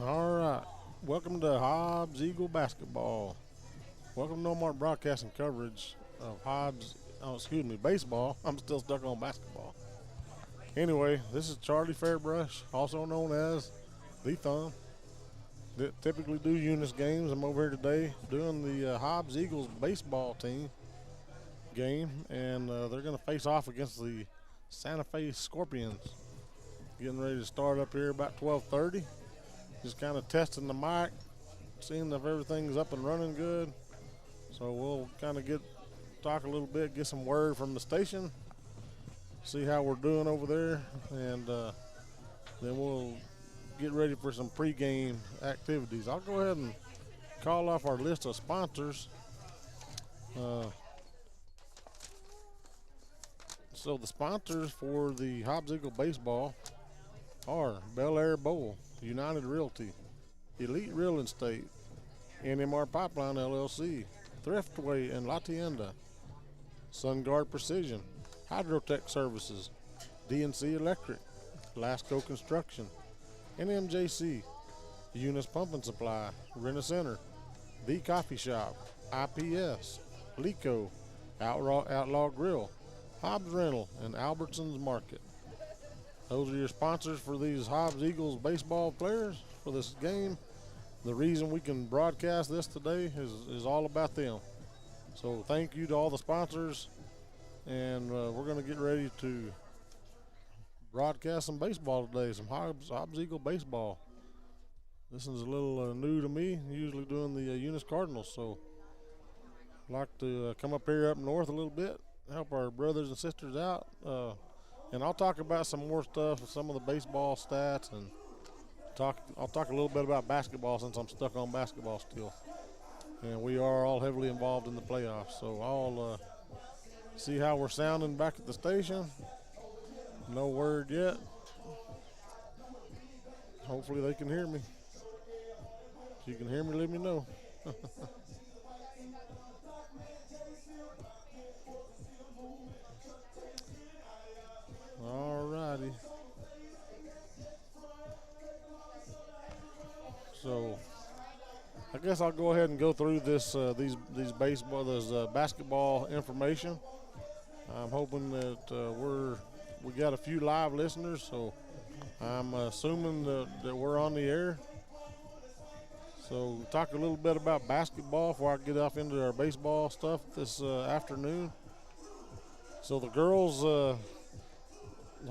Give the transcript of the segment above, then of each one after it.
All right. Welcome to Hobbs Eagle basketball. Welcome to No More Broadcasting coverage of baseball. I'm still stuck on basketball. Anyway, this is Charlie Fairbrush, also known as The Thumb. That typically do Eunice games. I'm over here today doing the Hobbs Eagles baseball team game, and they're going to face off against the Santa Fe Scorpions. Getting ready to start up here about 12:30. Just kind of testing the mic, seeing if everything's up and running good. So we'll kind of talk a little bit, get some word from the station, see how we're doing over there, and then we'll get ready for some pregame activities. I'll go ahead and call off our list of sponsors. So the sponsors for the Hobbs Eagle baseball are Bel Air Bowl, United Realty, Elite Real Estate, NMR Pipeline LLC, Thriftway and La Tienda, SunGuard Precision, Hydrotech Services, DNC Electric, Lasco Construction, NMJC, Eunice Pump and Supply, Rent-A-Center, The Coffee Shop, IPS, Lico, Outlaw Grill, Hobbs Rental, and Albertsons Market. Those are your sponsors for these Hobbs Eagles baseball players for this game. The reason we can broadcast this today is all about them. So thank you to all the sponsors, and we're going to get ready to broadcast some baseball today, some Hobbs Eagle baseball. This is a little new to me, usually doing the Eunice Cardinals, so I'd like to come up here up north a little bit, help our brothers and sisters out. And I'll talk about some more stuff, some of the baseball stats, and I'll talk a little bit about basketball since I'm stuck on basketball still. And we are all heavily involved in the playoffs. So I'll see how we're sounding back at the station. No word yet. Hopefully they can hear me. If you can hear me, let me know. All righty. So I guess I'll go ahead and go through these basketball information. I'm hoping that we got a few live listeners, so I'm assuming that we're on the air. So talk a little bit about basketball before I get off into our baseball stuff this afternoon. So the girls,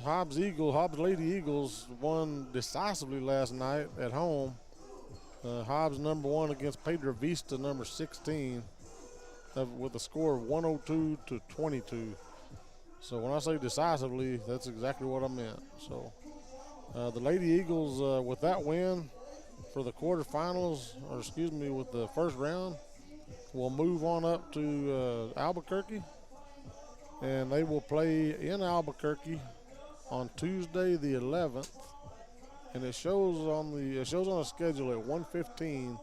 Hobbs Lady Eagles won decisively last night at home. Hobbs number 1 against Pedro Vista number 16 with a score of 102-22. So when I say decisively, that's exactly what I meant. So the Lady Eagles with that win for the quarterfinals, with the first round, will move on up to Albuquerque, and they will play in Albuquerque on Tuesday the 11th, and it shows on a schedule at 1:15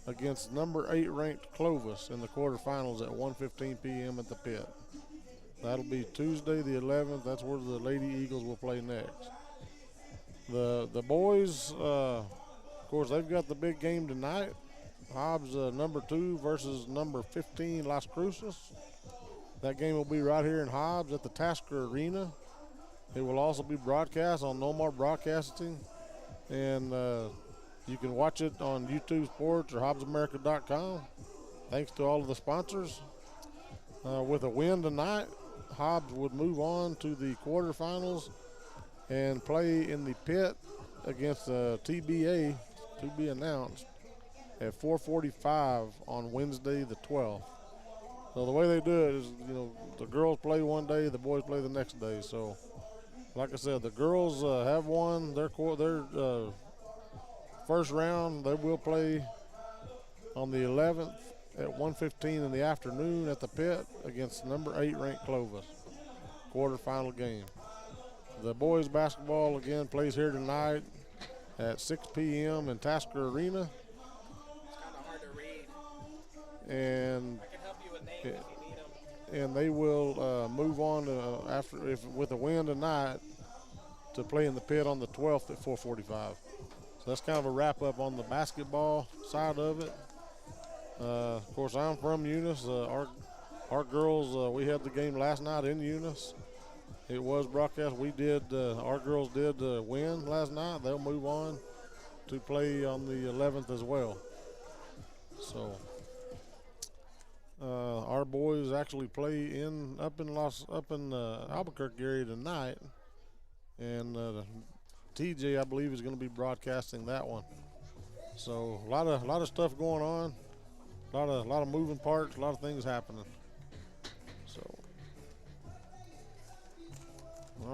against number 8 ranked Clovis in the quarterfinals at 1:15 p.m. at the Pit. That'll be Tuesday the 11th. That's where the Lady Eagles will play next. The boys, of course, they've got the big game tonight. Hobbs number 2 versus number 15 Las Cruces. That game will be right here in Hobbs at the Tasker Arena. It will also be broadcast on No More Broadcasting, and you can watch it on YouTube Sports or HobbsAmerica.com. Thanks to all of the sponsors. With a win tonight, Hobbs would move on to the quarterfinals and play in the Pit against TBA, to be announced, at 4:45 on Wednesday the 12th. So the way they do it is, the girls play one day, the boys play the next day. So, like I said, the girls have won their first round. They will play on the 11th at 1:15 in the afternoon at the Pit against number 8 ranked Clovis. Quarterfinal game. The boys basketball again plays here tonight at 6 p.m. in Tasker Arena. It's kind of hard to read. And I can help you with names if you need them. And they will move on with a win tonight to play in the Pit on the 12th at 4:45. So that's kind of a wrap up on the basketball side of it. Of course, I'm from Eunice. Our girls, we had the game last night in Eunice. It was broadcast. Our girls did win last night. They'll move on to play on the 11th as well. So our boys actually play up in Albuquerque area tonight, and TJ I believe is going to be broadcasting that one. So a lot of stuff going on, a lot of moving parts, a lot of things happening. So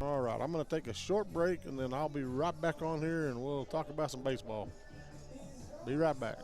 all right, I'm going to take a short break, and then I'll be right back on here, and we'll talk about some baseball. Be right back.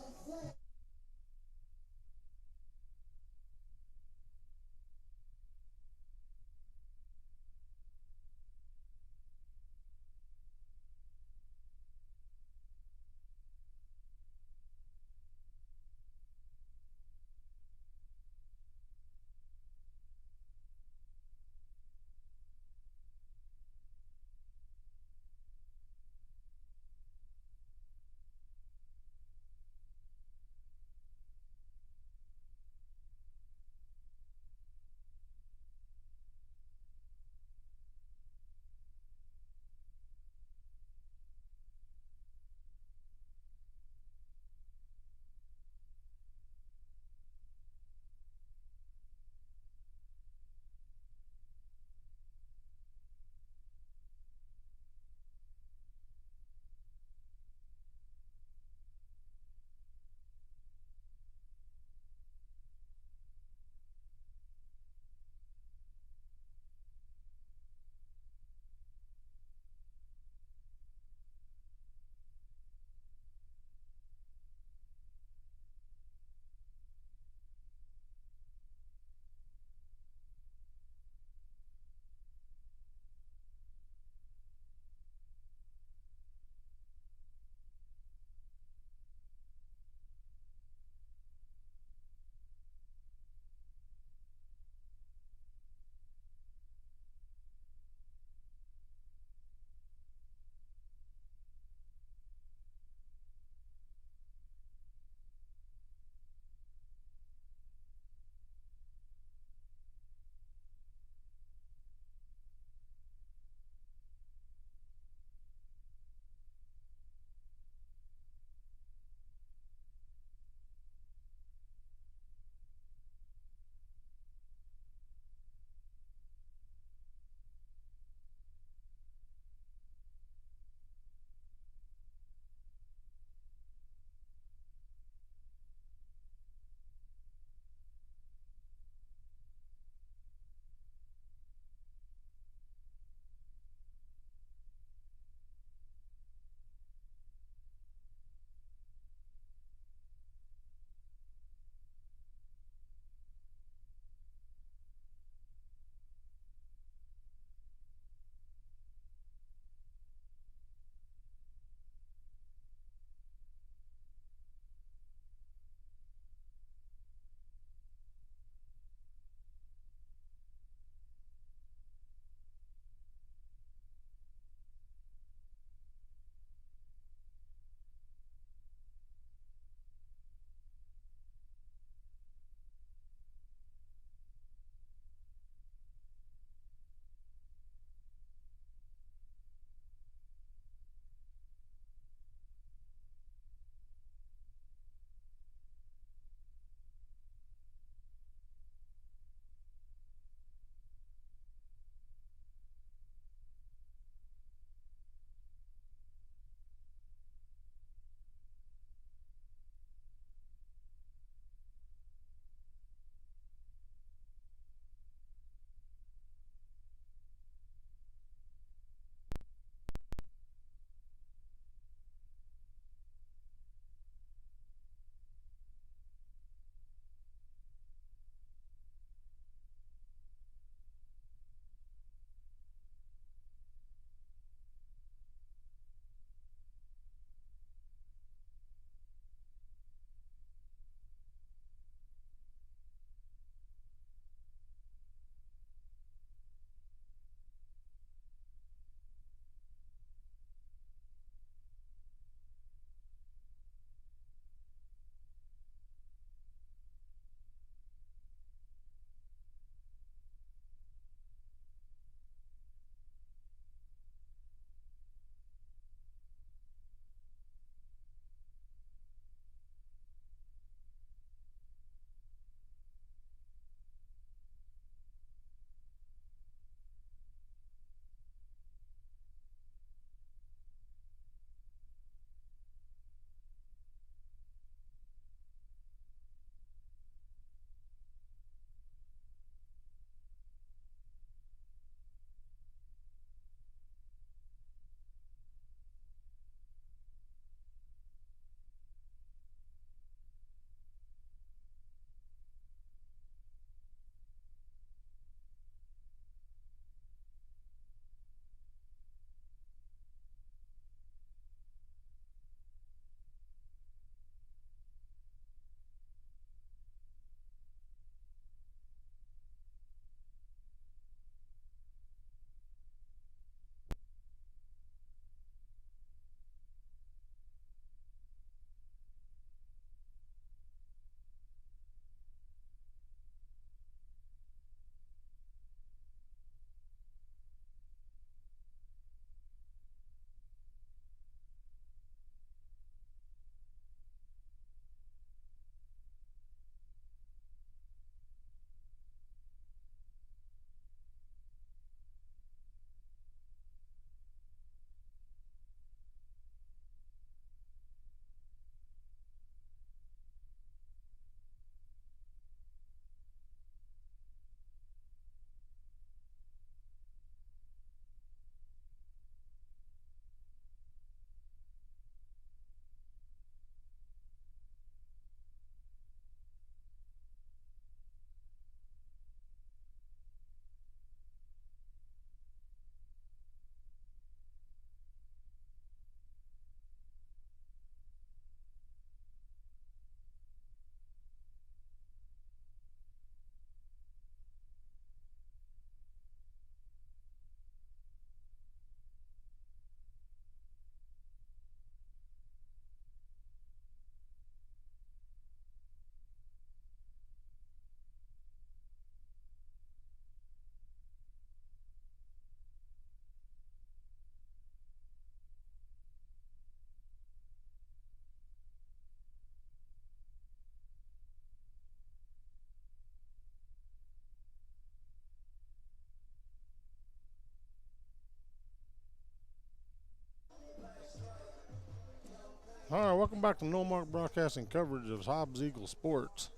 All right, welcome back to No Mark Broadcasting coverage of Hobbs Eagle Sports.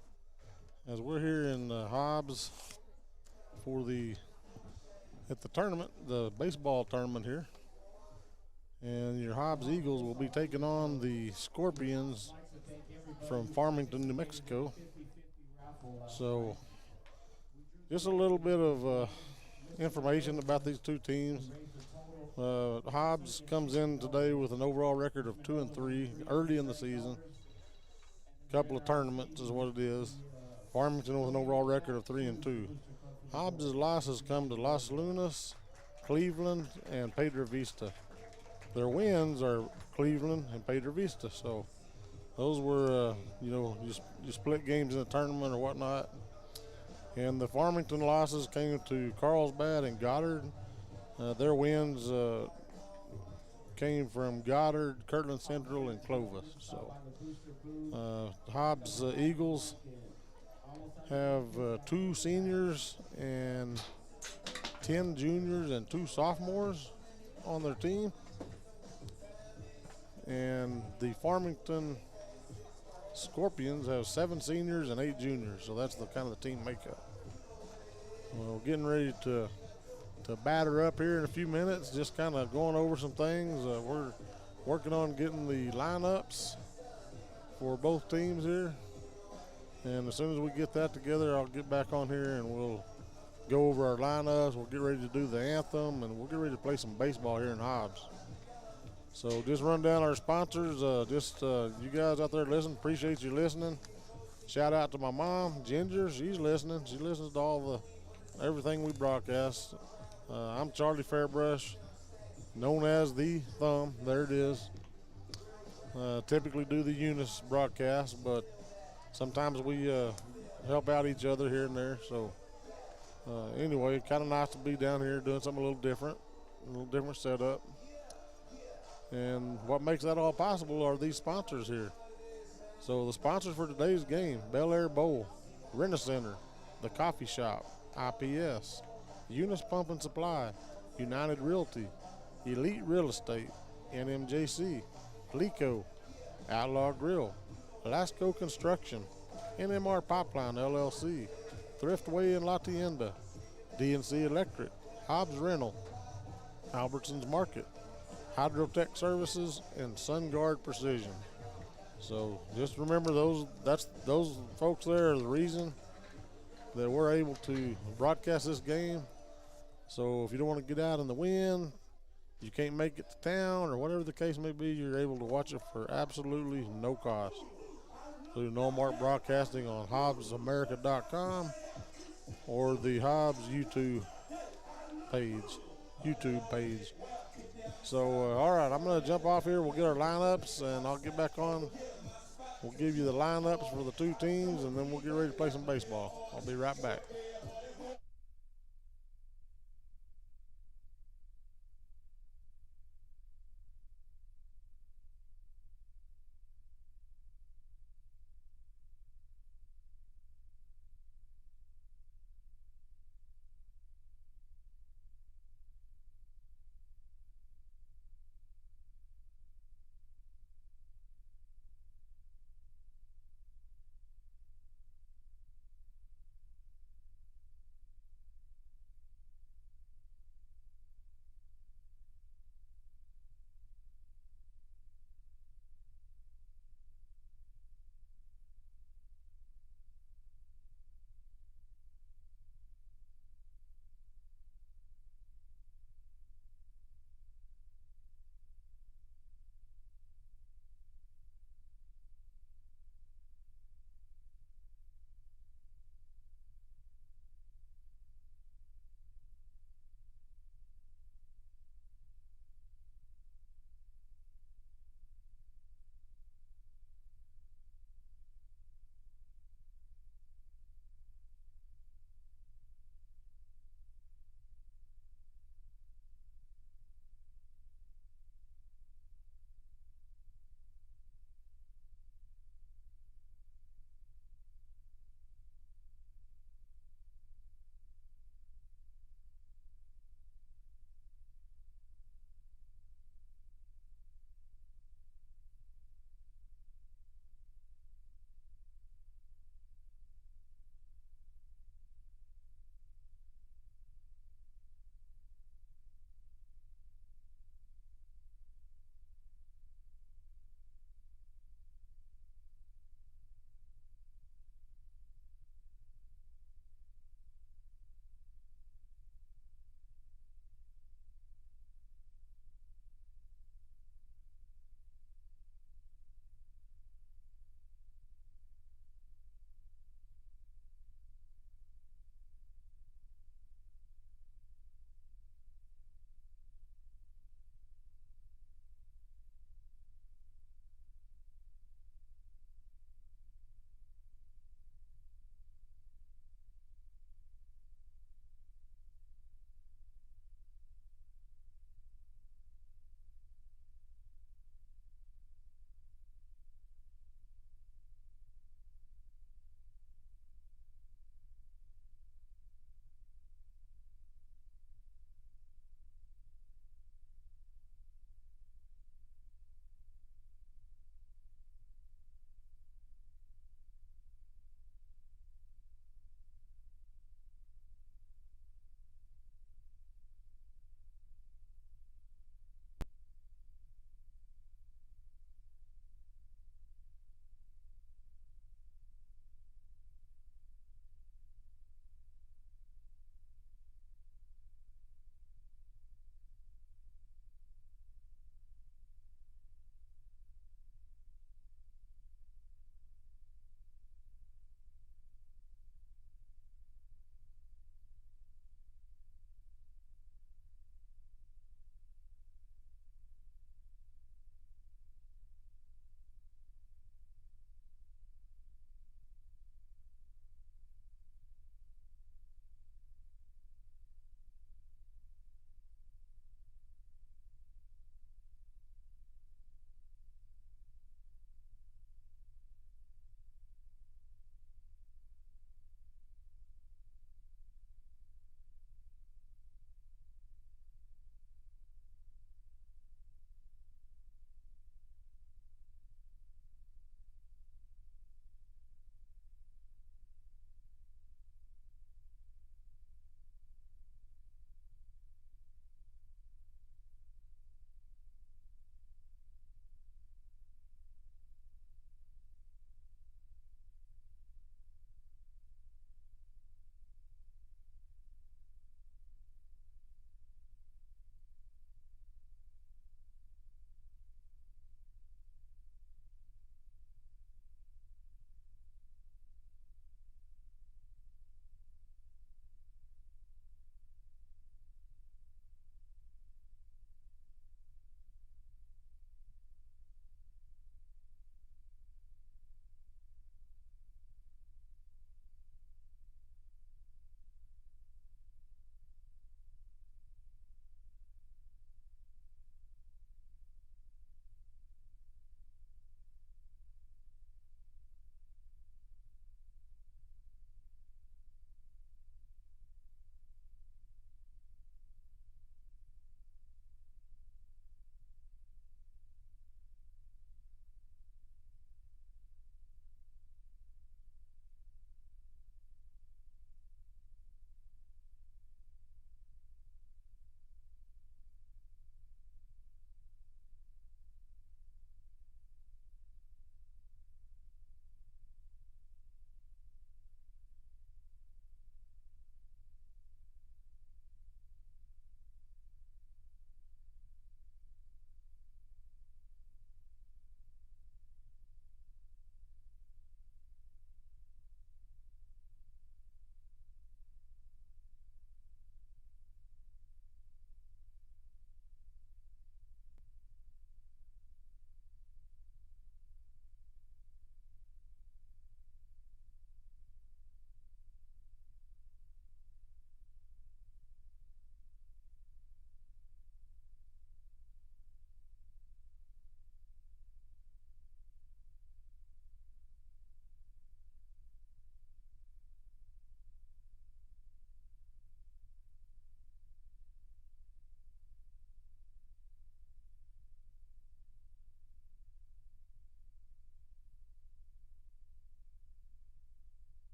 As we're here in Hobbs for at the tournament, the baseball tournament here. And your Hobbs Eagles will be taking on the Scorpions from Farmington, New Mexico. So just a little bit of information about these two teams. Hobbs comes in today with an overall record of 2-3 early in the season. Couple of tournaments is what it is. Farmington with an overall record of 3-2. Hobbs' losses come to Los Lunas, Cleveland, and Pedro Vista. Their wins are Cleveland and Pedro Vista. So those were, you split games in the tournament or whatnot. And the Farmington losses came to Carlsbad and Goddard. Their wins came from Goddard, Kirtland Central, and Clovis. So Hobbs Eagles have 2 seniors and 10 juniors and 2 sophomores on their team. And the Farmington Scorpions have 7 seniors and 8 juniors. So that's the kind of the team makeup. Well, getting ready to batter up here in a few minutes, just kind of going over some things. We're working on getting the lineups for both teams here. And as soon as we get that together, I'll get back on here and we'll go over our lineups. We'll get ready to do the anthem, and we'll get ready to play some baseball here in Hobbs. So just run down our sponsors. You guys out there listening, appreciate you listening. Shout out to my mom, Ginger. She's listening. She listens to everything we broadcast. I'm Charlie Fairbrush, known as the Thumb. There it is. Typically do the Eunice broadcast, but sometimes we help out each other here and there. So anyway, kind of nice to be down here doing something a little different setup. And what makes that all possible are these sponsors here. So the sponsors for today's game: Bel Air Bowl, Rent-A-Center, The Coffee Shop, IPS, Eunice Pump and Supply, United Realty, Elite Real Estate, NMJC, Glico, Outlaw Grill, Lasco Construction, NMR Pipeline LLC, Thriftway in La Tienda, DNC Electric, Hobbs Rental, Albertsons Market, Hydrotech Services, and SunGuard Precision. So just remember those folks there are the reason that we're able to broadcast this game. So if you don't want to get out in the wind, you can't make it to town, or whatever the case may be, you're able to watch it for absolutely no cost through No Mark Broadcasting on HobbsAmerica.com or the Hobbs YouTube page. So, all right, I'm going to jump off here. We'll get our lineups, and I'll get back on. We'll give you the lineups for the 2 teams, and then we'll get ready to play some baseball. I'll be right back.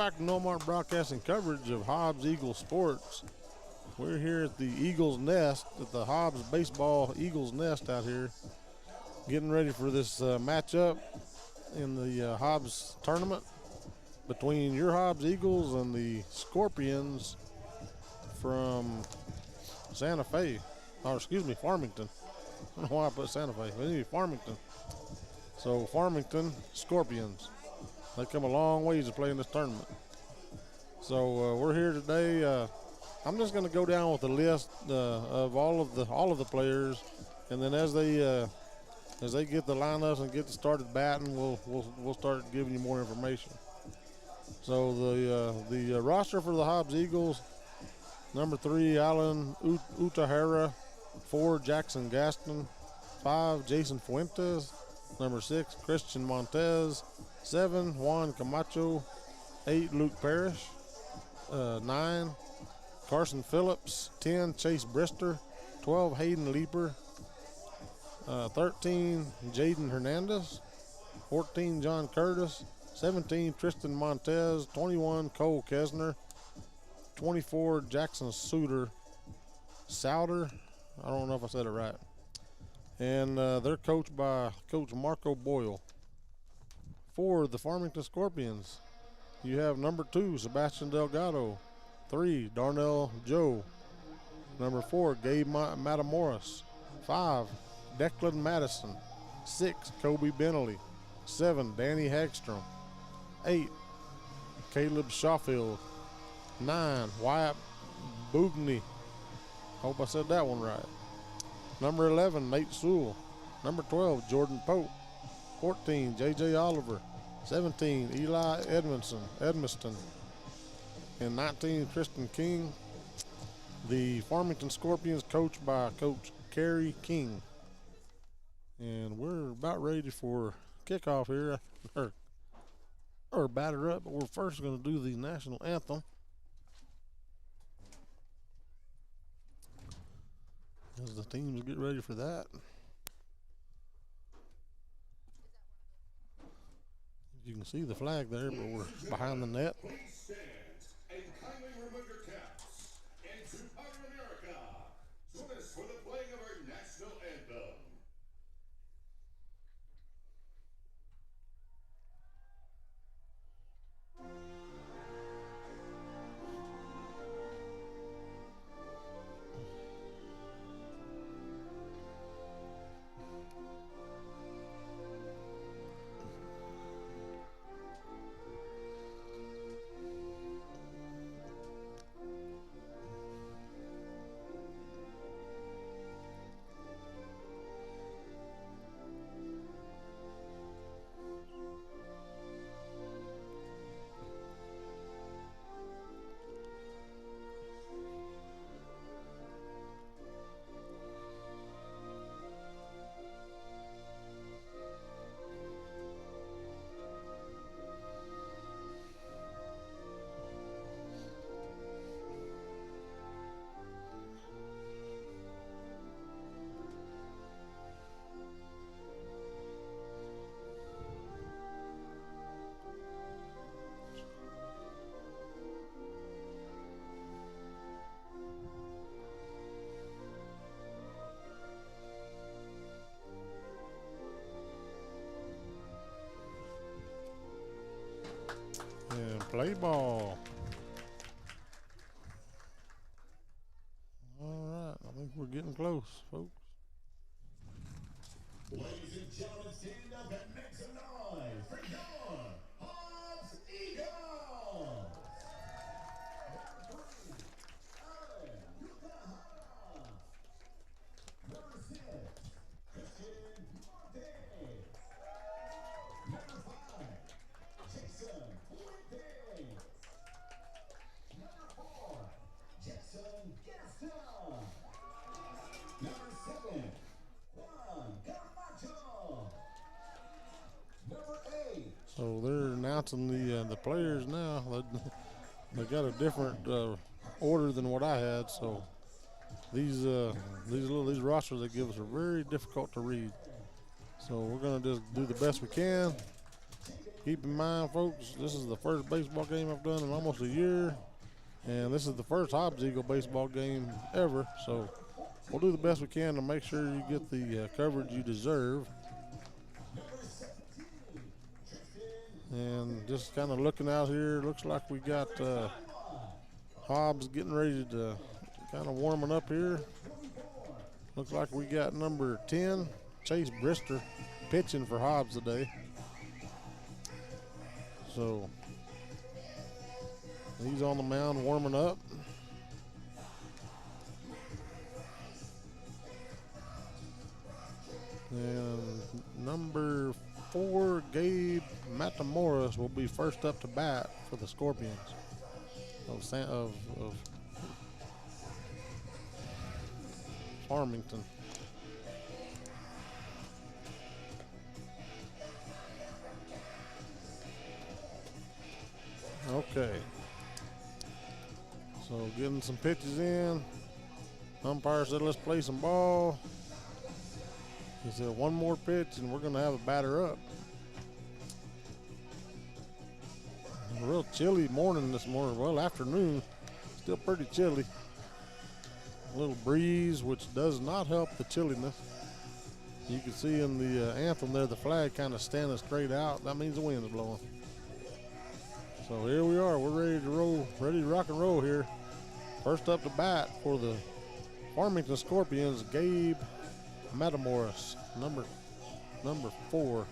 back to Nomart Broadcasting coverage of Hobbs Eagles Sports. We're here at the Eagles Nest, at the Hobbs Baseball Eagles Nest out here, getting ready for this matchup in the Hobbs tournament between your Hobbs Eagles and the Scorpions from Santa Fe, or excuse me, Farmington. I don't know why I put Santa Fe, but anyway, Farmington. So Farmington Scorpions. They come a long ways to play in this tournament. So we're here today. I'm just going to go down with the list of all of the players, and then as they get the lineups and get started batting, we'll start giving you more information. So the roster for the Hobbs Eagles: number 3, Alan Utahara; 4, Jackson Gaston; 5, Jason Fuentes; number 6, Christian Montez; 7, Juan Camacho; 8, Luke Parrish; 9, Carson Phillips; 10, Chase Brister; 12, Hayden Leeper; 13, Jaden Hernandez; 14, John Curtis; 17, Tristan Montez; 21, Cole Kesner; 24, Jackson Souter. I don't know if I said it right. And they're coached by Coach Marco Boyle. For the Farmington Scorpions, you have number 2, Sebastian Delgado; 3, Darnell Joe; number 4, Gabe Matamoros; 5, Declan Madison; 6, Kobe Bentley; 7, Danny Hagstrom; 8, Caleb Shawfield; 9, Wyatt Boogney. Hope I said that one right. Number 11, Nate Sewell; number 12, Jordan Pope; 14, J.J. Oliver; 17, Eli Edmiston; and 19, Tristan King. The Farmington Scorpions coached by Coach Kerry King. And we're about ready for kickoff here, or batter up, but we're first going to do the national anthem. As the teams get ready for that. You can see the flag there, but we're behind the net. Please stand and kindly remove your caps. And to Power America, join us for the playing of our national anthem. And play ball. All right, I think we're getting close, folks. Ladies and gentlemen, stand up and make some noise for your Hobbs Eagles. Number 3, Alan Utahara. Number 6, Christian Montez. Number 5, Jason Fuentes. Number 4, Jackson Gaston. Number 7, Juan Camacho. Number 8. So they're announcing the players now. They got a different order than what I had. So these rosters they give us are very difficult to read. So we're gonna just do the best we can. Keep in mind, folks, this is the first baseball game I've done in almost a year, and this is the first Hobbs Eagle baseball game ever. So we'll do the best we can to make sure you get the coverage you deserve. And just kind of looking out here, looks like we got Hobbs getting ready to kind of warming up here. Looks like we got number 10, Chase Brister, pitching for Hobbs today. So he's on the mound warming up. And number 4, Gabe Matamoros, will be first up to bat for the Scorpions of Farmington. Okay. So getting some pitches in. Umpire said, let's play some ball. He said, one more pitch and we're going to have a batter up. A real chilly morning this morning. Well, afternoon. Still pretty chilly. A little breeze, which does not help the chilliness. You can see in the anthem there, the flag kind of standing straight out. That means the wind's blowing. So here we are. We're ready to roll, ready to rock and roll here. First up to bat for the Farmington Scorpions, Gabe Matamoros, number 4.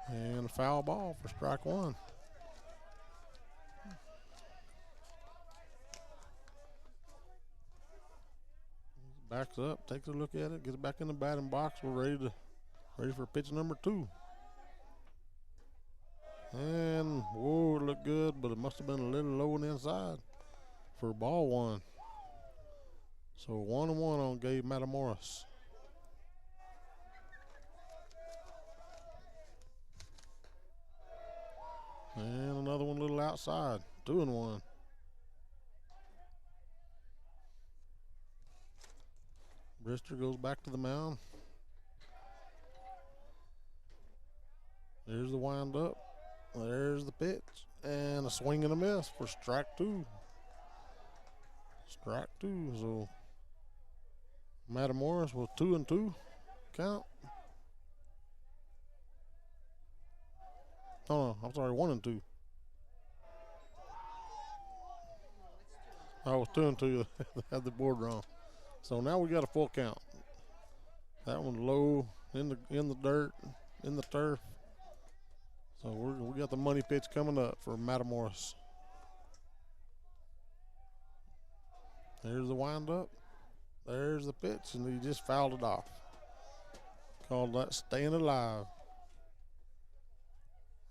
And a foul ball for strike 1. Backs up, takes a look at it, gets back in the batting box. We're ready for pitch number 2. And whoa, it looked good, but it must have been a little low on the inside for ball 1. So 1-1 on Gabe Matamoros. And another one a little outside. 2-1. Brister goes back to the mound. There's the wind up. There's the pitch. And a swing and a miss for strike 2. Strike 2. So Matamoros with 2-2 count. Oh, no, I'm sorry, 1-2. I was 2-2. They had the board wrong. So now we got a full count. That one low in the dirt, in the turf. So we got the money pitch coming up for Matamoros. There's the windup. There's the pitch, and he just fouled it off. Called that staying alive.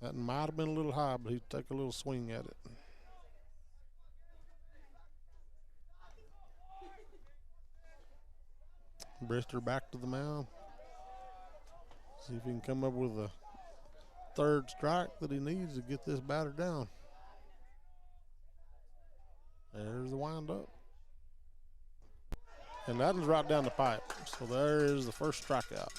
That might have been a little high, but he'd take a little swing at it. Brister back to the mound. See if he can come up with a third strike that he needs to get this batter down. There's the windup. And that is right down the pipe. So there is the first strikeout.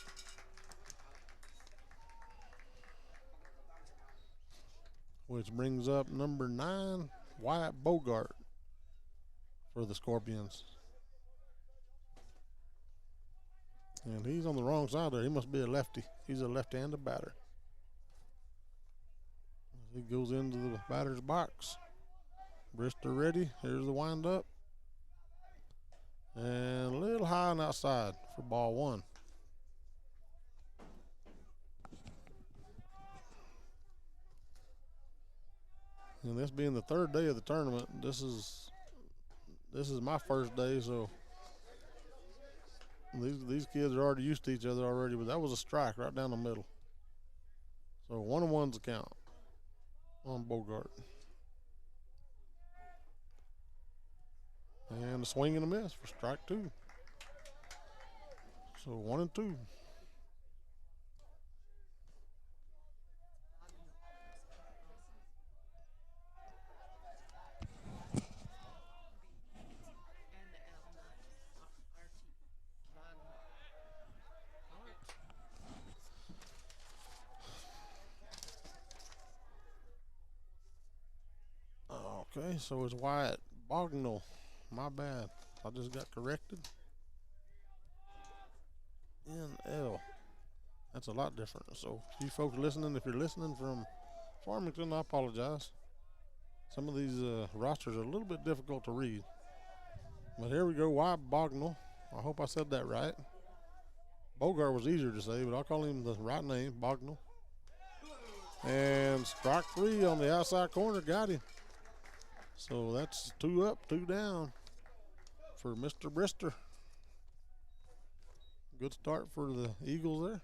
Which brings up number 9, Wyatt Bogart for the Scorpions. And he's on the wrong side there. He must be a lefty. He's a left-handed batter. He goes into the batter's box. Brister ready. Here's the windup. And a little high on the outside for ball 1. And this being the third day of the tournament, this is my first day, so these kids are already used to each other already, but that was a strike right down the middle. So 1-1's the count on Bogart. And a swing and a miss for strike 2. So 1-2. Okay, so it's Wyatt Bognall. My bad. I just got corrected. NL. That's a lot different. So, you folks listening, if you're listening from Farmington, I apologize. Some of these rosters are a little bit difficult to read. But here we go, Wyatt Bognall. I hope I said that right. Bogart was easier to say, but I'll call him the right name, Bognall. And strike 3 on the outside corner, got him. So that's 2 up, 2 down for Mr. Brister. Good start for the Eagles there.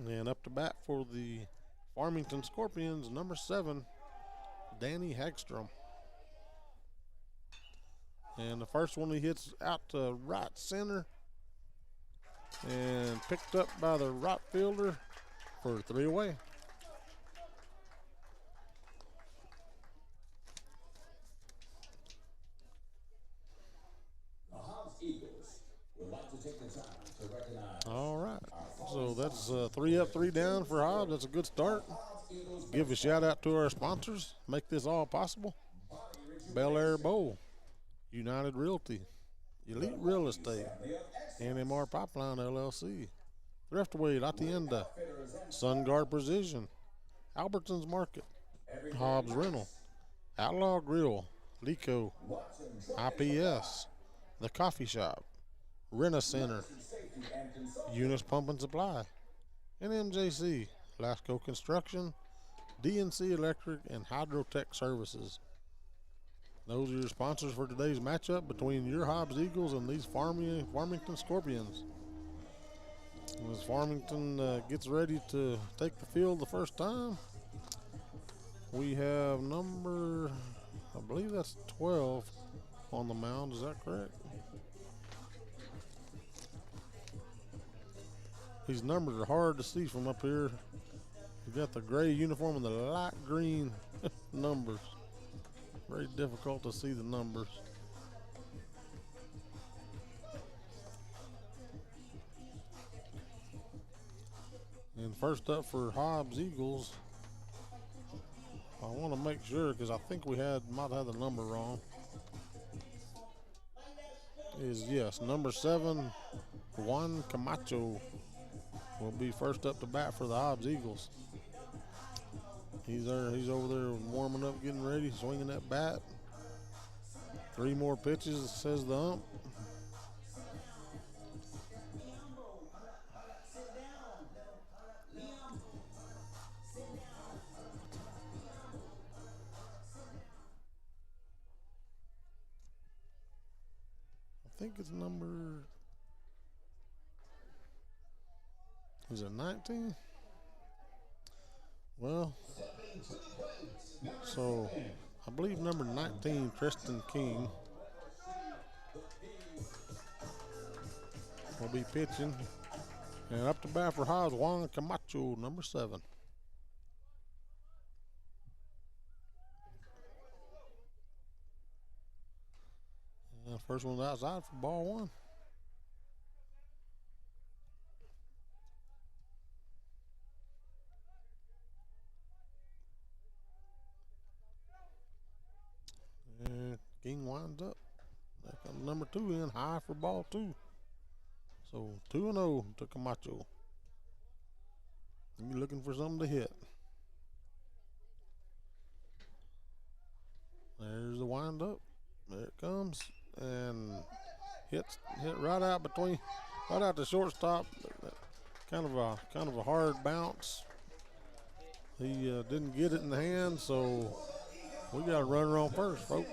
And up to bat for the Farmington Scorpions, number 7, Danny Hagstrom. And the first one he hits out to right center and picked up by the right fielder for 3 away. The Hobbs Eagles would like to take the time to recognize. All right. So that's 3 up, 3 down for Hobbs. That's a good start. Give a shout out to our sponsors. Make this all possible. Bel Air Bowl, United Realty, Elite Real Estate, NMR Pipeline LLC, Thriftway Hacienda, SunGuard Precision, Albertsons Market, Hobbs Rental, Outlaw Grill, Lico, IPS, The Coffee Shop, Rena Center, Eunice Pump and Supply, NMJC, Lasco Construction, DNC Electric, and Hydrotech Services. Those are your sponsors for today's matchup between your Hobbs Eagles and these Farmington Scorpions. As Farmington gets ready to take the field the first time, we have number, I believe that's 12 on the mound. Is that correct? These numbers are hard to see from up here. You got the gray uniform and the light green numbers. Very difficult to see the numbers. And first up for Hobbs Eagles, I want to make sure because I think we might have the number wrong. Is yes, number 7, Juan Camacho will be first up to bat for the Hobbs Eagles. He's there. He's over there warming up, getting ready, swinging that bat. 3 more pitches, says the ump. I think it's number, is it 19? Well, so I believe number 19, Tristan King, will be pitching. And up to bat for Hobbs, Juan Camacho, number 7. And first one's outside for ball 1. And King winds up. There comes number 2 in, high for ball 2. So 2-0 to Camacho. You're looking for something to hit. There's the wind up. There it comes. And hit right out the shortstop. Kind of a hard bounce. He didn't get it in the hand, so we got a runner on first, folks.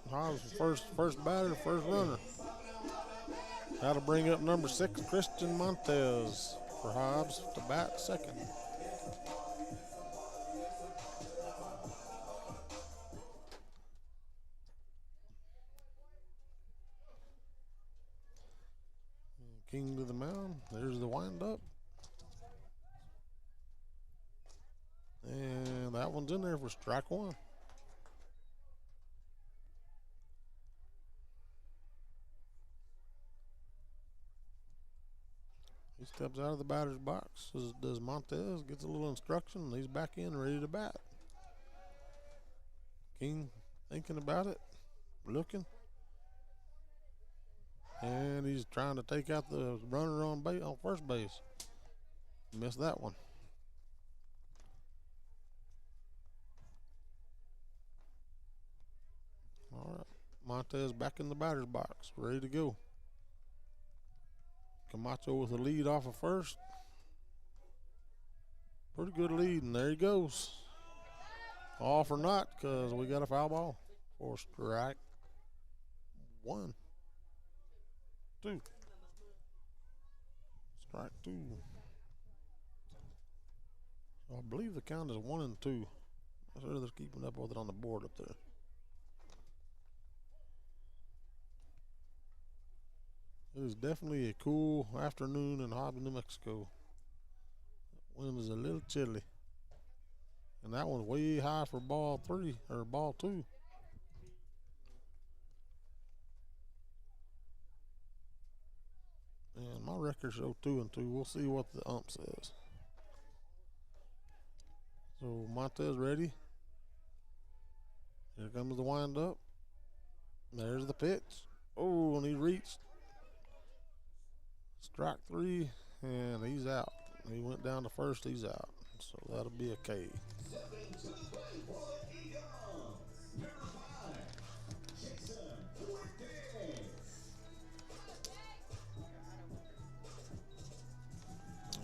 Hobbs first batter, first runner. That'll bring up number 6, Christian Montez for Hobbs to bat second. King to the mound. There's the windup. And that one's in there for strike 1. He steps out of the batter's box. Does Montez, gets a little instruction, and he's back in ready to bat. King thinking about it, looking. And he's trying to take out the runner on first base. Missed that one. All right. Montez back in the batter's box, ready to go. Camacho with a lead off of first. Pretty good lead, and there he goes. All for naught because we got a foul ball for strike 1, 2. Strike 2. So I believe the count is 1 and 2. I'm sure they're keeping up with it on the board up there. It is definitely a cool afternoon in Hobbs, New Mexico. Wind is a little chilly. And that one's way high for ball 3 or ball 2. And my record shows 2 and 2. We'll see what the ump says. So Montez ready. Here comes the wind up. There's the pitch. Oh, and he reached. Strike 3, and he's out. He went down to first, he's out. So that'll be a K.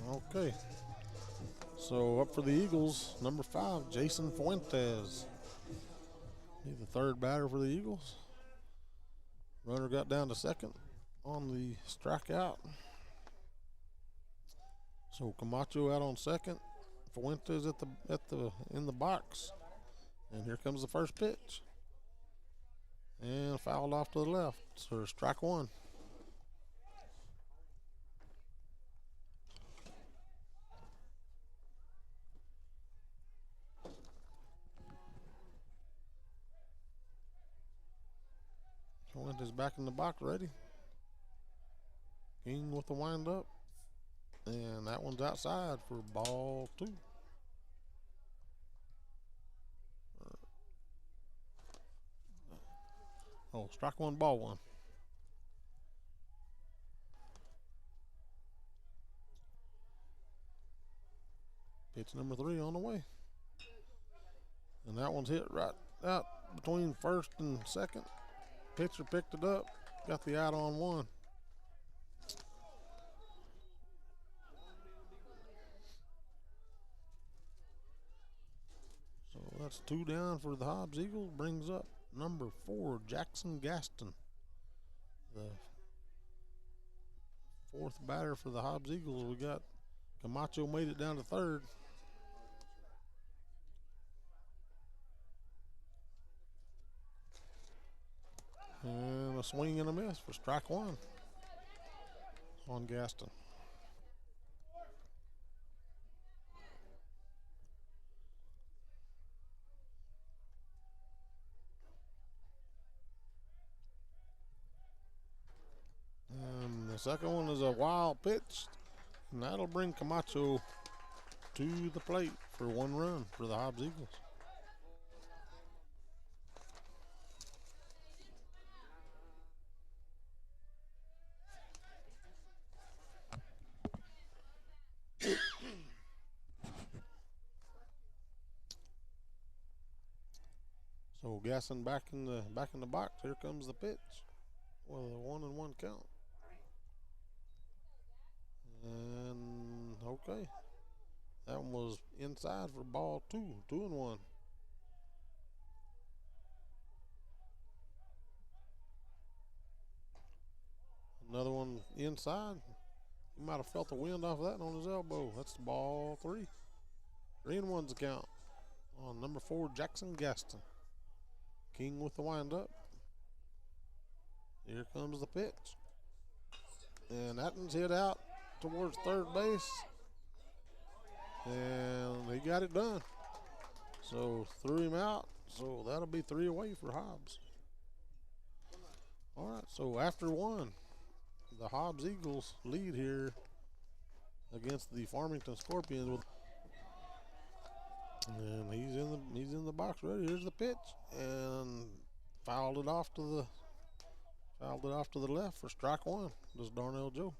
Okay. So up for the Eagles, number 5, Jason Fuentes. He's the third batter for the Eagles. Runner got down to second on the strikeout. So Camacho out on second. Fuentes in the box. And here comes the first pitch. And fouled off to the left. So strike 1. Fuentes back in the box, ready. King with the wind up. And that one's outside for ball 2. Oh, strike 1, ball 1. Pitch number 3 on the way. And that one's hit right out between first and second. Pitcher picked it up, got the out on 1. So that's 2 down for the Hobbs Eagles. Brings up number 4, Jackson Gaston. The 4th batter for the Hobbs Eagles. We got Camacho made it down to third. And a swing and a miss for strike 1 on Gaston. And the second one is a wild pitch, and that'll bring Camacho to the plate for 1 run for the Hobbs Eagles. So Gaston back in the box. Here comes the pitch. Well, a 1-1 count. And okay, that one was inside for ball 2, 2-1. Another one inside. He might have felt the wind off of that on his elbow. That's ball 3. 3-1's the count on number 4, Jackson Gaston. King with the windup. Here comes the pitch. And that one's hit out towards third base. And he got it done. So threw him out. So that'll be 3 away for Hobbs. All right, so after 1, the Hobbs Eagles lead here against the Farmington Scorpions. And he's in the box ready. Here's the pitch, and fouled it off to the left for strike one. This is Darnell Joe.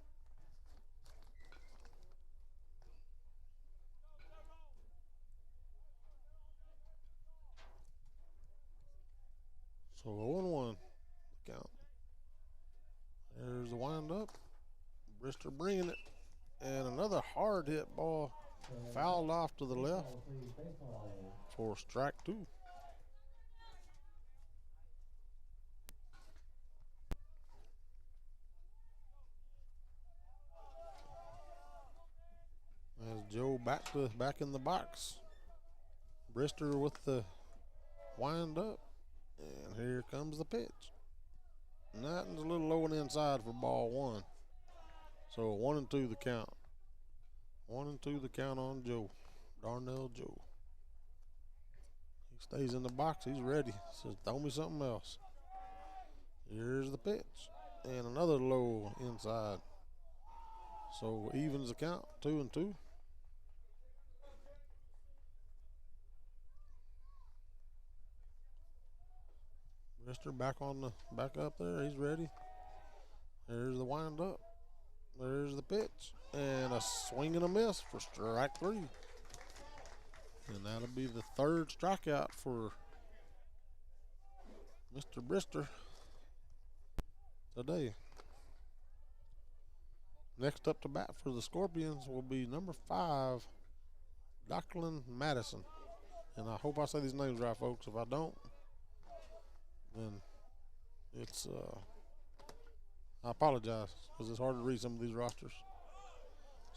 So 0-1 count. There's the wind up. Brister bringing it, and another hard hit ball fouled off to the left for strike two. As Joe back in the box. Brister with the wind up, and here comes the pitch. Nothing's a little low and inside for ball one. So 1-2 the count. 1-2 the count on Joe. Darnell Joe. He stays in the box. He's ready. Says, throw me something else. Here's the pitch. And another low inside. So evens the count. 2-2. Brister back up there. He's ready. There's the wind up. There's the pitch. And a swing and a miss for strike three. And that'll be the third strikeout for Mr. Brister today. Next up to bat for the Scorpions will be number 5, Declan Madison. And I hope I say these names right, folks. If I don't, then it's I apologize, because it's hard to read some of these rosters.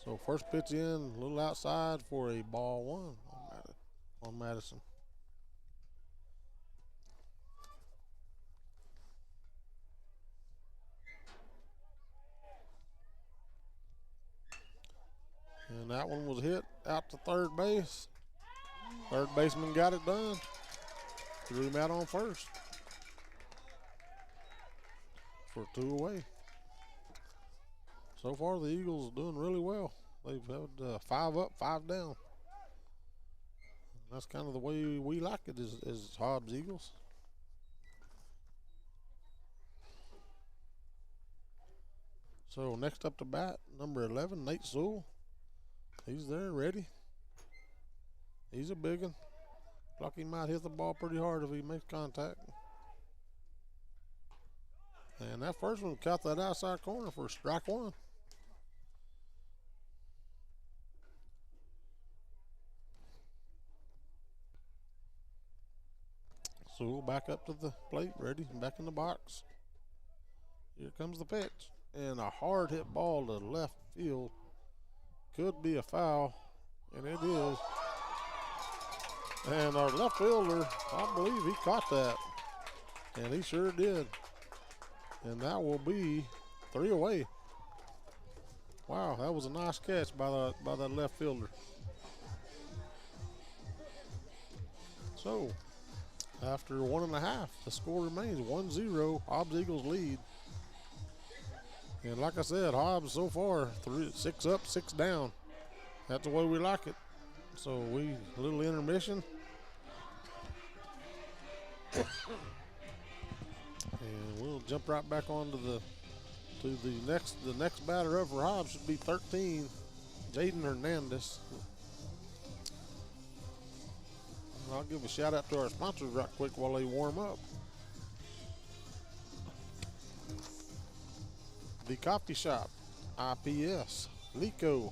So first pitch in, a little outside for a ball one on Madison. And that one was hit out to third base. Third baseman got it done. Threw him out on first for 2 away. So far, the Eagles are doing really well. They've had 5 up, 5 down. And that's kind of the way we like it as Hobbs Eagles. So next up to bat, number 11, Nate Sewell. He's there, ready. He's a big one. Like he might hit the ball pretty hard if he makes contact. And that first one caught that outside corner for strike one. So back up to the plate, ready, back in the box. Here comes the pitch. And a hard hit ball to left field. Could be a foul, and it is. And our left fielder, I believe he caught that. And he sure did. And that will be 3 away. Wow, that was a nice catch by that left fielder. So, after 1.5, the score remains 1-0. Hobbs Eagles lead. And like I said, Hobbs so far 6 up, 6 down. That's the way we like it. So a little intermission. And we'll jump right back on to the next batter up for Hobbs should be 13, Jaden Hernandez. And I'll give a shout out to our sponsors right quick while they warm up. The Coffee Shop, IPS, Lico,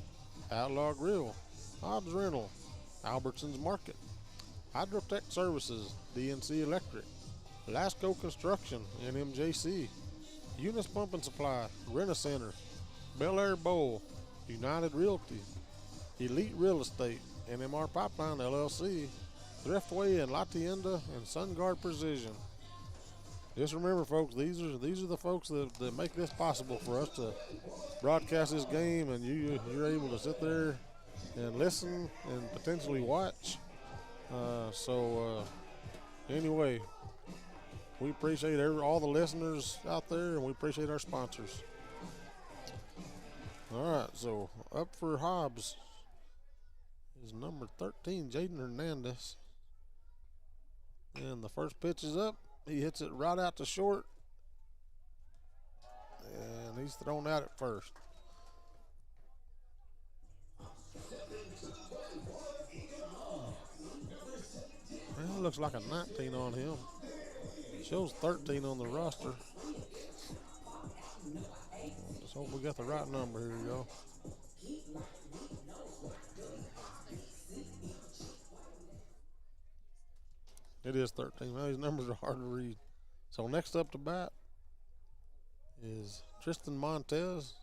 Outlaw Grill, Hobbs Rental, Albertsons Market, Hydrotech Services, DNC Electric, Lasco Construction, NMJC, Eunice Pump and Supply, Rent-A-Center, Bel Air Bowl, United Realty, Elite Real Estate, NMR Pipeline LLC, Thriftway and La Tienda, and SunGuard Precision. Just remember, folks, these are the folks that make this possible for us to broadcast this game, and you're able to sit there and listen and potentially watch. Anyway, we appreciate all the listeners out there, and we appreciate our sponsors. All right, so up for Hobbs is number 13, Jaden Hernandez. And the first pitch is up. He hits it right out to short. And he's thrown out at first. Well, it looks like a 19 on him. Shows 13 on the roster. Let's hope we got the right number here, y'all. It is 13. Well, these numbers are hard to read. So next up to bat is Tristan Montez.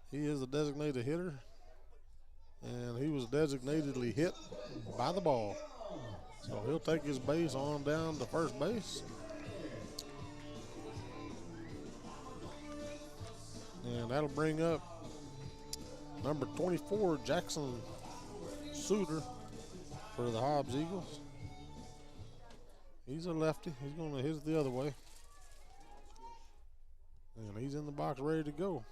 He is a designated hitter. And he was designatedly hit by the ball. So he'll take his base on down to first base. And that'll bring up number 24, Jackson Suter for the Hobbs Eagles. He's a lefty. He's going to hit it the other way. And he's in the box ready to go.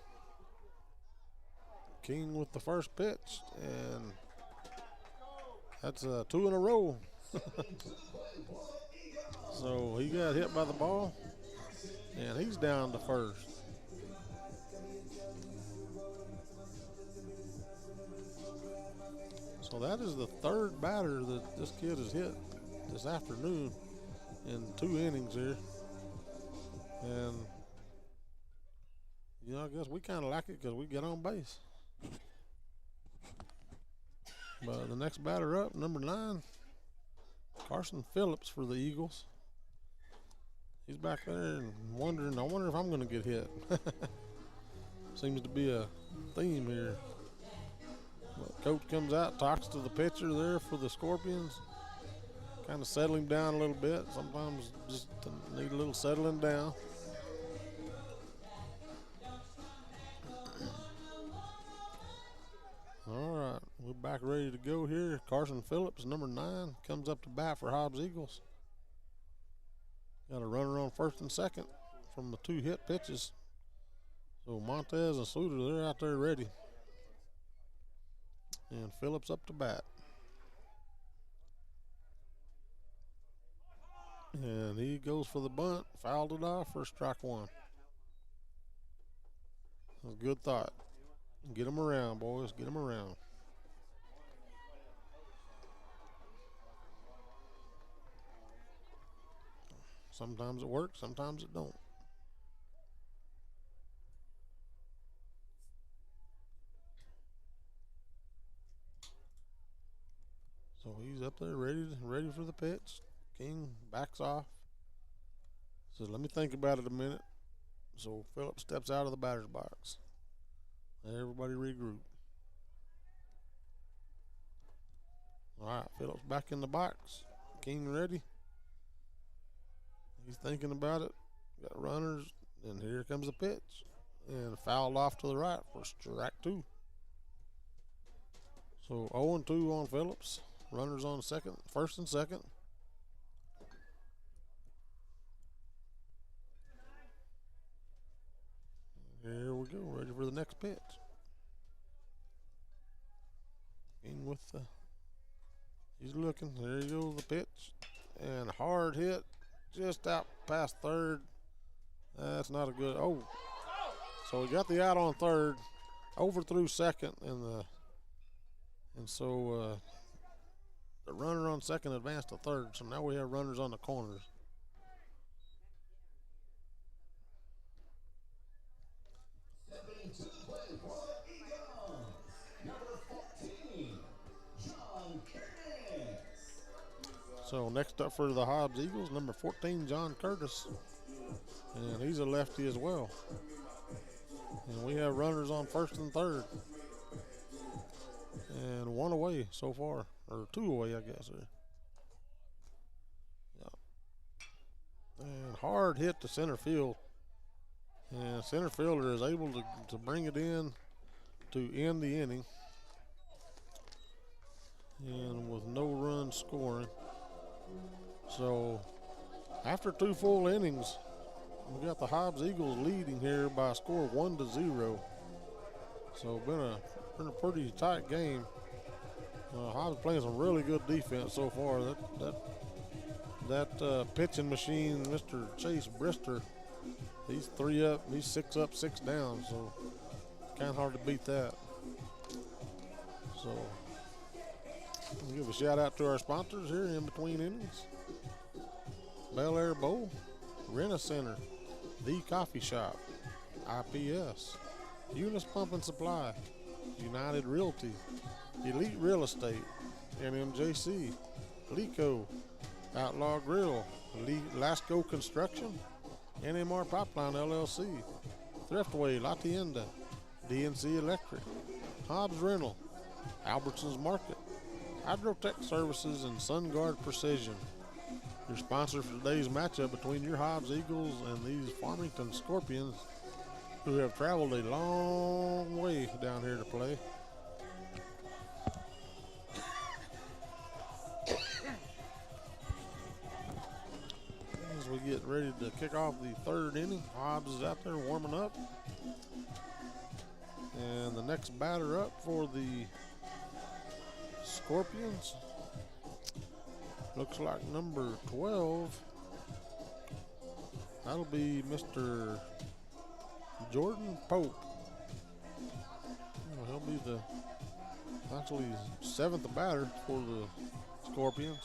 King with the first pitch. And that's 2 in a row. So he got hit by the ball. And he's down to first. So that is the third batter that this kid has hit this afternoon in 2 innings here. And, you know, I guess we kind of like it because we get on base. But the next batter up, number 9, Carson Phillips for the Eagles. He's back there and wondering, I wonder if I'm going to get hit. Seems to be a theme here. But coach comes out, talks to the pitcher there for the Scorpions. Kind of settle him down a little bit. Sometimes just need a little settling down. All right, we're back ready to go here. Carson Phillips, number 9, comes up to bat for Hobbs Eagles. Got a runner on first and second from the 2 hit pitches. So Montez and Suter, they're out there ready. And Phillips up to bat. And he goes for the bunt, fouled it off for strike 1. That's a good thought. Get him around, boys. Get him around. Sometimes it works, sometimes it don't. So he's up there ready for the pitch. King backs off. Says, let me think about it a minute. So Phillips steps out of the batter's box. Everybody regroup. All right, Phillips back in the box. King ready. He's thinking about it. Got runners, and here comes the pitch. And fouled off to the right for strike 2. So 0-2 on Phillips. Runners on first and second. Here we go, ready for the next pitch. In with he's looking. There you go, the pitch. And hard hit, just out past third. That's not a good, So we got the out on third, overthrew second, and so the runner on second advanced to third. So now we have runners on the corners. So next up for the Hobbs Eagles, number 14, John Curtis. And he's a lefty as well. And we have runners on first and third. And 1 away so far. Or 2 away, I guess. Yeah. And hard hit to center field. And center fielder is able to bring it in to end the inning. And with no runs scoring. So after 2 full innings, we got the Hobbs Eagles leading here by a score of 1-0. So been a pretty tight game. Hobbs playing some really good defense so far. That pitching machine, Mr. Chase Brister, he's 3 up, he's 6 up, 6 down. So kind of hard to beat that. So we'll give a shout out to our sponsors here in between innings. Bel Air Bowl, Rena Center, The Coffee Shop, IPS, Eunice Pump and Supply, United Realty, Elite Real Estate, NMJC, Lico, Outlaw Grill, Lasco Construction, NMR Pipeline LLC, Thriftway La Tienda, DNC Electric, Hobbs Rental, Albertsons Market, Hydrotech Services, and SunGuard Precision. Your sponsor for today's matchup between your Hobbs Eagles and these Farmington Scorpions, who have traveled a long way down here to play. As we get ready to kick off the third inning, Hobbs is out there warming up. And the next batter up for the Scorpions looks like number 12. That'll be Mr. Jordan Pope. He'll be the actually 7th batter for the Scorpions.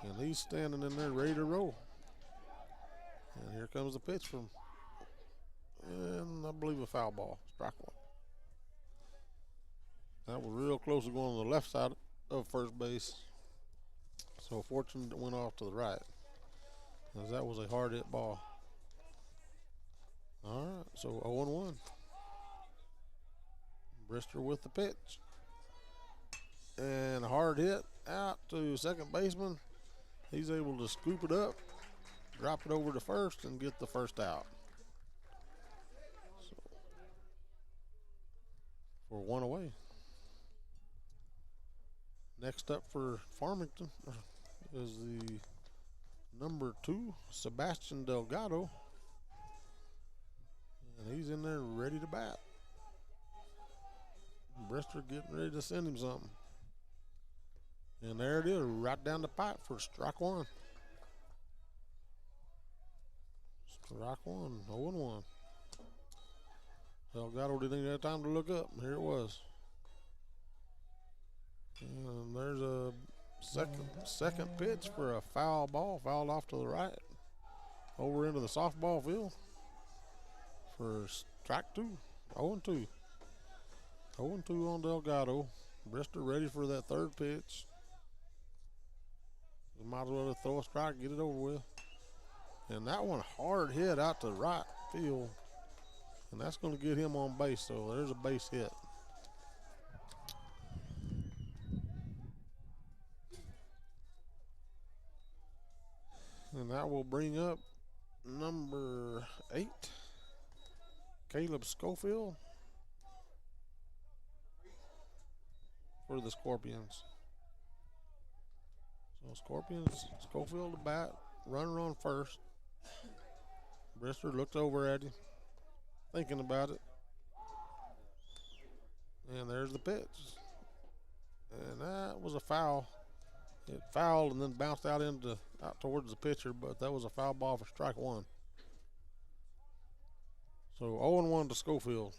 And he's standing in there ready to roll. And here comes the pitch from, and I believe a foul ball, strike one. That was real close to going to the left side of first base. So fortunate it went off to the right, as that was a hard hit ball. All right, so 0-1. Brister with the pitch. And a hard hit out to second baseman. He's able to scoop it up, drop it over to first, and get the first out. So, for 1 away. Next up for Farmington is the number 2, Sebastian Delgado. And he's in there ready to bat. Brister getting ready to send him something. And there it is, right down the pipe for strike one. Strike one, 0-1. Delgado didn't have time to look up. Here it was. And there's a second pitch for a foul ball, fouled off to the right, over into the softball field for strike 2, 0-2. 0-2 on Delgado. Brister ready for that third pitch. You might as well throw a strike, get it over with. And that one hard hit out to right field, and that's going to get him on base. So there's a base hit. And that will bring up number 8, Caleb Schofield, for the Scorpions. So Scorpions, Schofield to bat, runner on first. Brister looked over at him, thinking about it. And there's the pitch. And that was a foul. It fouled and then bounced out towards the pitcher, but that was a foul ball for strike 1. So 0-1 to Schofield.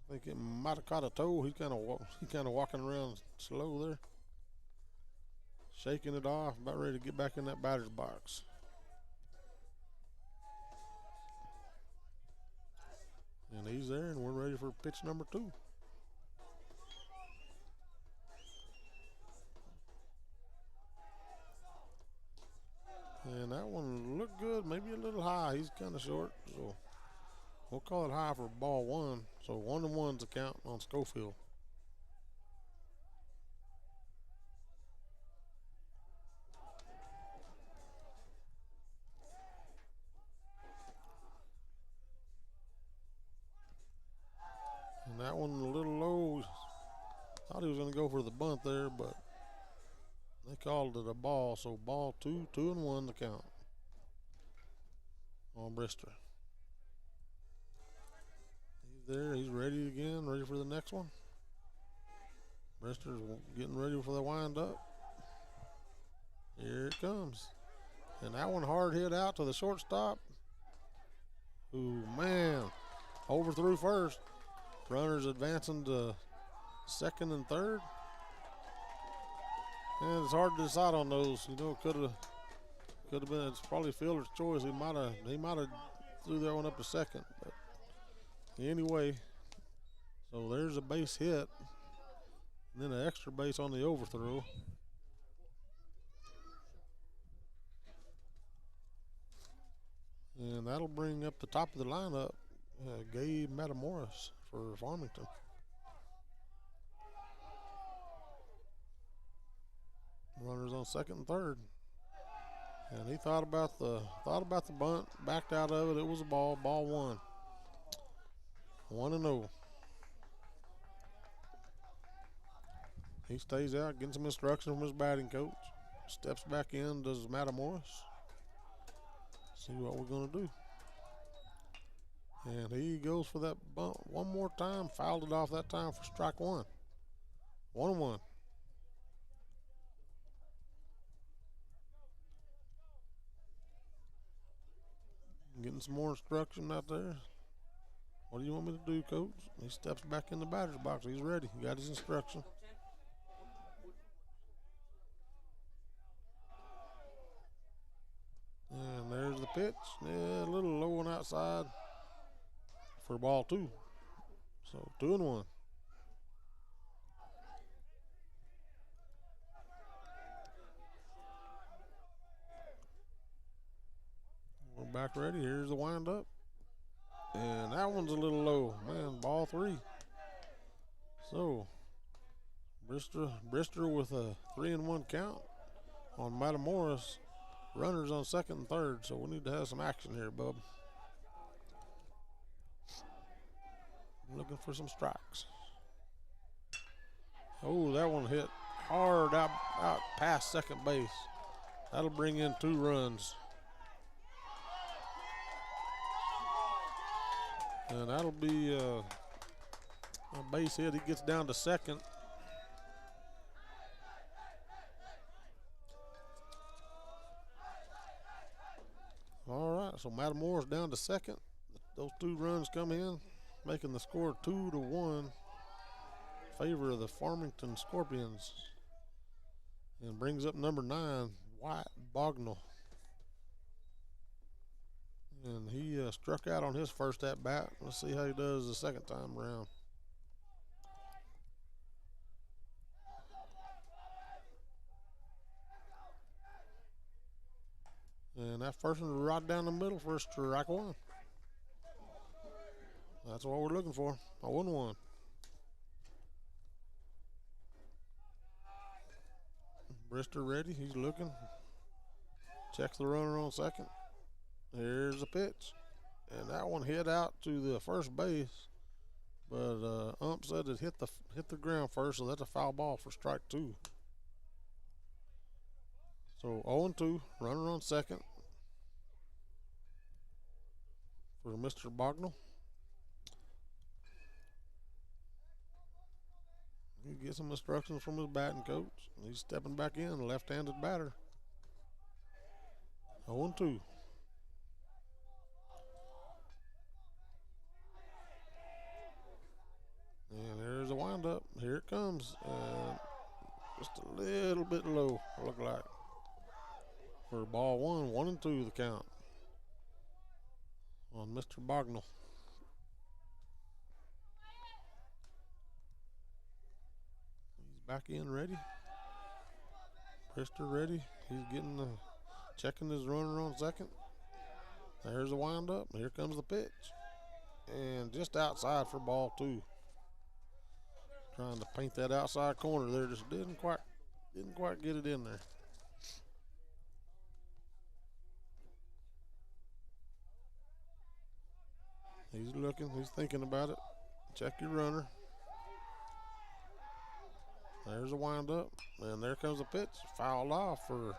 I think it might have caught a toe. He's kind of walking around slow there, shaking it off, about ready to get back in that batter's box. And he's there, and we're ready for pitch number 2. And that one looked good, maybe a little high. He's kind of short, so we'll call it high for ball 1. So 1-1's the count on Schofield. And that one a little low. Thought he was going to go for the bunt there, but they called it a ball. So ball 2, 2-1 the count on Brister. there. He's ready again, ready for the next one. Brister's getting ready for the wind up. Here it comes. And that one hard hit out to the shortstop. Ooh, man. Overthrew first. Runners advancing to second and third. And it's hard to decide on those. You know, could have been. It's probably fielder's choice. He might have threw that one up to second. But anyway, so there's a base hit, and then an extra base on the overthrow. And that'll bring up the top of the lineup, Gabe Matamoros for Farmington. Runners on second and third. And he thought about the bunt, backed out of it. It was a ball. Ball one. 1-0. He stays out, getting some instruction from his batting coach. Steps back in, does Matamoros. See what we're going to do. And he goes for that bunt one more time. Fouled it off that time for strike one. 1-1. Getting some more instruction out there. What do you want me to do, coach? He steps back in the batter's box. He's ready. He got his instruction. And there's the pitch. Yeah, a little low on outside for ball two. So 2-1. We're back ready. Here's the windup. And that one's a little low. Man, ball three. So Brister with a 3-1 count on Matamoros. Runners on second and third, so we need to have some action here, bub. Looking for some strikes. Oh, that one hit hard out past second base. That'll bring in 2 runs. And that'll be a base hit. He gets down to second. All right, so Matamoros down to second. Those 2 runs come in, making the score 2-1 in favor of the Farmington Scorpions. And brings up number 9, White Bognell. And he struck out on his first at bat. Let's see how he does the second time around. And that first one right down the middle for strike one. That's what we're looking for. A 1-1. Brister ready. He's looking. Checks the runner on second. Here's the pitch. And that one hit out to the first base. But ump said it hit the ground first, so that's a foul ball for strike 2. So 0-2, runner on second for Mr. Bognell. He gets some instructions from his batting coach. He's stepping back in, a left-handed batter. 0-2. And there's a windup. Here it comes. Just a little bit low, look like. For ball 1, 1-2 the count on Mr. Bognell. He's back in ready. Brister ready. He's getting checking his runner on second. There's the windup. Here comes the pitch. And just outside for ball 2. Trying to paint that outside corner there. Just didn't quite get it in there. He's looking, he's thinking about it. Check your runner. There's a windup, and there comes the pitch. Fouled off for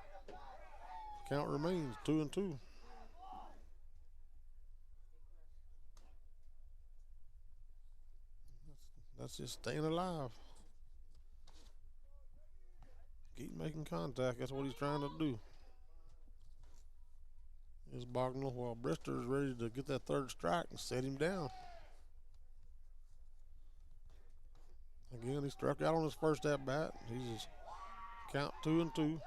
count remains 2-2. That's just staying alive. Keep making contact. That's what he's trying to do. Here's Bognall while Brister is ready to get that third strike and set him down. Again, he struck out on his first at bat. He's count 2-2.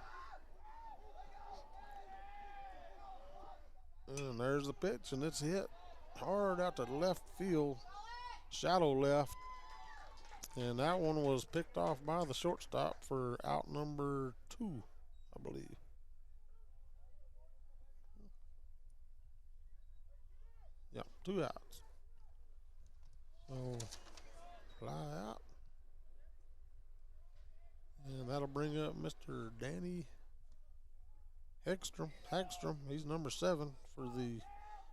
And there's the pitch, and it's hit hard out to left field, shallow left. And that one was picked off by the shortstop for out number 2, I believe. Yeah, 2 outs. So, fly out. And that'll bring up Mr. Danny Hagstrom. He's number 7 for the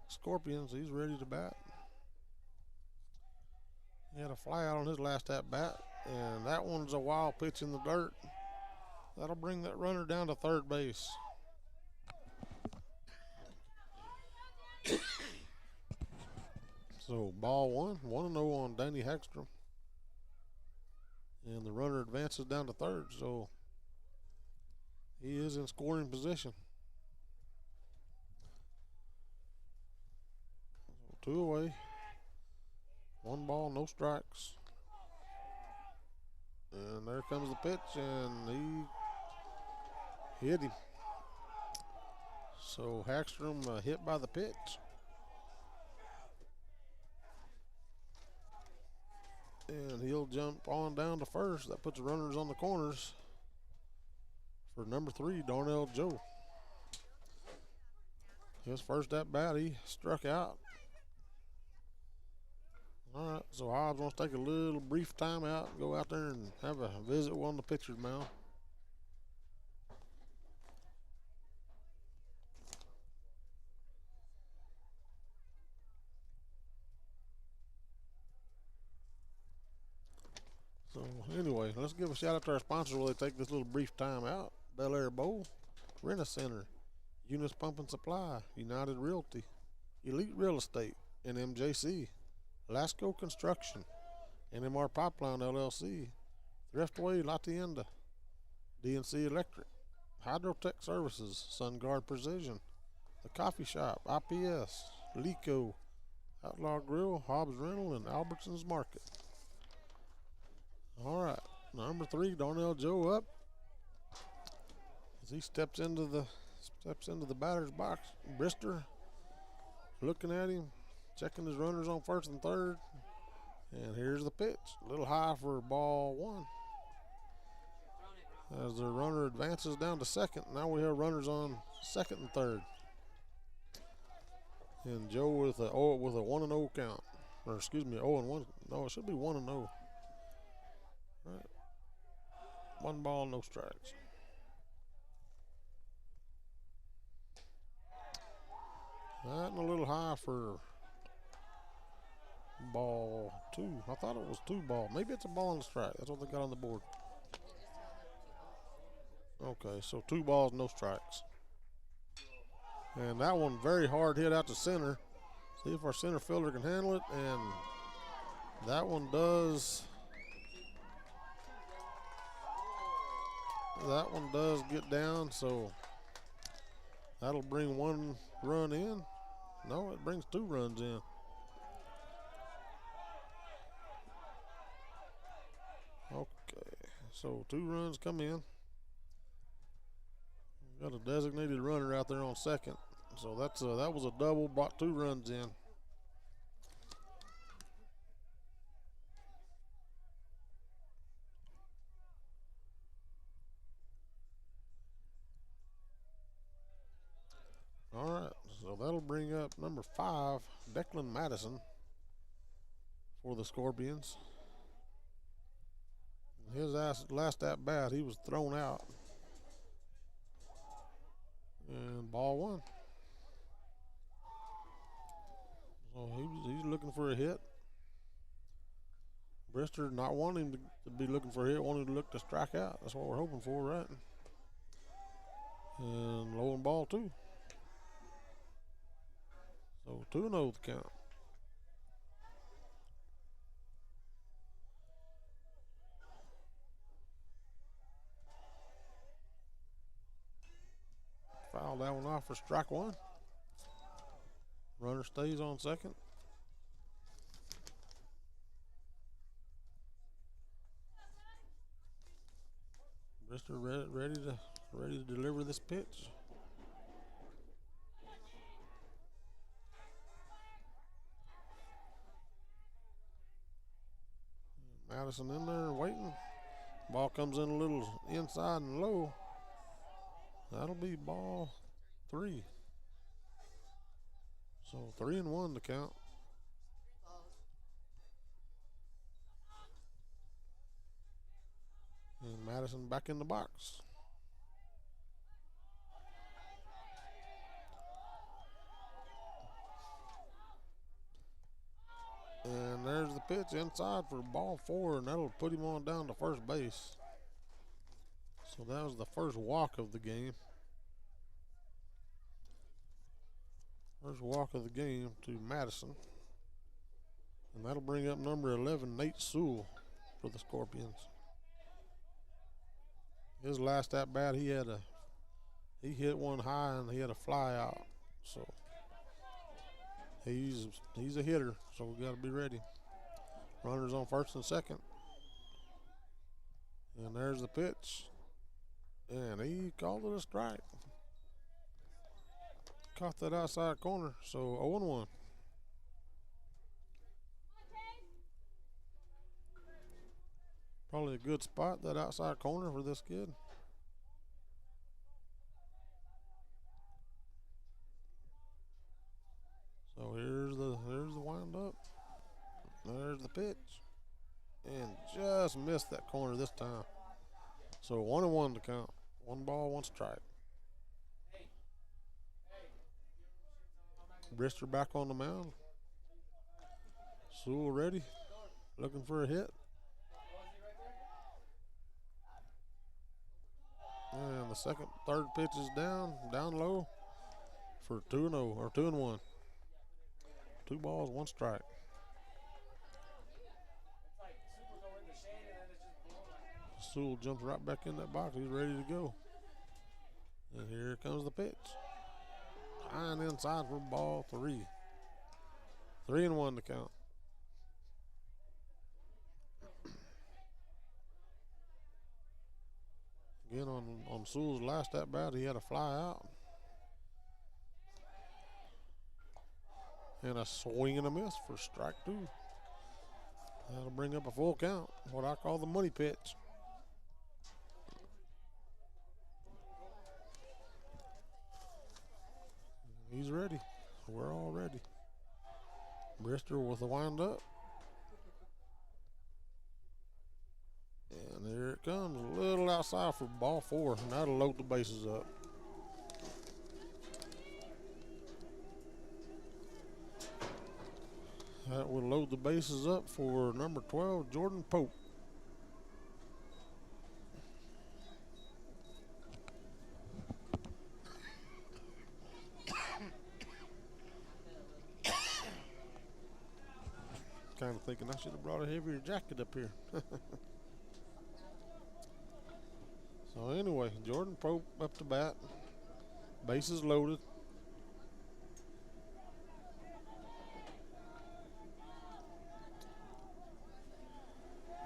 Scorpions. He's ready to bat. He had a fly out on his last at bat, and that one's a wild pitch in the dirt. That'll bring that runner down to third base. So ball 1-0 on Danny Hagstrom. And the runner advances down to third, so he is in scoring position. So 2 away. 1 ball, no strikes. And there comes the pitch, and he hit him. So Hagstrom hit by the pitch. And he'll jump on down to first. That puts runners on the corners for number 3, Darnell Joe. His first at bat, he struck out. All right, so Hobbs wants to take a little brief time out, go out there and have a visit on the pitcher's mound. So anyway, let's give a shout out to our sponsors while they take this little brief time out. Bel Air Bowl, Rent-A-Center, Eunice Pump and Supply, United Realty, Elite Real Estate, NMJC, Lasco Construction, NMR Pipeline LLC, Thriftway La Tienda, DNC Electric, Hydrotech Services, SunGuard Precision, The Coffee Shop, IPS, Lico, Outlaw Grill, Hobbs Rental, and Albertsons Market. All right, number 3, Darnell Joe up as he steps into the batter's box. Brister looking at him, checking his runners on first and third, and here's the pitch, a little high for ball 1. As the runner advances down to second, now we have runners on second and third. And Joe with a 1-0 count, or excuse me, 0-1. No, it should be 1-0. Right. 1 ball, no strikes. That and a little high for ball 2. I thought it was 2 ball. Maybe it's a ball and a strike. That's what they got on the board. Okay, so 2 balls, no strikes. And that one very hard hit out to center. See if our center fielder can handle it. And that one does. That one does get down, so that'll bring 1 run in. No, it brings 2 runs in. Okay, so 2 runs come in. Got a designated runner out there on second, so that was a double, brought 2 runs in. All right, so that'll bring up number 5, Declan Madison, for the Scorpions. His last at bat, he was thrown out. And ball 1. So he's looking for a hit. Brister not wanting to be looking for a hit, wanting to look to strike out. That's what we're hoping for, right? And low and ball 2. So 2-0 the count. outside for strike one. Runner stays on second. Brister ready to deliver this pitch. Madison in there waiting. Ball comes in a little inside and low. That'll be ball 3. So 3-1 to count. And Madison back in the box. And there's the pitch inside for ball 4, and that'll put him on down to first base. So that was the first walk of the game. First walk of the game to Madison. And that'll bring up number 11, Nate Sewell, for the Scorpions. His last at bat, he hit one high and he had a fly out. So he's a hitter, so we got to be ready. Runners on first and second. And there's the pitch. And he called it a strike. Caught that outside corner, so 0-1. Probably a good spot, that outside corner for this kid. So here's the wind up. There's the pitch. And just missed that corner this time. So 1-1 to count. 1 ball, 1 strike. Brister back on the mound. Sewell ready. Looking for a hit. And the third pitch is down low for 2-0 or 2-1. 2 balls, 1 strike. Sewell jumps right back in that box. He's ready to go. And here comes the pitch. High and inside for ball 3. 3-1 to count. Again, on Sewell's last at bat, he had a fly out. And a swing and a miss for strike 2. That'll bring up a full count, what I call the money pitch. He's ready. We're all ready. Brister with the wind up. And here it comes, a little outside for ball 4, and that'll load the bases up. That will load the bases up for number 12, Jordan Pope. Kind of thinking I should have brought a heavier jacket up here. So anyway, Jordan Pope up to bat. Bases loaded.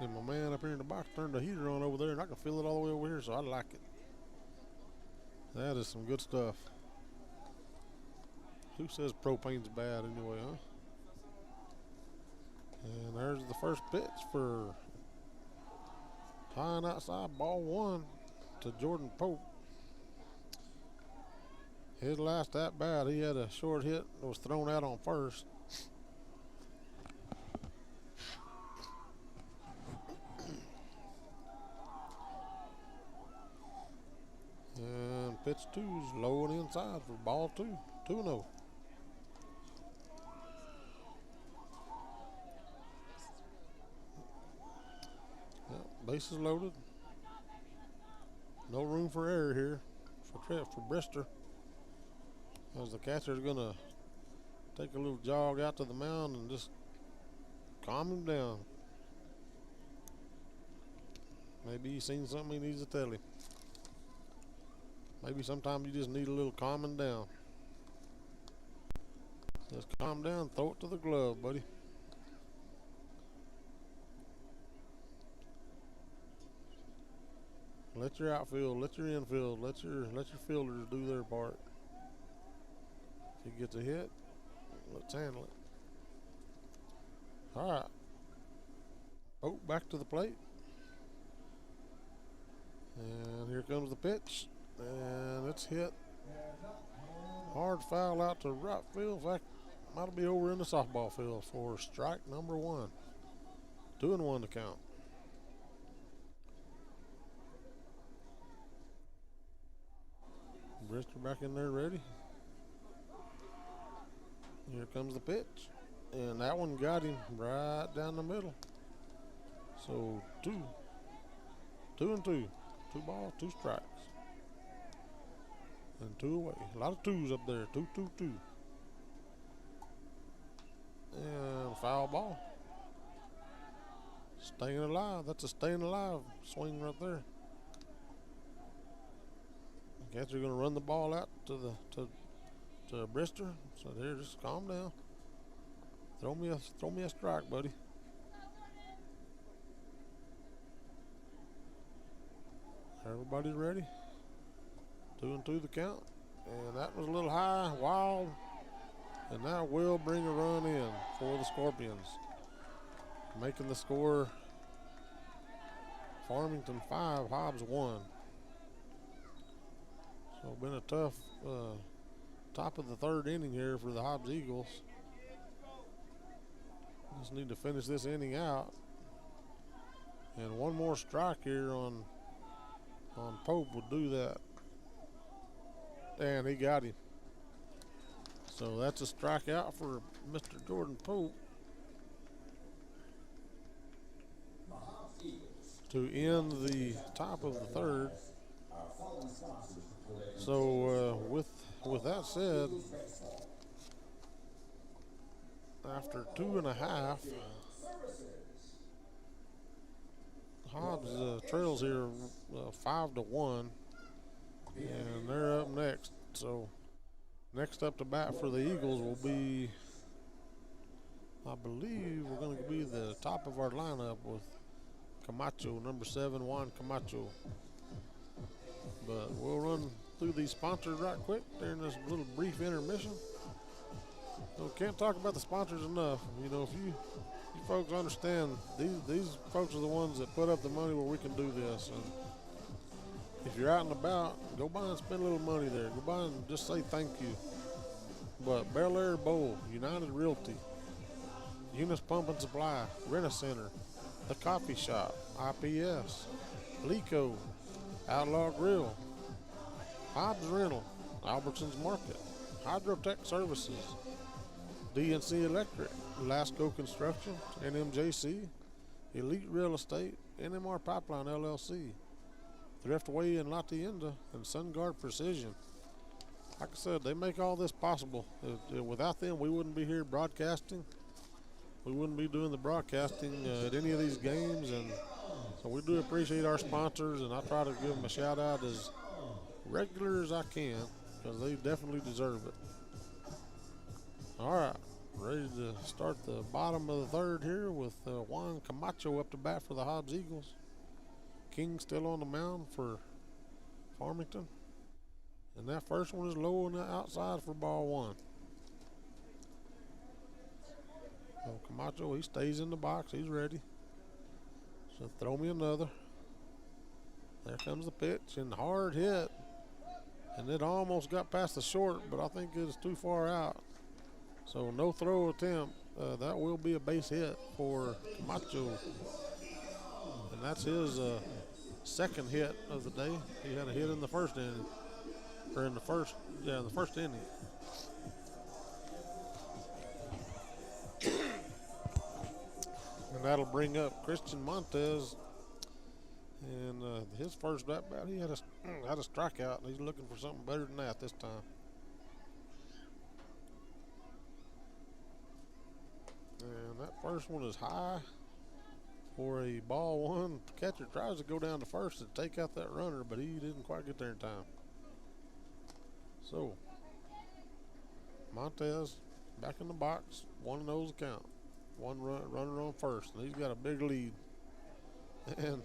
And my man up here in the box turned the heater on over there, and I can feel it all the way over here, so I like it. That is some good stuff. Who says propane's bad anyway, huh? And there's the first pitch for high and outside, ball 1 to Jordan Pope. His last at bat, he had a short hit that was thrown out on first. And pitch 2 is low and inside for ball 2, 2-0. Bases loaded. No room for error here for Brister. As the catcher's gonna take a little jog out to the mound and just calm him down. Maybe he's seen something he needs to tell him. Maybe sometimes you just need a little calming down. Just calm down, throw it to the glove, buddy. Let your outfield, let your infield, let your fielders do their part. If he gets a hit, let's handle it. All right. Oh, back to the plate. And here comes the pitch. And it's hit. Hard foul out to right field. In fact, might be over in the softball field for strike number 1. 2-1 to count. Brister back in there ready. Here comes the pitch. And that one got him right down the middle. So 2 and 2. 2 balls, 2 strikes. And 2 away. A lot of 2s up there. 2, 2, 2. And foul ball. Staying alive. That's a staying alive swing right there. Catcher going to run the ball out to Brister. So there, just calm down. Throw me a strike, buddy. Everybody's ready. 2 and 2 the count. And that was a little high, wild. And that will bring a run in for the Scorpions. Making the score Farmington 5, Hobbs 1. So been a tough top of the 3rd inning here for the Hobbs Eagles. Just need to finish this inning out. And one more strike here on Pope would do that. And he got him. So that's a strikeout for Mr. Jordan Pope to end the top of the 3rd. So with that said, after 2.5, Hobbs trails here 5-1, and they're up next. So next up to bat for the Eagles will be, I believe, we're going to be the top of our lineup with Camacho, number 7, Juan Camacho. But we'll run through these sponsors right quick during this little brief intermission. So can't talk about the sponsors enough. You know, if you folks understand, these folks are the ones that put up the money where we can do this. And if you're out and about, go by and spend a little money there. Go by and just say thank you. But Bel Air Bowl, United Realty, Eunice Pump and Supply, Rent-A-Center, The Coffee Shop, IPS, Lico, Outlaw Grill, Hobbs Rental, Albertsons Market, Hydrotech Services, DNC Electric, Lasco Construction, NMJC, Elite Real Estate, NMR Pipeline LLC, Thriftway in La Tienda, and SunGuard Precision. Like I said, they make all this possible. Without them, we wouldn't be here broadcasting. We wouldn't be doing the broadcasting at any of these games, and so we do appreciate our sponsors, and I try to give them a shout out as regular as I can because they definitely deserve it. All right, ready to start the bottom of the 3rd here with Juan Camacho up to bat for the Hobbs Eagles. King still on the mound for Farmington. And that first one is low on the outside for ball 1. So Camacho, he stays in the box. He's ready. So throw me another. There comes the pitch and hard hit. And it almost got past the short, but I think it was too far out. So no throw attempt. That will be a base hit for Camacho. And that's his 2nd hit of the day. He had a hit in the 1st inning. Or in the first inning. And that'll bring up Christian Montez. And his first at bat, he had a strikeout, and he's looking for something better than that this time. And that first one is high for a ball 1. The catcher tries to go down to first and take out that runner, but he didn't quite get there in time. So, Montez back in the box, 1-0 count. One runner on first, and he's got a big lead. And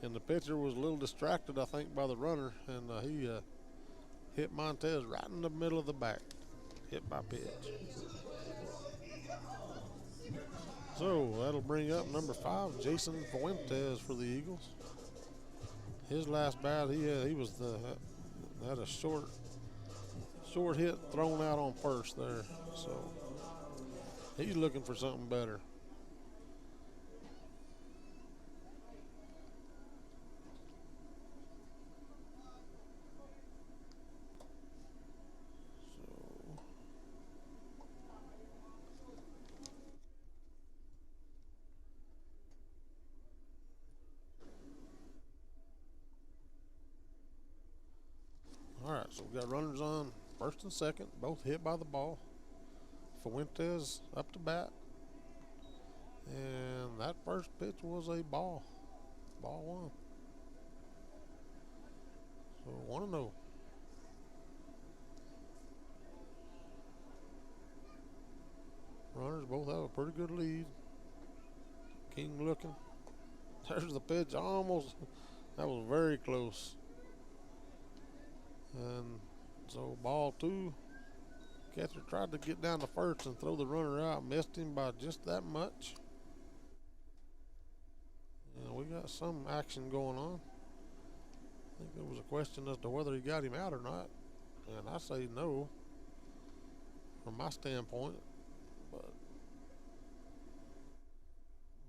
the pitcher was a little distracted, I think, by the runner, and he hit Montez right in the middle of the back. Hit by pitch. So that'll bring up number 5, Jason Fuentes for the Eagles. His last bat, he had a short hit thrown out on first there. So he's looking for something better. All right, so we got runners on first and second, both hit by the ball. Fuentes up to bat. And that first pitch was a ball. Ball 1. So 1-0. Runners both have a pretty good lead. King looking. There's the pitch. Almost. That was very close. And so ball 2. Catcher tried to get down to first and throw the runner out. Missed him by just that much. And we got some action going on. I think there was a question as to whether he got him out or not. And I say no from my standpoint. But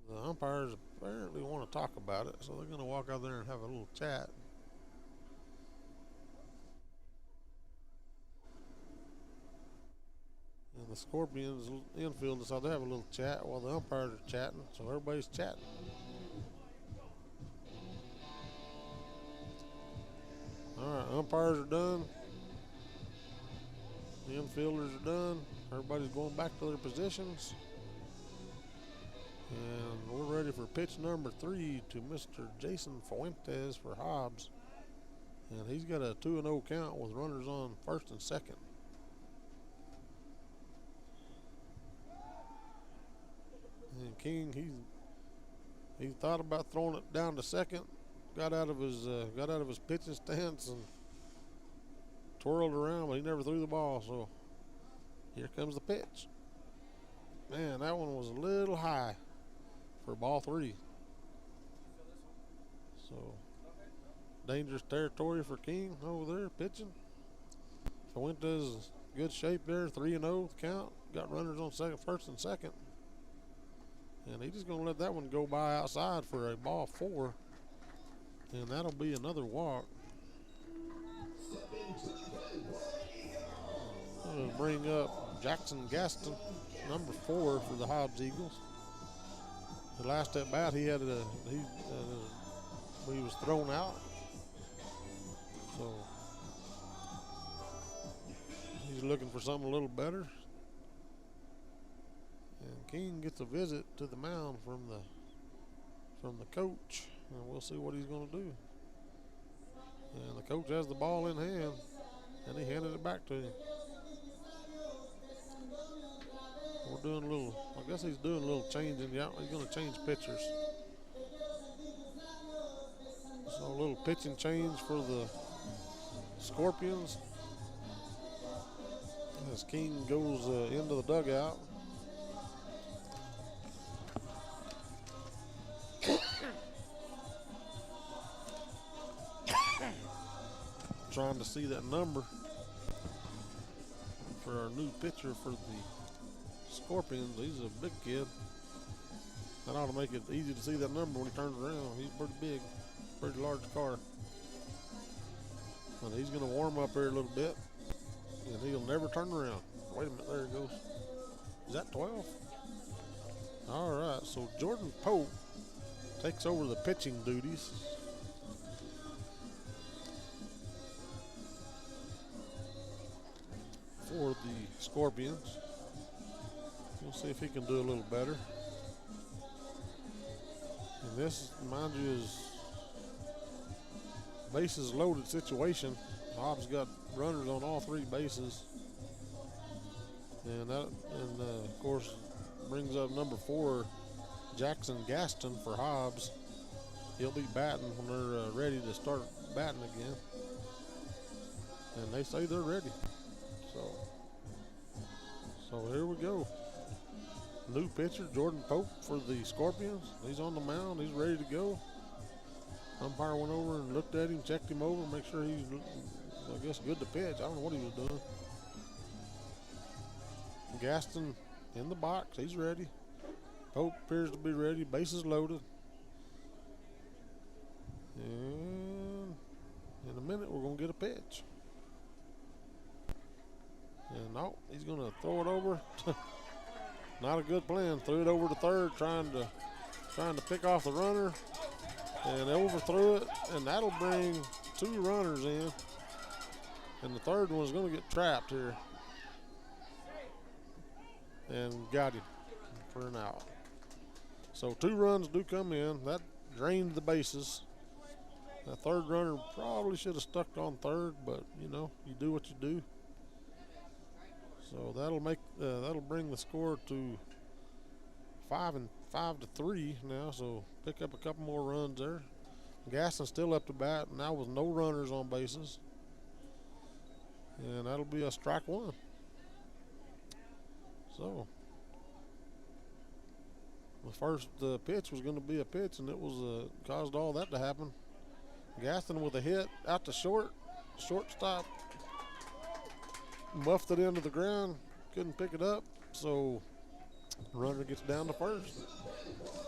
the umpires apparently want to talk about it. So they're going to walk out there and have a little chat. And the Scorpions infield decided to have a little chat while the umpires are chatting, so everybody's chatting. All right, umpires are done. The infielders are done. Everybody's going back to their positions. And we're ready for pitch number 3 to Mr. Jason Fuentes for Hobbs. And he's got a 2-0 count with runners on first and second. And King, he thought about throwing it down to second, got out of his pitching stance and twirled around, but he never threw the ball. So here comes the pitch. Man, that one was a little high for ball 3. So dangerous territory for King over there pitching. Fuentes good shape there, 3-0 count. Got runners on first and second. And he's just going to let that one go by outside for a ball 4. And that'll be another walk. I'll bring up Jackson Gaston, number 4 for the Hobbs Eagles. The last at bat, he was thrown out. So he's looking for something a little better. And King gets a visit to the mound from the coach, and we'll see what he's going to do. And the coach has the ball in hand, and he handed it back to him. We're doing a little, I guess he's doing a little changing. Yeah, he's going to change pitchers. So a little pitching change for the Scorpions as King goes into the dugout. Trying to see that number for our new pitcher for the Scorpions. He's a big kid. That ought to make it easy to see that number when he turns around. He's pretty big, pretty large car. And he's going to warm up here a little bit, and he'll never turn around. Wait a minute, there he goes. Is that 12? All right, so Jordan Pope takes over the pitching duties. For the Scorpions. We'll see if he can do a little better. And this, mind you, is bases loaded situation. Hobbs got runners on all 3 bases. And of course, brings up number 4, Jackson Gaston for Hobbs. He'll be batting when they're ready to start batting again. And they say they're ready. So here we go. New pitcher, Jordan Pope for the Scorpions. He's on the mound. He's ready to go. Umpire went over and looked at him, checked him over, make sure he's, I guess, good to pitch. I don't know what he was doing. Gaston in the box. He's ready. Pope appears to be ready. Bases loaded. And in a minute, we're going to get a pitch. And no, he's going to throw it over. Not a good plan. Threw it over to third, trying to pick off the runner, and overthrew it. And that'll bring 2 runners in. And the third one's going to get trapped here. And got him for an out. So 2 runs do come in. That drained the bases. That third runner probably should have stuck on third, but you know, you do what you do. So that'll bring the score to 5-3 now. So pick up a couple more runs there. Gaston's still up to bat now with no runners on bases, and that'll be a strike 1. So the first pitch was going to be a pitch, and it was caused all that to happen. Gaston with a hit out to shortstop muffed it into the ground, couldn't pick it up, so runner gets down to first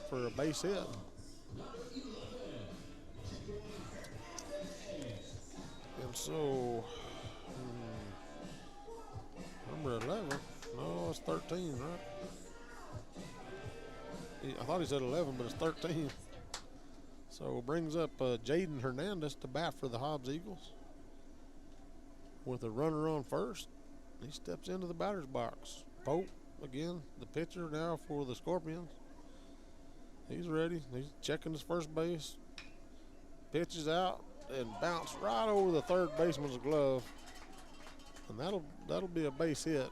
for a base hit. And so number 11, no, it's 13, right? I thought he said 11, but it's 13. So brings up Jaden Hernandez to bat for the Hobbs Eagles with a runner on first. He steps into the batter's box. Pope, again, the pitcher now for the Scorpions. He's ready. He's checking his first base. Pitches out and bounce right over the third baseman's glove. And that'll be a base hit.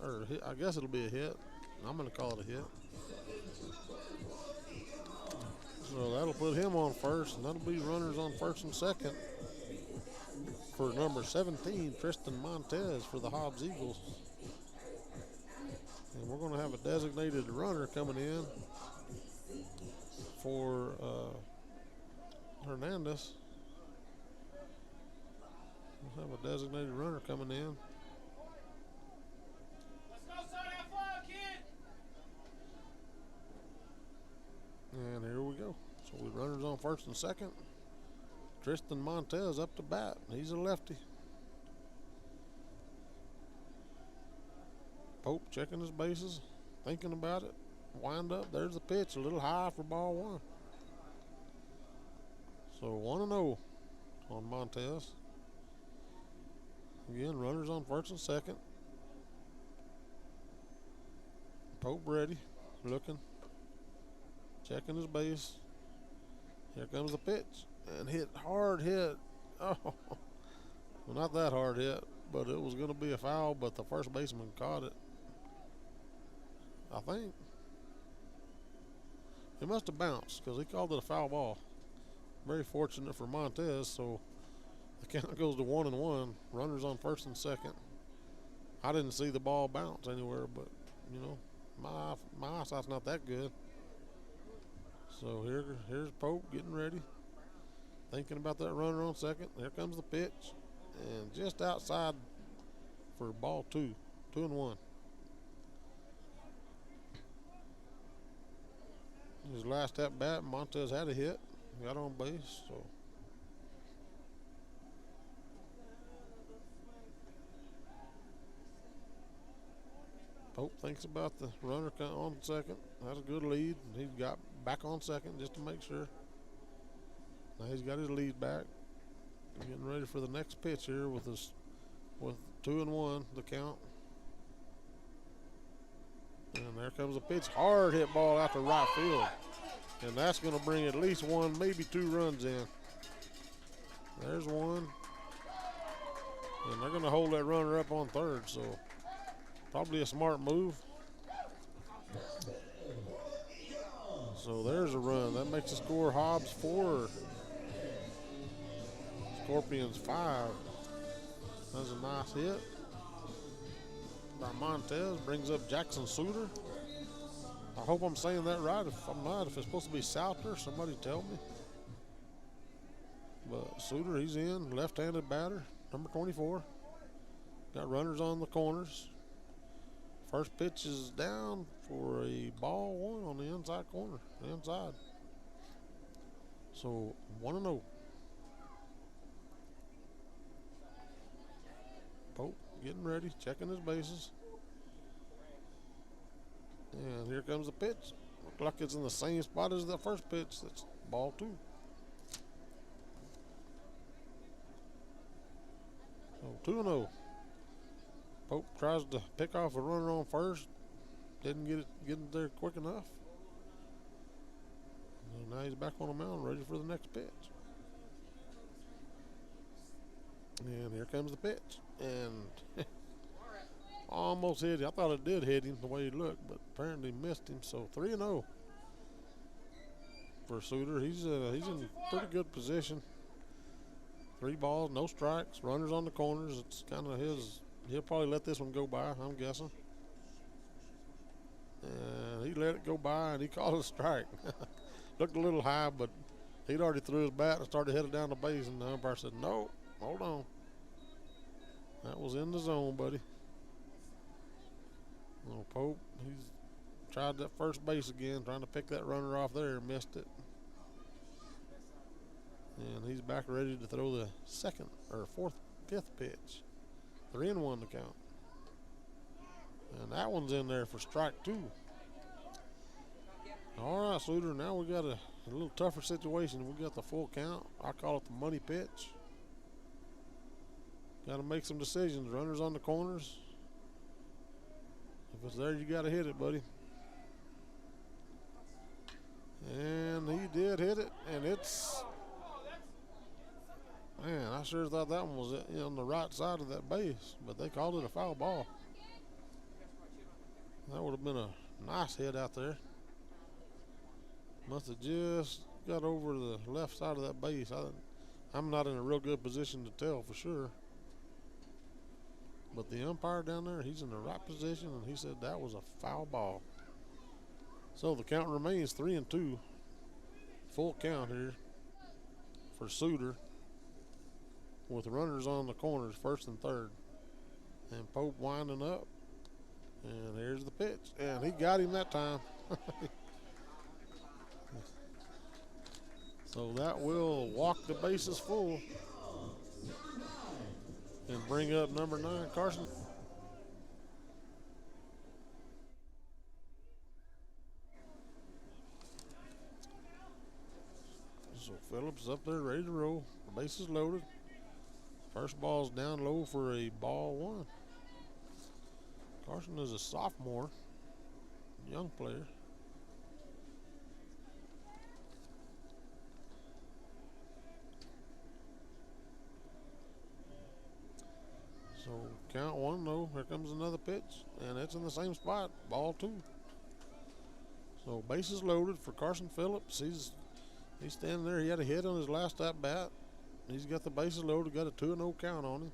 Or I guess it'll be a hit. I'm going to call it a hit. So that'll put him on first, and that'll be runners on first and second for number 17, Tristan Montez for the Hobbs Eagles. And we're going to have a designated runner coming in for Hernandez. We'll have a designated runner coming in. And here we go. So we runners on first and second. Tristan Montez up to bat. He's a lefty. Pope checking his bases, thinking about it. Wind up. There's the pitch. A little high for ball 1. So 1-0 on Montez. Again, runners on first and second. Pope ready. Looking. Checking his base. Here comes the pitch. And hard hit. Oh, well, not that hard hit, but it was going to be a foul, but the first baseman caught it, I think. It must have bounced because he called it a foul ball. Very fortunate for Montez, so the count goes to 1-1. Runners on first and second. I didn't see the ball bounce anywhere, but, you know, my eyesight's not that good. So here's Pope getting ready. Thinking about that runner on second. Here comes the pitch. And just outside for ball 2. 2-1. His last at bat, Montez had a hit. Got on base. So Pope thinks about the runner on second. Has a good lead. He got back on second just to make sure. Now he's got his lead back. Getting ready for the next pitch here with 2-1 the count. And there comes a pitch. Hard hit ball out to right field. And that's going to bring at least 1, maybe 2 runs in. There's one. And they're going to hold that runner up on third, so probably a smart move. So there's a run. That makes the score Hobbs 4, Scorpions 5. That's a nice hit by Montez. Brings up Jackson Suter. I hope I'm saying that right. If I'm not, if it's supposed to be Souter, somebody tell me. But Suter, he's in. Left-handed batter, number 24. Got runners on the corners. First pitch is down for a ball one on the inside corner. The inside. So 1-0. Pope getting ready, checking his bases. And here comes the pitch. Looks like it's in the same spot as the first pitch. That's ball 2. So 2-0. Pope tries to pick off a runner on first. Didn't get it there quick enough. And now he's back on the mound ready for the next pitch. And here comes the pitch. And almost hit him. I thought it did hit him the way he looked, but apparently missed him. So 3-0 for Suter. He's in pretty good position. 3 balls, no strikes, runners on the corners. It's kind of his. He'll probably let this one go by, I'm guessing. And he let it go by, and he called it a strike. Looked a little high, but he'd already threw his bat and started headed down the base, and the umpire said, no, hold on. That was in the zone, buddy. Little Pope, he's tried that first base again, trying to pick that runner off there, and missed it. And he's back ready to throw the second or fifth pitch. 3-1 to count. And that one's in there for strike 2. All right, Suter, now we got a little tougher situation. We got the full count. I call it the money pitch. Got to make some decisions. Runners on the corners. If it's there, you got to hit it, buddy. And he did hit it, and it's... Man, I sure thought that one was on the right side of that base, but they called it a foul ball. That would have been a nice hit out there. Must have just got over the left side of that base. I'm not in a real good position to tell for sure. But the umpire down there, he's in the right position, and he said that was a foul ball. So the count remains 3-2. Full count here for Suter, with runners on the corners, first and third. And Pope winding up. And here's the pitch. And he got him that time. So that will walk the bases full and bring up number 9, Carson. So Phillips up there ready to roll. The bases loaded. First ball's down low for a ball 1. Carson is a sophomore, young player. So count 1-0. Here comes another pitch, and it's in the same spot, ball 2. So bases loaded for Carson Phillips. He's standing there. He had a hit on his last at bat. He's got the bases loaded, got a 2-0 count on him.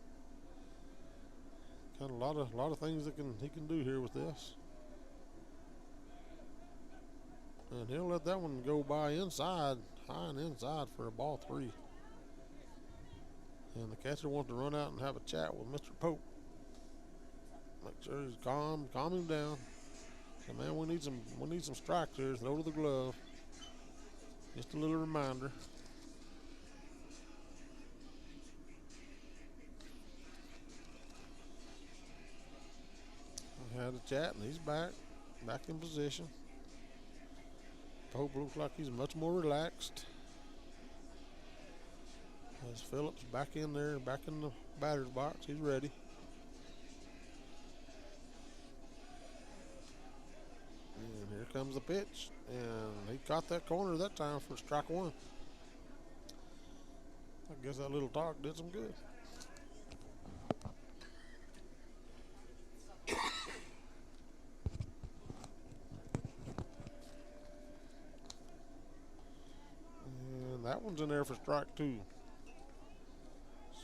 Got a lot of things that he can do here with this. And he'll let that one go by inside, high and inside for a ball 3. And the catcher wants to run out and have a chat with Mr. Pope. Make sure he's calm him down. So man, we need some strikes here. Throw to the glove. Just a little reminder. Had a chat, and he's back in position. Pope looks like he's much more relaxed. As Phillips back in there, back in the batter's box, he's ready. And here comes the pitch, and he caught that corner that time for strike 1. I guess that little talk did some good. that one's in there for strike 2.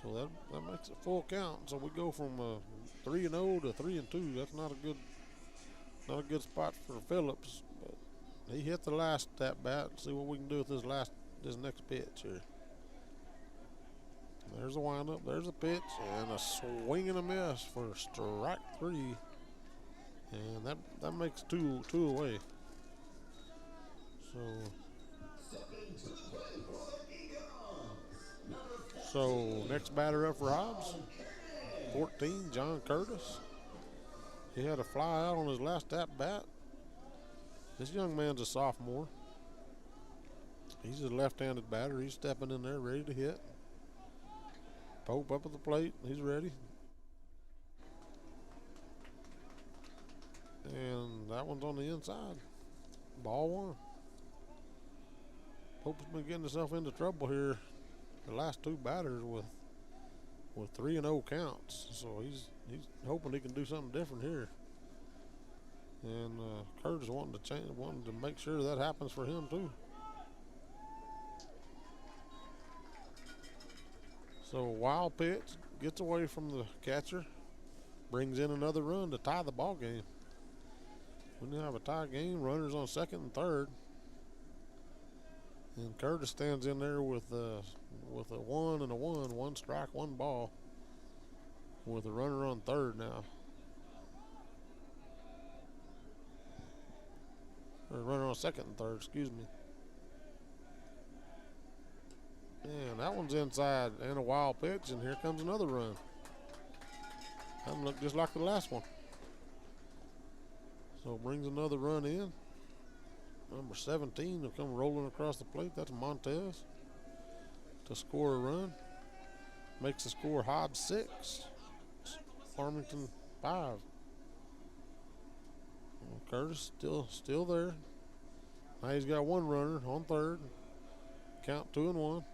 So that makes it full count. So we go from 3-0 to 3-2. That's not a good spot for Phillips. But he hit the last at bat. See what we can do with this next pitch here. There's a windup. There's a pitch and a swing and a miss for strike 3. And that makes two away. So next batter up for Hobbs, 14, John Curtis. He had a fly out on his last at bat. This young man's a sophomore. He's a left-handed batter. He's stepping in there ready to hit. Pope up at the plate. He's ready. And that one's on the inside. Ball 1. Pope's been getting himself into trouble here the last 2 batters with 3-0 counts. So he's hoping he can do something different here. And Curtis wanting to make sure that happens for him too. So wild pitch gets away from the catcher, brings in another run to tie the ball game. When you have a tie game, runners on second and third. And Curtis stands in there with a 1 and a 1 strike, 1 ball, with a runner on third now. Or runner on second and third, excuse me. And that one's inside and a wild pitch, and here comes another run. That looked just like the last one. So brings another run in. Number 17 will come rolling across the plate. That's Montez to score a run. Makes the score Hobbs 6, Farmington 5. Well, Curtis still there. Now he's got 1 runner on third. Count 2-1.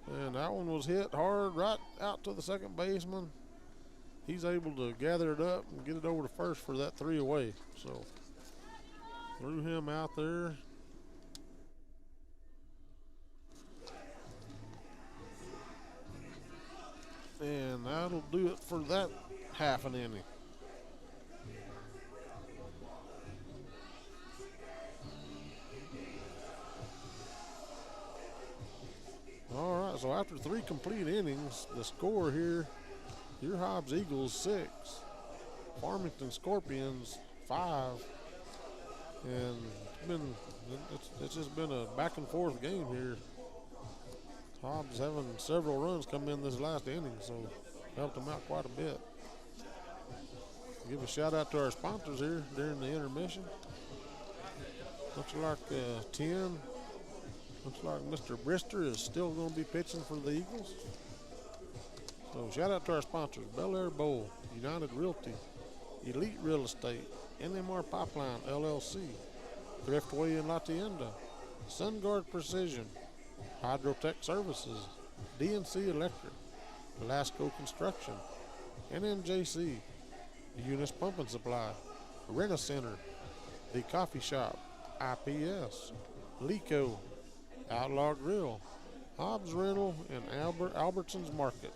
And that one was hit hard right out to the second baseman. He's able to gather it up and get it over to first for that 3 away. So threw him out there. And that'll do it for that half an inning. All right, so after 3 complete innings, the score here, your Hobbs Eagles 6, Farmington Scorpions 5, and it's just been a back and forth game here. Hobbs having several runs come in this last inning, so helped them out quite a bit. Give a shout out to our sponsors here during the intermission. Looks like 10. Looks like Mr. Brister is still going to be pitching for the Eagles. So shout out to our sponsors: Bel Air Bowl, United Realty, Elite Real Estate, NMR Pipeline LLC, Thriftway in La Tienda, SunGuard Precision, Hydrotech Services, DNC Electric, Lasco Construction, NMJC, Eunice Pump and Supply, Rena Center, The Coffee Shop, IPS, Lico, Outlaw Grill, Hobbs Rental, and Albertsons Market.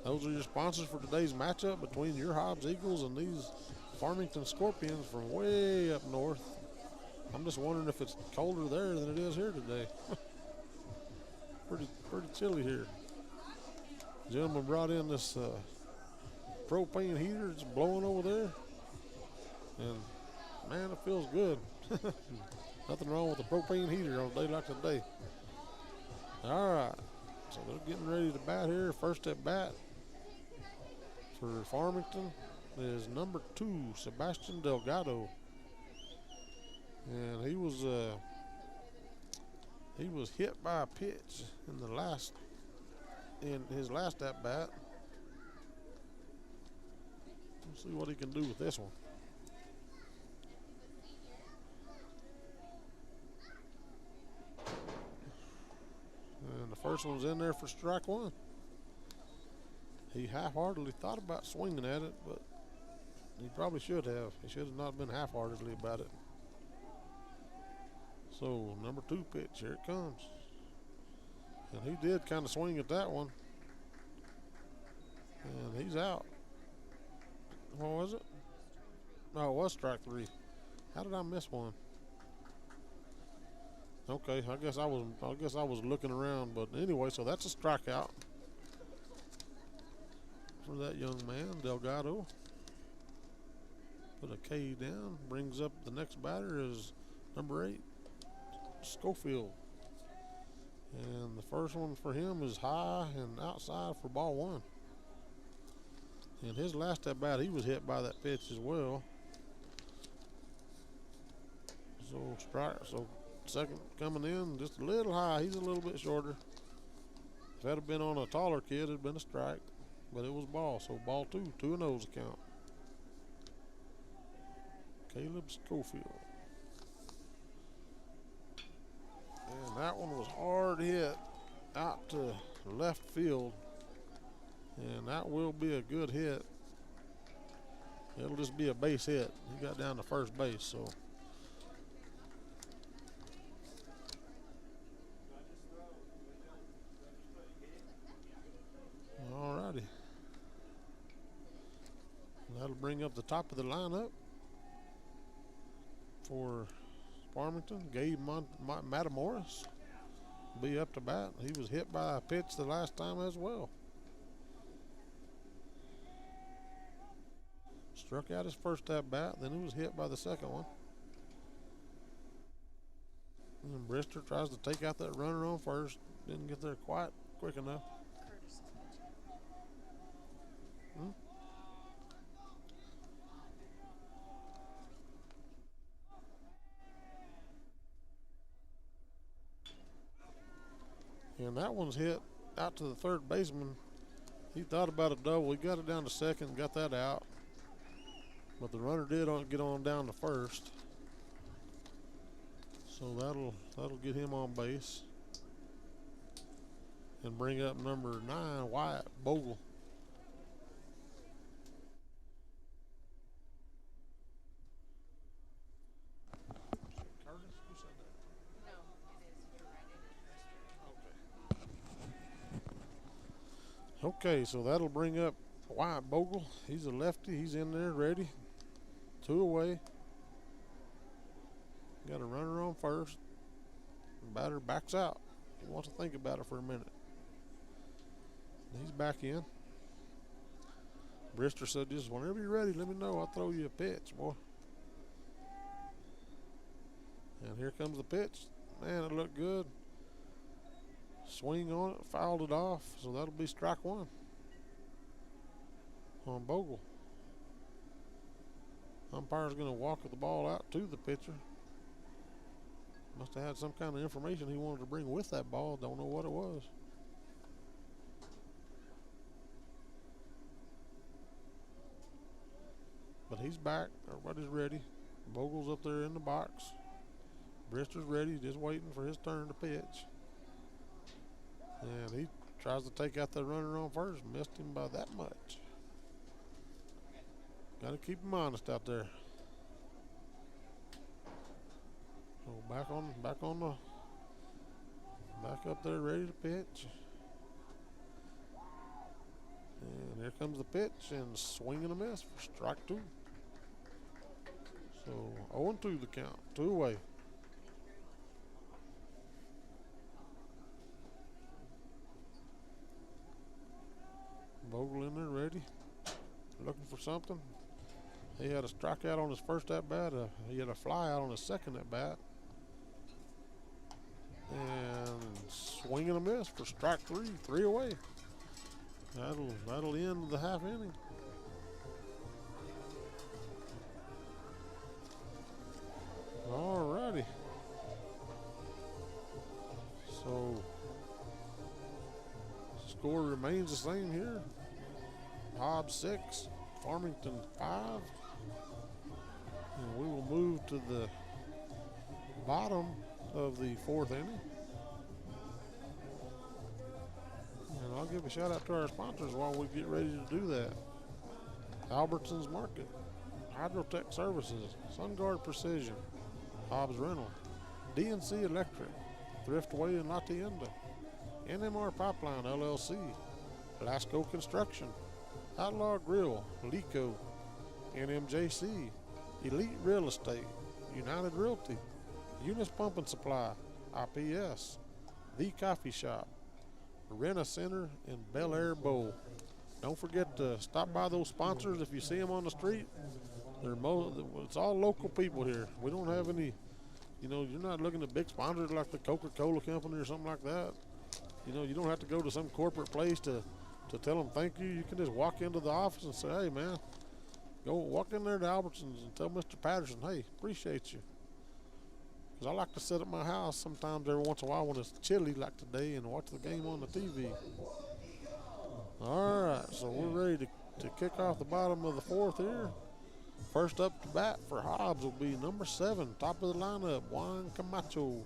Those are your sponsors for today's matchup between your Hobbs Eagles and these Farmington Scorpions from way up north. I'm just wondering if it's colder there than it is here today. Pretty chilly here. Gentleman brought in this propane heater. It's blowing over there, and man, it feels good. Nothing wrong with a propane heater on a day like today. All right, so they're getting ready to bat here. First at bat for Farmington is number 2, Sebastian Delgado, and he was hit by a pitch in his last at bat. Let's see what he can do with this one. And the first one's in there for strike 1. He half-heartedly thought about swinging at it, but he probably should have. He should have not been half-heartedly about it. So number 2 pitch, here it comes. And he did kind of swing at that one. And he's out. What was it? No, it was strike 3. How did I miss one? Okay, I guess I was looking around, but anyway, so that's a strikeout for that young man, Delgado. Put a K down. Brings up the next batter is number 8, Schofield. And the first one for him is high and outside for ball 1. And his last at bat, he was hit by that pitch as well. So strike. So second coming in, just a little high. He's a little bit shorter. If that had been on a taller kid, it'd been a strike. But it was ball. So ball 2, 2-0's the count. Caleb Schofield. And that one was hard hit out to left field. And that will be a good hit. It'll just be a base hit. He got down to first base, so. All righty. That'll bring up the top of the lineup for Farmington. Gabe Matamoros be up to bat. He was hit by a pitch the last time as well. Struck out his first at bat, then he was hit by the second one. And Brister tries to take out that runner on first. Didn't get there quite quick enough. And that one's hit out to the third baseman. He thought about a double. He got it down to second, got that out. But the runner did get on down to first. So that'll get him on base. And bring up number 9, Wyatt Bogle. Okay, so that'll bring up Wyatt Bogle. He's a lefty. He's in there ready. 2 away. Got a runner on first. The batter backs out. He wants to think about it for a minute. He's back in. Brister said, just whenever you're ready, let me know. I'll throw you a pitch, boy. And here comes the pitch. Man, it looked good. Swing on it, fouled it off. So that'll be strike 1 on Bogle. Umpire's going to walk the ball out to the pitcher. Must have had some kind of information he wanted to bring with that ball. Don't know what it was. But he's back. Everybody's ready. Bogle's up there in the box. Brister's ready, just waiting for his turn to pitch. And he tries to take out the runner on first. Missed him by that much. Got to keep him honest out there. So back up there, ready to pitch. And here comes the pitch, and swing and a miss for strike 2. So 0-2 the count, 2 away. Bogle in there ready, looking for something. He had a strikeout on his first at bat. He had a fly out on his second at bat. And swing and a miss for strike 3, 3 away. That'll end the half inning. All righty. So score remains the same here. Hobbs 6, Farmington 5. And we will move to the bottom of the 4th inning. And I'll give a shout out to our sponsors while we get ready to do that. Albertsons Market, Hydrotech Services, SunGuard Precision, Hobbs Rental, DNC Electric, Thriftway and La Tienda, NMR Pipeline LLC, Lasco Construction, Outlaw Grill, Lico, NMJC, Elite Real Estate, United Realty, Eunice Pump and Supply, IPS, The Coffee Shop, Rena Center, and Bel Air Bowl. Don't forget to stop by those sponsors if you see them on the street. It's all local people here. We don't have any, you're not looking at big sponsors like the Coca-Cola company or something like that. You don't have to go to some corporate place to tell them thank you. You can just walk into the office and say, hey, man, go walk in there to Albertsons and tell Mr. Patterson, hey, appreciate you. Because I like to sit at my house sometimes every once in a while when it's chilly like today and watch the game on the TV. All right, so we're ready to kick off the bottom of the fourth here. First up to bat for Hobbs will be number 7, top of the lineup, Juan Camacho.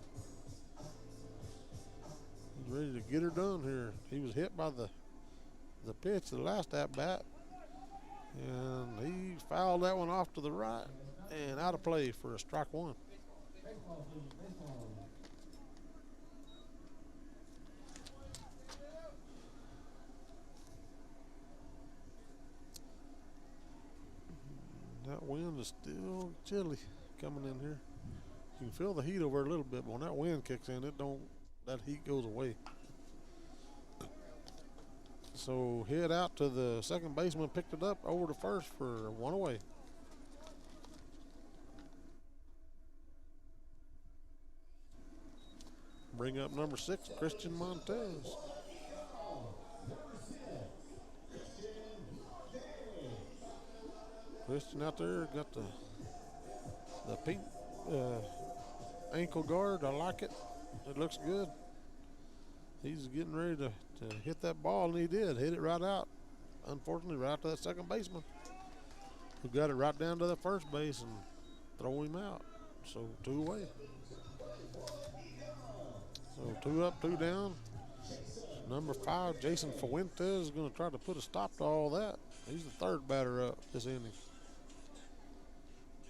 He's ready to get her done here. He was hit by the pitch the last at-bat, and he fouled that one off to the right and out of play for a strike one. That wind is still chilly coming in here. You can feel the heat over a little bit, but when that wind kicks in, that heat goes away. So head out to the second baseman, picked it up over to first for one away. Bring up number 6, Christian Montez. Christian out there got the pink ankle guard. I like it. It looks good. He's getting ready to hit that ball, and he did. Hit it right out. Unfortunately, right to that second baseman, who got it right down to the first base and throw him out. So 2 away. So 2 up, 2 down. Number 5, Jason Fuentes, is going to try to put a stop to all that. He's the third batter up this inning.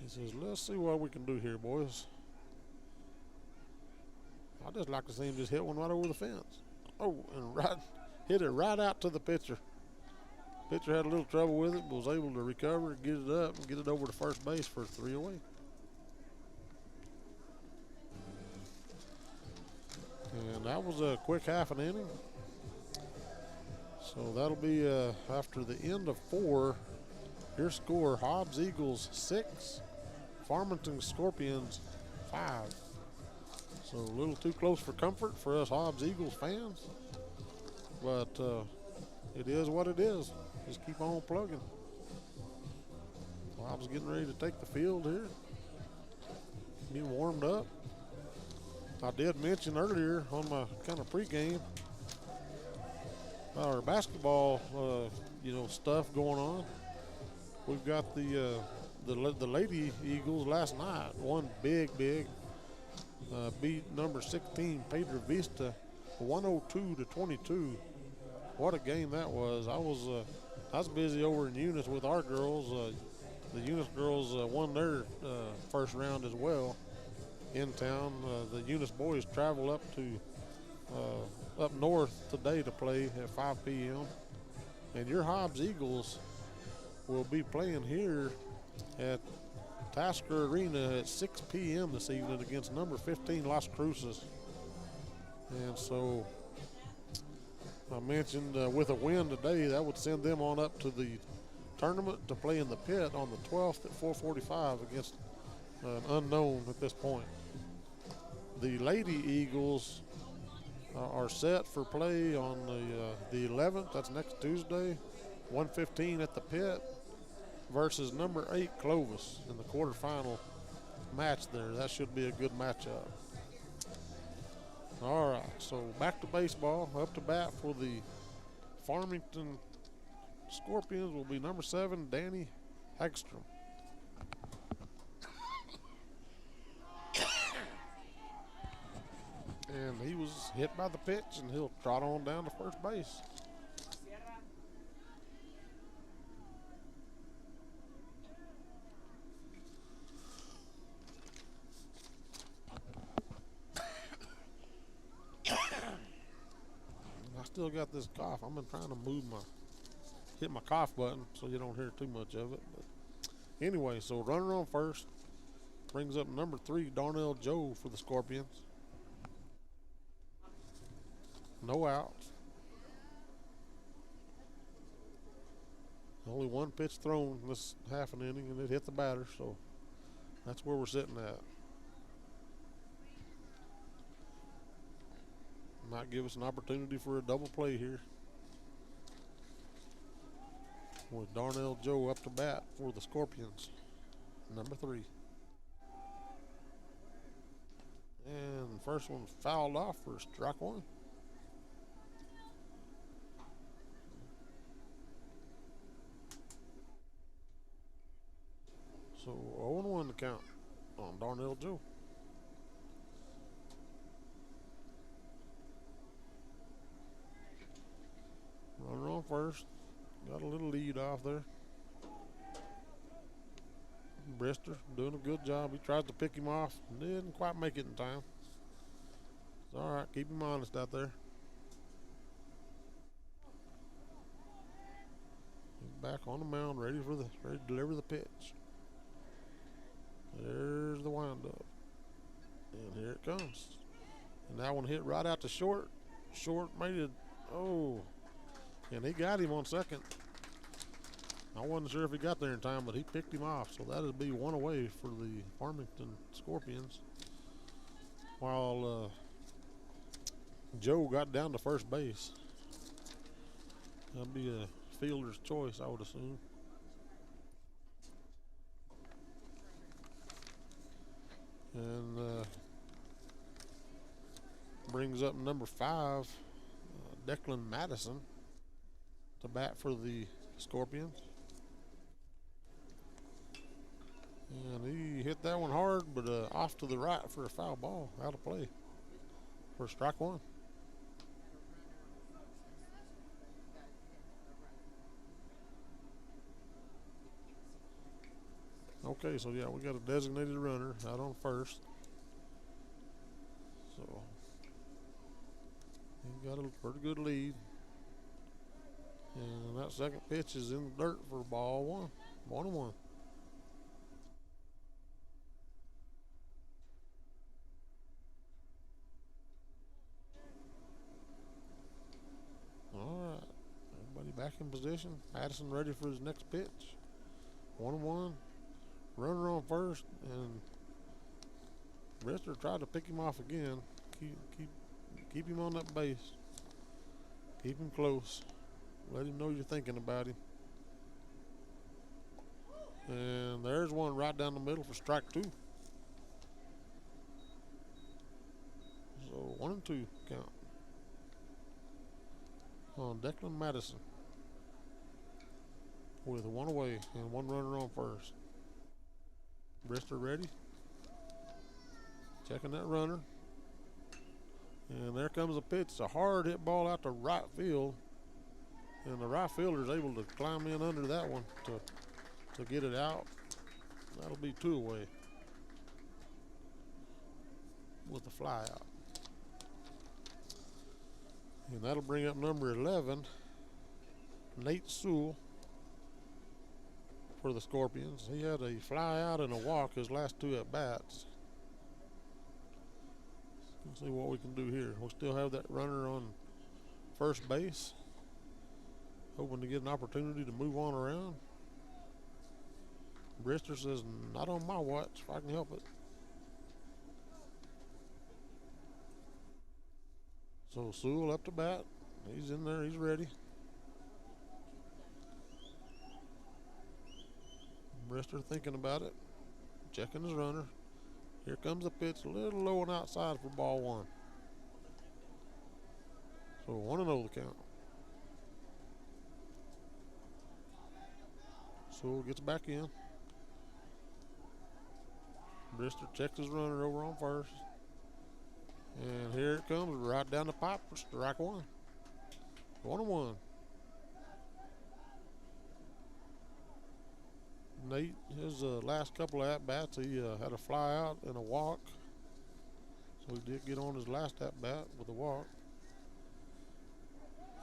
He says, let's see what we can do here, boys. I'd just like to see him just hit one right over the fence. Oh, and hit it right out to the pitcher. Pitcher had a little trouble with it, but was able to recover, get it up, and get it over to first base for 3 away. And that was a quick half an inning. So that'll be after the end of 4. Your score, Hobbs Eagles 6, Farmington Scorpions 5. So a little too close for comfort for us Hobbs Eagles fans. But it is what it is. Just keep on plugging. Hobbs getting ready to take the field here. Being warmed up. I did mention earlier on my kind of pregame our basketball, stuff going on. We've got the Lady Eagles last night. One big beat number 16 Pedro Vista, 102-22. What a game that was! I was busy over in Eunice with our girls. The Eunice girls won their first round as well in town. The Eunice boys travel up north today to play at 5 p.m. And your Hobbs Eagles will be playing here at Tasker Arena at 6 p.m. this evening against number 15 Las Cruces. And so I mentioned with a win today, that would send them on up to the tournament to play in the pit on the 12th at 4:45 against an unknown at this point. The Lady Eagles are set for play on the 11th. That's next Tuesday, 1:15 at the pit versus number 8 Clovis in the quarterfinal match there. That should be a good matchup. All right, so back to baseball. Up to bat for the Farmington Scorpions will be number 7, Danny Hagstrom. And he was hit by the pitch, and he'll trot on down to first base. still got this cough. I've been trying to hit my cough button so you don't hear too much of it. But anyway, so runner on first brings up number 3, Darnell Joe for the Scorpions. No outs. Only one pitch thrown this half an inning, and it hit the batter, so that's where we're sitting at. Might give us an opportunity for a double play here, with Darnell Joe up to bat for the Scorpions, number 3. And the first one fouled off for strike 1. So 0-1 to count on Darnell Joe. Runner on first. Got a little lead off there. Brister doing a good job. He tried to pick him off. Didn't quite make it in time. It's all right. Keep him honest out there. He's back on the mound, ready to deliver the pitch. There's the windup. And here it comes. And that one hit right out to short. Short made it. Oh. And he got him on second. I wasn't sure if he got there in time, but he picked him off. So that'll be one away for the Farmington Scorpions. While Joe got down to first base. That'll be a fielder's choice, I would assume. And brings up number 5, Declan Madison, to bat for the Scorpions. And he hit that one hard, but off to the right for a foul ball, out of play for strike 1. Okay, so yeah, we got a designated runner out on first. So he got a pretty good lead. And that second pitch is in the dirt for ball 1. 1-1. All right, everybody back in position. Madison ready for his next pitch. 1-1. Runner on first, and Brister tried to pick him off again. Keep him on that base. Keep him close. Let him know you're thinking about him. And there's one right down the middle for strike 2. So 1-2 count on Declan Madison, with 1 away and 1 runner on first. Brister ready. Checking that runner. And there comes a pitch. It's a hard hit ball out to right field. And the right fielder is able to climb in under that one to get it out. That'll be 2 away with the fly out. And that'll bring up number 11, Nate Sewell, for the Scorpions. He had a fly out and a walk his last 2 at bats. Let's see what we can do here. We still have that runner on first base, hoping to get an opportunity to move on around. Brister says, not on my watch, if I can help it. So Sewell up to bat. He's in there, he's ready. Brister thinking about it, checking his runner. Here comes the pitch, a little low and outside for ball 1. So 1-0 the count. Sewell gets back in. Brister checks his runner over on first. And here it comes, right down the pipe for strike 1. 1-1. Nate, his last couple of at-bats, he had a fly out and a walk. So he did get on his last at-bat with a walk.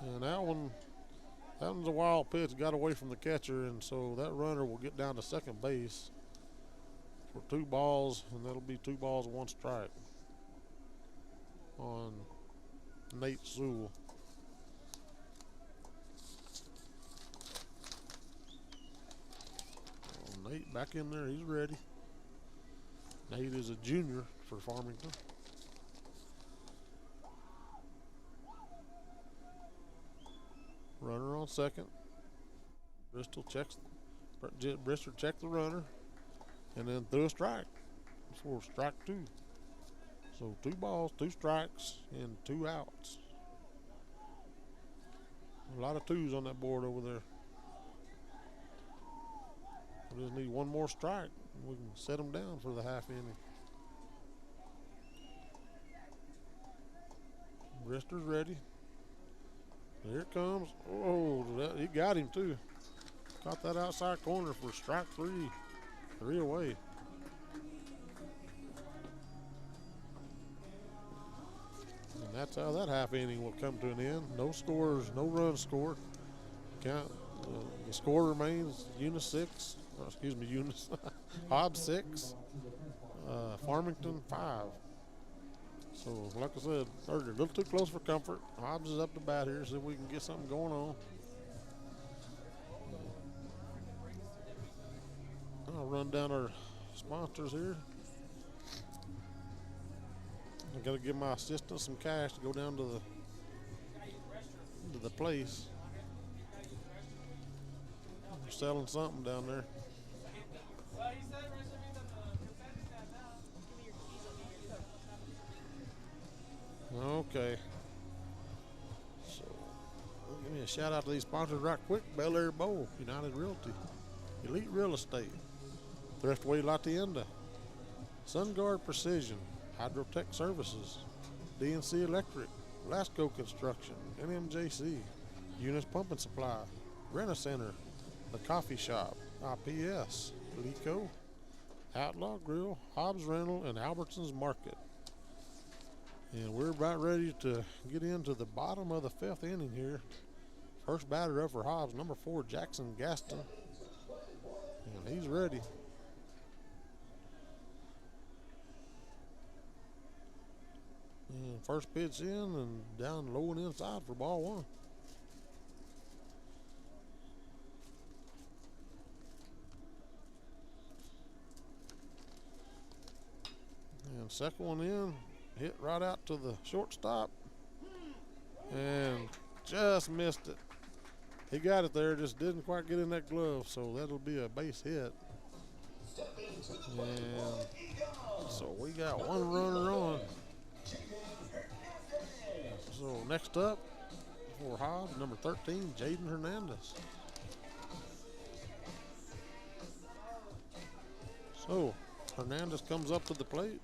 And that one's a wild pitch. Got away from the catcher, and so that runner will get down to second base for 2 balls, and that'll be 2 balls, 1 strike on Nate Sewell. Oh, Nate back in there. He's ready. Nate is a junior for Farmington. Runner on second. Bristol checked the runner and then threw a strike for strike 2. So 2 balls, 2 strikes, and 2 outs. A lot of 2s on that board over there. We just need 1 more strike. We can set them down for the half inning. Brister's ready. There it comes. Oh, he got him too. Got that outside corner for strike 3. 3 away. And that's how that half inning will come to an end. No scores, no runs scored. The score remains Hobbs 6, Farmington 5. So, like I said earlier, a little too close for comfort. Hobbs is up to bat here, see if we can get something going on. I'll run down our sponsors here. I got to give my assistant some cash to go down to the place. They're selling something down there. Okay. So, give me a shout out to these sponsors right quick. Bel Air Bowl, United Realty, Elite Real Estate, Thriftway La Tienda, SunGuard Precision, Hydrotech Services, DNC Electric, Lasco Construction, NMJC, Eunice Pump and Supply, Rena Center, The Coffee Shop, IPS, Lico, Outlaw Grill, Hobbs Rental, and Albertsons Market. And we're about ready to get into the bottom of the 5th inning here. First batter up for Hobbs, number 4, Jackson Gaston. And he's ready. And first pitch in and down low and inside for ball 1. And second one in. Hit right out to the shortstop and just missed it. He got it there, just didn't quite get in that glove, so that'll be a base hit. And so we got 1 runner on. So next up for Hobbs, number 13, Jaden Hernandez. So Hernandez comes up to the plate.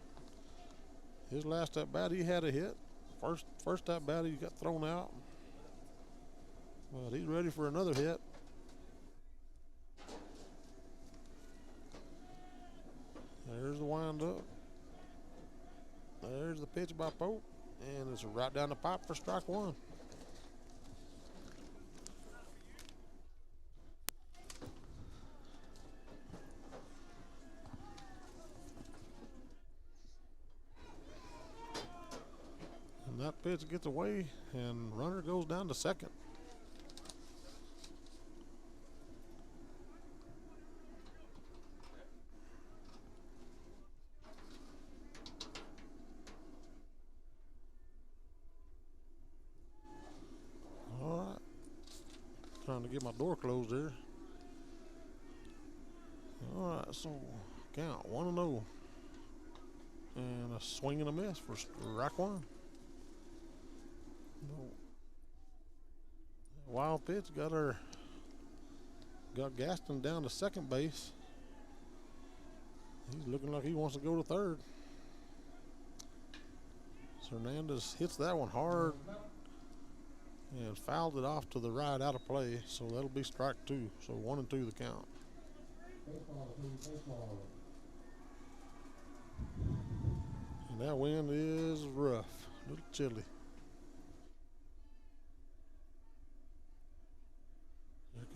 His last at bat, he had a hit. First at bat, he got thrown out. But he's ready for another hit. There's the windup. There's the pitch by Pope. And it's right down the pipe for strike 1. And that pitch gets away, and runner goes down to second. All right. Trying to get my door closed there. All right, so count 1-0. And a swing and a miss for strike 1. No. Wild pitch got Gaston down to second base. He's looking like he wants to go to third. Hernandez hits that one hard and fouled it off to the right out of play, so that'll be strike 2. So 1-2 the count. And that wind is rough, a little chilly.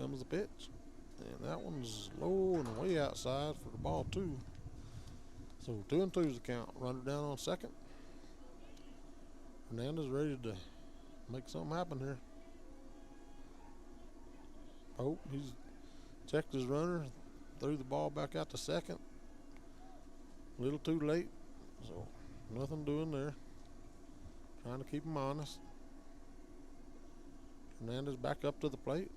comes the pitch. And that one's low and way outside for the ball 2. So 2-2 is the count. Runner down on second. Hernandez ready to make something happen here. Pope, he's checked his runner, threw the ball back out to second. A little too late, so nothing doing there. Trying to keep him honest. Hernandez back up to the plate.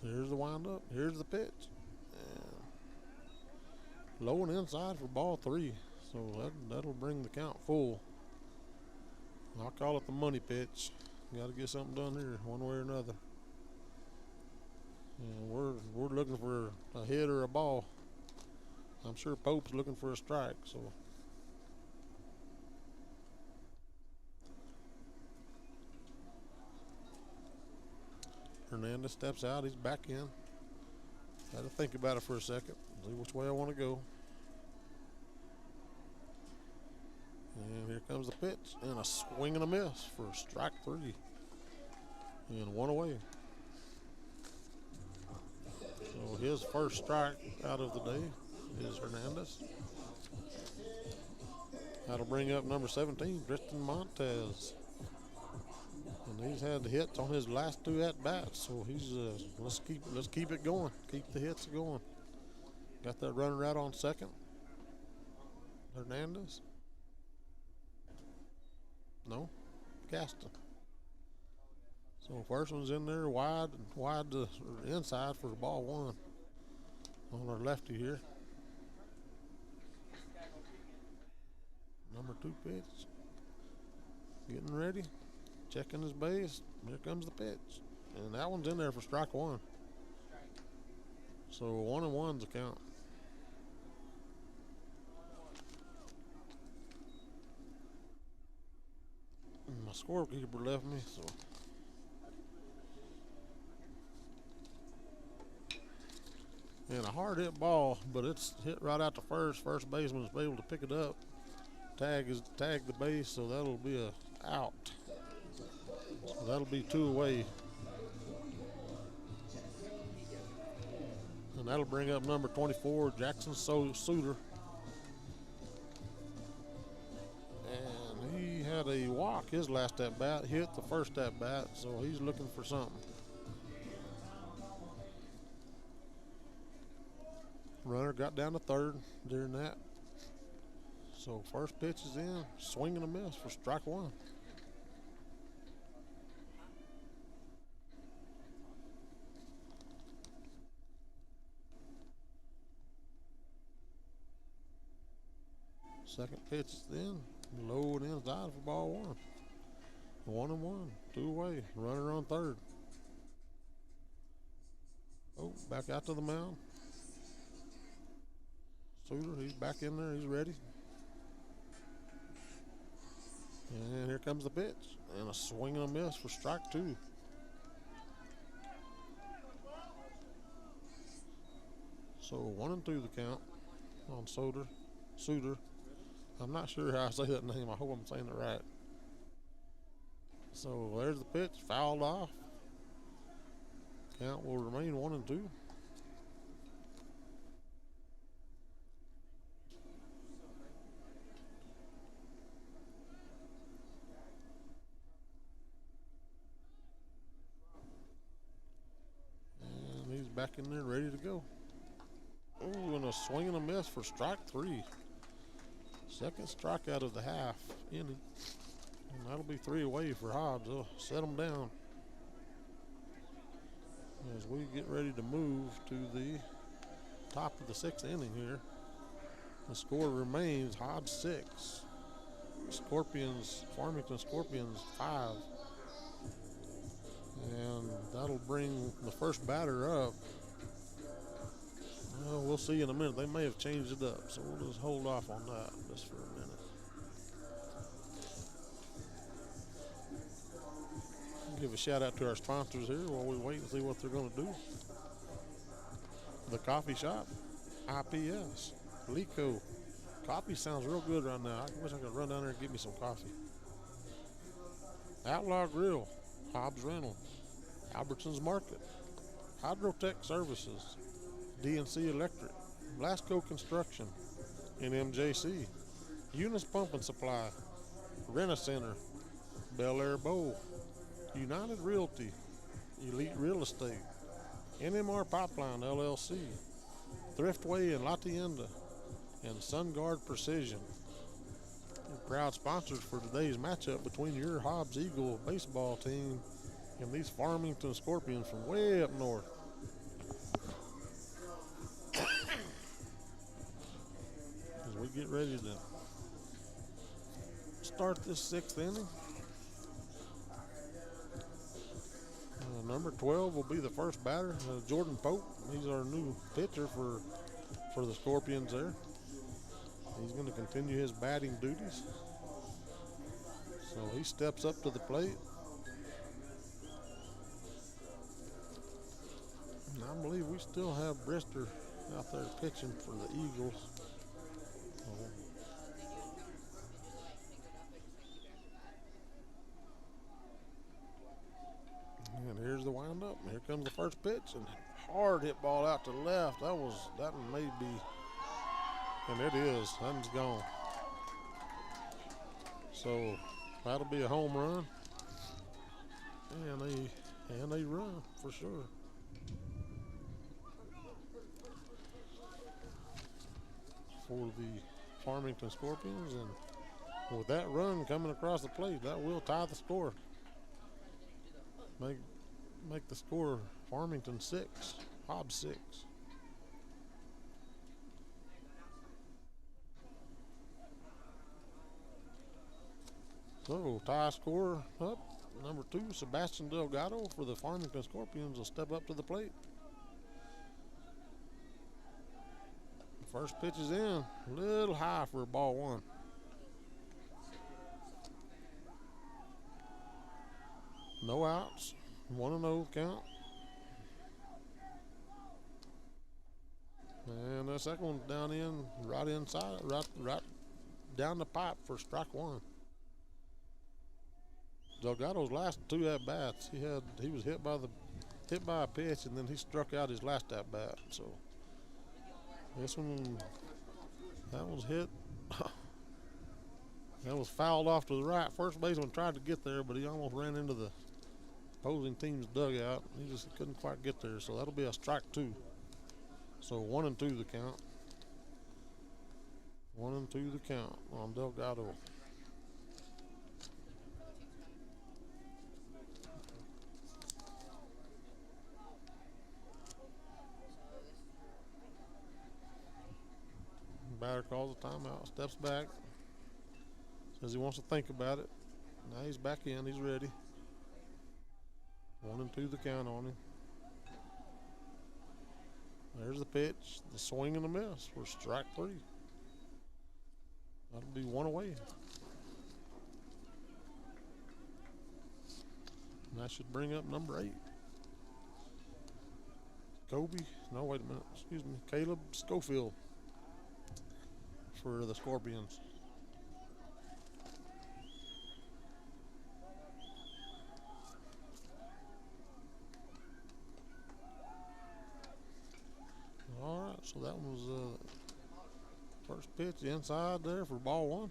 Here's the windup. Here's the pitch. And low and inside for ball 3. So that'll bring the count full. I'll call it the money pitch. Got to get something done here, one way or another. And we're looking for a hit or a ball. I'm sure Pope's looking for a strike. So Hernandez steps out. He's back in. Got to think about it for a second. See which way I want to go. And here comes the pitch. And a swing and a miss for strike 3. And 1 away. So his first strike out of the day is Hernandez. That'll bring up number 17, Tristan Montez. And he's had the hits on his last 2 at-bats, so he's let's keep it going. Keep the hits going. Got that runner out on second. Hernandez. No, Gaston. So first one's in there wide to inside for the ball 1 on our lefty here. Number 2 pitch. Getting ready. Checking his base. Here comes the pitch. And that one's in there for strike 1. So 1-1's the count. And my scorekeeper left me, so. And a hard hit ball, but it's hit right out to first. First baseman's able to pick it up. Tag the base, so that'll be a out. So that'll be 2 away. And that'll bring up number 24, Jackson Suter. And he had a walk his last at bat, hit the first at bat, so he's looking for something. Runner got down to third during that. So first pitch is in, swing and a miss for strike 1. Second pitch is in, low and inside for ball 1. 1-1, 2 away, runner on third. Oh, back out to the mound. Suter, he's back in there, he's ready. And here comes the pitch. And a swing and a miss for strike 2. So 1-2 the count on Suter. I'm not sure how I say that name. I hope I'm saying it right. So there's the pitch, fouled off. Count will remain 1-2. Back in there, ready to go. Oh, and a swing and a miss for strike 3. Second strikeout of the half inning. And that'll be 3 away for Hobbs. They'll set them down. As we get ready to move to the top of the 6th inning here. The score remains Hobbs 6. Farmington Scorpions 5. And that'll bring the first batter up. Well, we'll see in a minute. They may have changed it up, so we'll just hold off on that just for a minute. Give a shout out to our sponsors here while we wait and see what they're going to do. The coffee shop, IPS, Lico. Coffee sounds real good right now. I wish I could run down there and get me some coffee. Outlaw Grill, Hobbs Rental, Albertsons Market, Hydrotech Services, DNC Electric, Blasco Construction, NMJC, Eunice Pump and Supply, Rent-A-Center, Bel Air Bowl, United Realty, Elite Real Estate, NMR Pipeline LLC, Thriftway in La Tienda, and SunGuard Precision. Proud sponsors for today's matchup between your Hobbs Eagle baseball team and these Farmington Scorpions from way up north. As we get ready to start this 6th inning. Number 12 will be the first batter, Jordan Pope. He's our new pitcher for the Scorpions there. He's going to continue his batting duties. So he steps up to the plate. And I believe we still have Brister out there pitching for the Eagles. And here's the windup. Here comes the first pitch, and hard hit ball out to left. That may be, and it is. That one's gone. So that'll be a home run, and a run for sure. For the Farmington Scorpions, and with that run coming across the plate, that will tie the score. Make the score Farmington 6, Hobbs 6. So tie score up. Number 2, Sebastian Delgado for the Farmington Scorpions will step up to the plate. The first pitch is in, a little high for ball 1. No outs, 1-0 count. And the second one's down in, right inside, right down the pipe for strike 1. Delgado's last 2 at bats, he was hit by a pitch, and then he struck out his last at bat. So this one, that was hit. That was fouled off to the right. First baseman tried to get there, but he almost ran into the opposing team's dugout. He just couldn't quite get there. So that'll be a strike 2. So 1-2 the count. 1-2 the count on Delgado. Batter calls a timeout, steps back, says he wants to think about it. Now he's back in, he's ready. 1-2 the count on him. There's the pitch, the swing and the miss for strike 3. That'll be 1 away. And that should bring up number 8. Caleb Schofield for the Scorpions. All right, so that was first pitch inside there for ball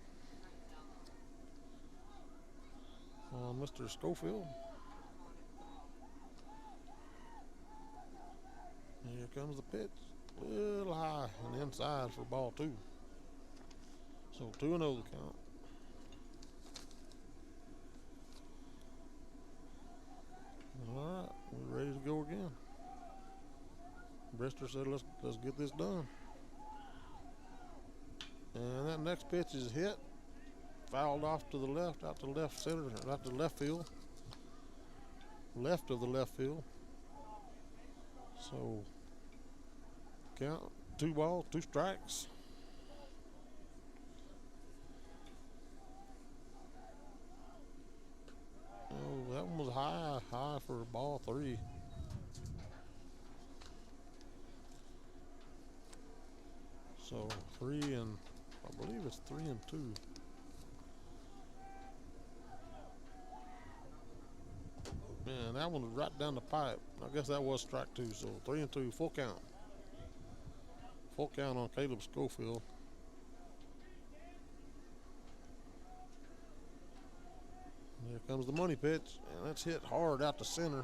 1 on Mr. Schofield. And here comes the pitch, a little high and inside for ball 2. So 2-0 the count. All right, we're ready to go again. Brister said, let's get this done. And that next pitch is hit, fouled off to the left, out to left center, out to left field, left of the left field. So count 2 balls, 2 strikes. Oh, that one was high for ball 3. So 3 and I believe it's 3-2. Man, that one was right down the pipe. I guess that was strike 2, so 3-2, full count. Full count on Caleb Schofield. Here comes the money pitch, and that's hit hard out to center,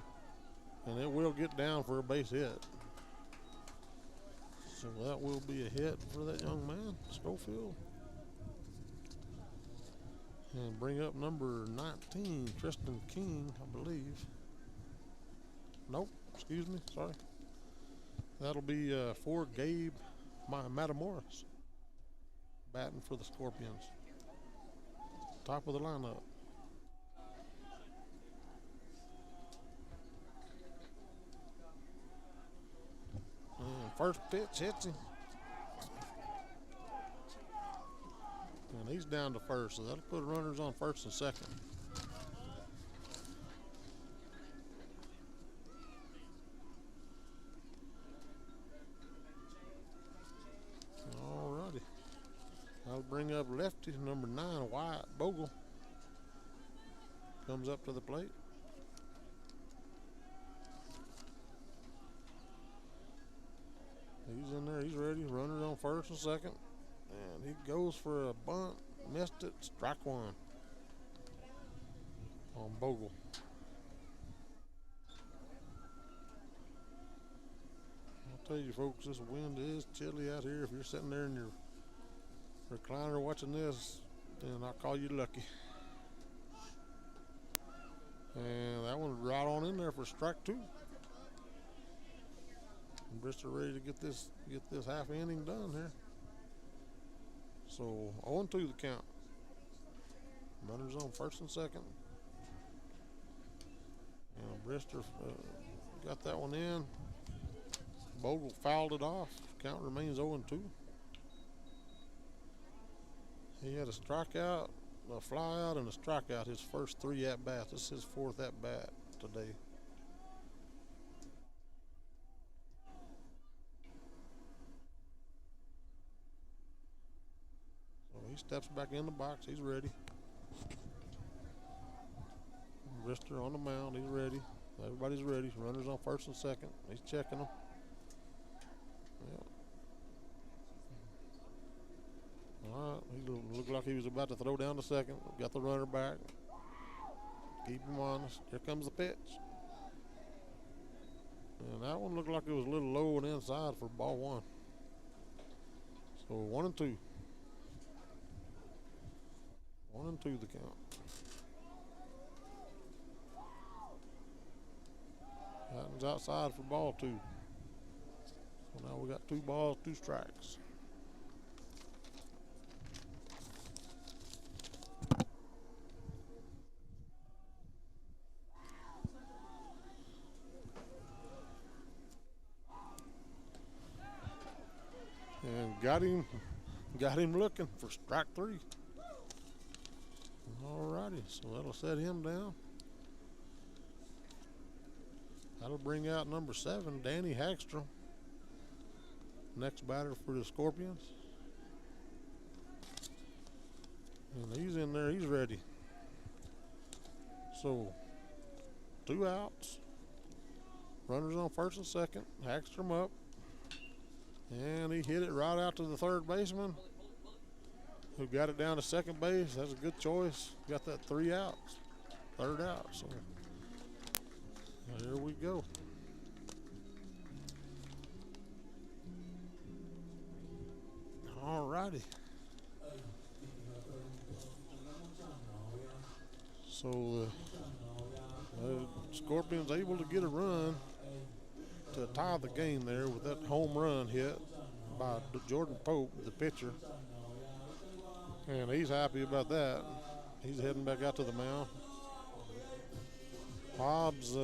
and it will get down for a base hit. So that will be a hit for that young man, Schofield. And bring up number 19, Tristan King, I believe. Nope, excuse me, sorry. That'll be for Gabe Matamoros, batting for the Scorpions. Top of the lineup. And first pitch hits him. And he's down to first, so that'll put runners on first and second. Alrighty. I'll bring up lefty number 9, Wyatt Bogle. Comes up to the plate. He's in there, he's ready. Runners on first and second. And he goes for a bunt, missed it, strike 1 on Bogle. I'll tell you folks, this wind is chilly out here. If you're sitting there in your recliner watching this, then I'll call you lucky. And that one's right on in there for strike 2. And Bristol ready to get this half inning done here. So 0-2 the count. Runners on first and second. And Bristol got that one in. Bogle fouled it off. Count remains 0-2. He had a strikeout, a fly out, and a strikeout his first 3 at-bats. This is his 4th at-bat today. He steps back in the box. He's ready. Brister on the mound. He's ready. Everybody's ready. Runners on first and second. He's checking them. Yep. All right. He looked like he was about to throw down the second. Got the runner back. Keep him honest. Here comes the pitch. And that one looked like it was a little low and inside for ball 1. So 1-2. 1-2 the count. That one's outside for ball 2. So now we got 2 balls, 2 strikes. And got him looking for strike 3. Alrighty, so that'll set him down. That'll bring out number 7, Danny Hagstrom. Next batter for the Scorpions. And he's in there, he's ready. So 2 outs. Runners on first and second. Hagstrom up. And he hit it right out to the third baseman, who got it down to second base. That's a good choice. Got that 3 outs. 3rd out. So there we go. All righty. So the Scorpions able to get a run to tie the game there with that home run hit by Jordan Pope, the pitcher. And he's happy about that. He's heading back out to the mound. Hobbs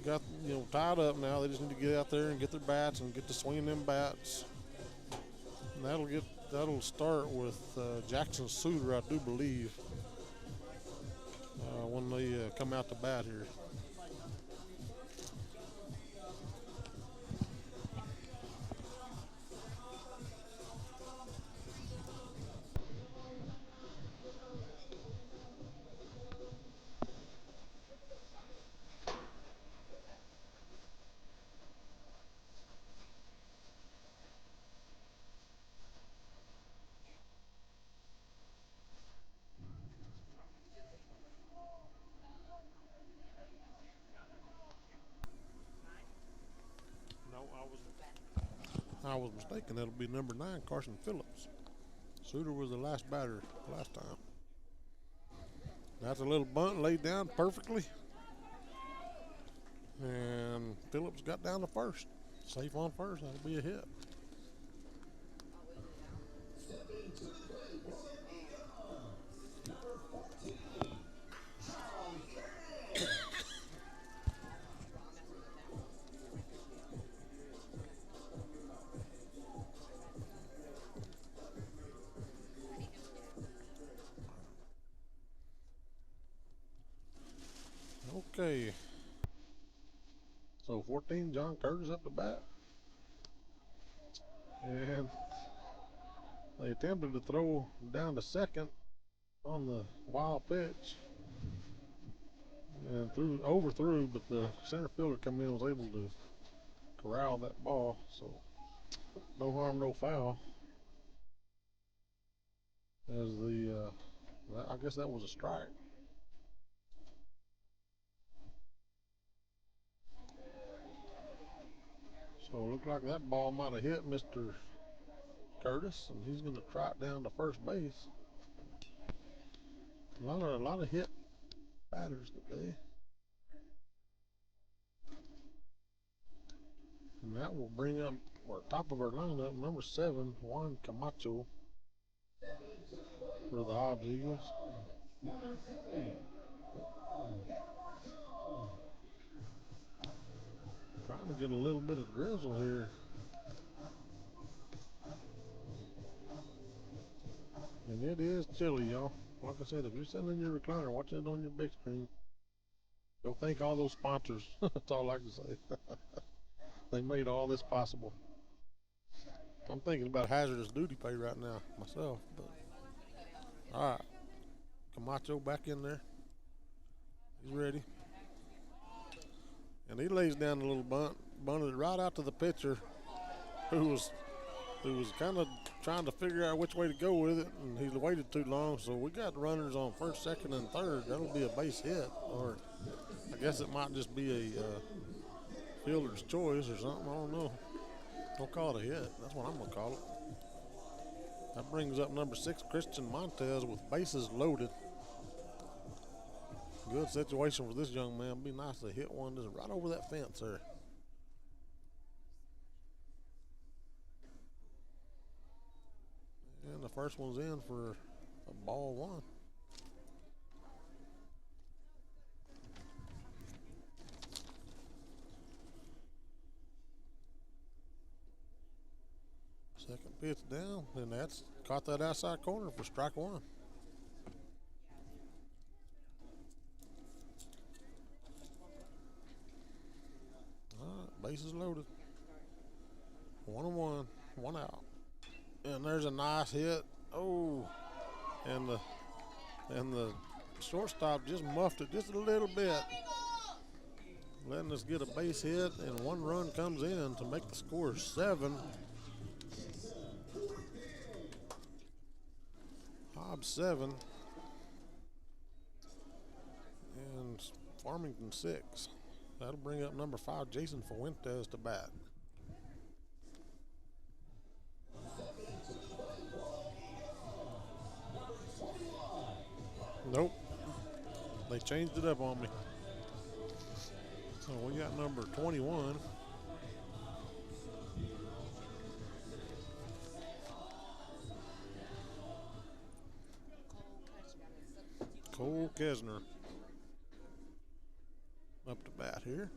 got tied up now. They just need to get out there and get their bats and get to swinging them bats. And that'll start with Jackson Suter, I do believe, when they come out to bat here. I was mistaken. That'll be number 9, Carson Phillips. Suter was the last batter last time. That's a little bunt laid down perfectly. And Phillips got down to first. Safe on first. That'll be a hit. Okay. So 14, John Curtis up the bat. And they attempted to throw down to second on the wild pitch. And overthrew, but the center fielder come in and was able to corral that ball. So no harm, no foul. As I guess that was a strike. So it looked like that ball might have hit Mr. Curtis, and he's going to trot down to first base. A lot of hit batters today. And that will bring up, top of our lineup, number 7, Juan Camacho for the Hobbs Eagles. Trying to get a little bit of drizzle here. And it is chilly, y'all. Like I said, if you're sitting in your recliner watching it on your big screen, go thank all those sponsors. That's all I can say. They made all this possible. I'm thinking about hazardous duty pay right now myself. But all right, Camacho back in there. He's ready. And he lays down a little bunted it right out to the pitcher, who was kind of trying to figure out which way to go with it, and he waited too long. So we got runners on first, second, and third. That'll be a base hit, or I guess it might just be a fielder's choice or something. I don't know. Don't call it a hit. That's what I'm gonna call it. That brings up number 6, Christian Montez, with bases loaded. Good situation for this young man. Be nice to hit one just right over that fence there. And the first one's in for a ball 1. Second pitch down, and that's caught that outside corner for strike 1. Bases loaded. 1-1, 1 out. And there's a nice hit. Oh, and the shortstop just muffed it just a little bit, letting us get a base hit, and 1 run comes in to make the score 7. Hobbs 7 and Farmington 6. That'll bring up number 5, Jason Fuentes, to bat. Nope. They changed it up on me. So we got number 21. Cole Kesner up to bat here.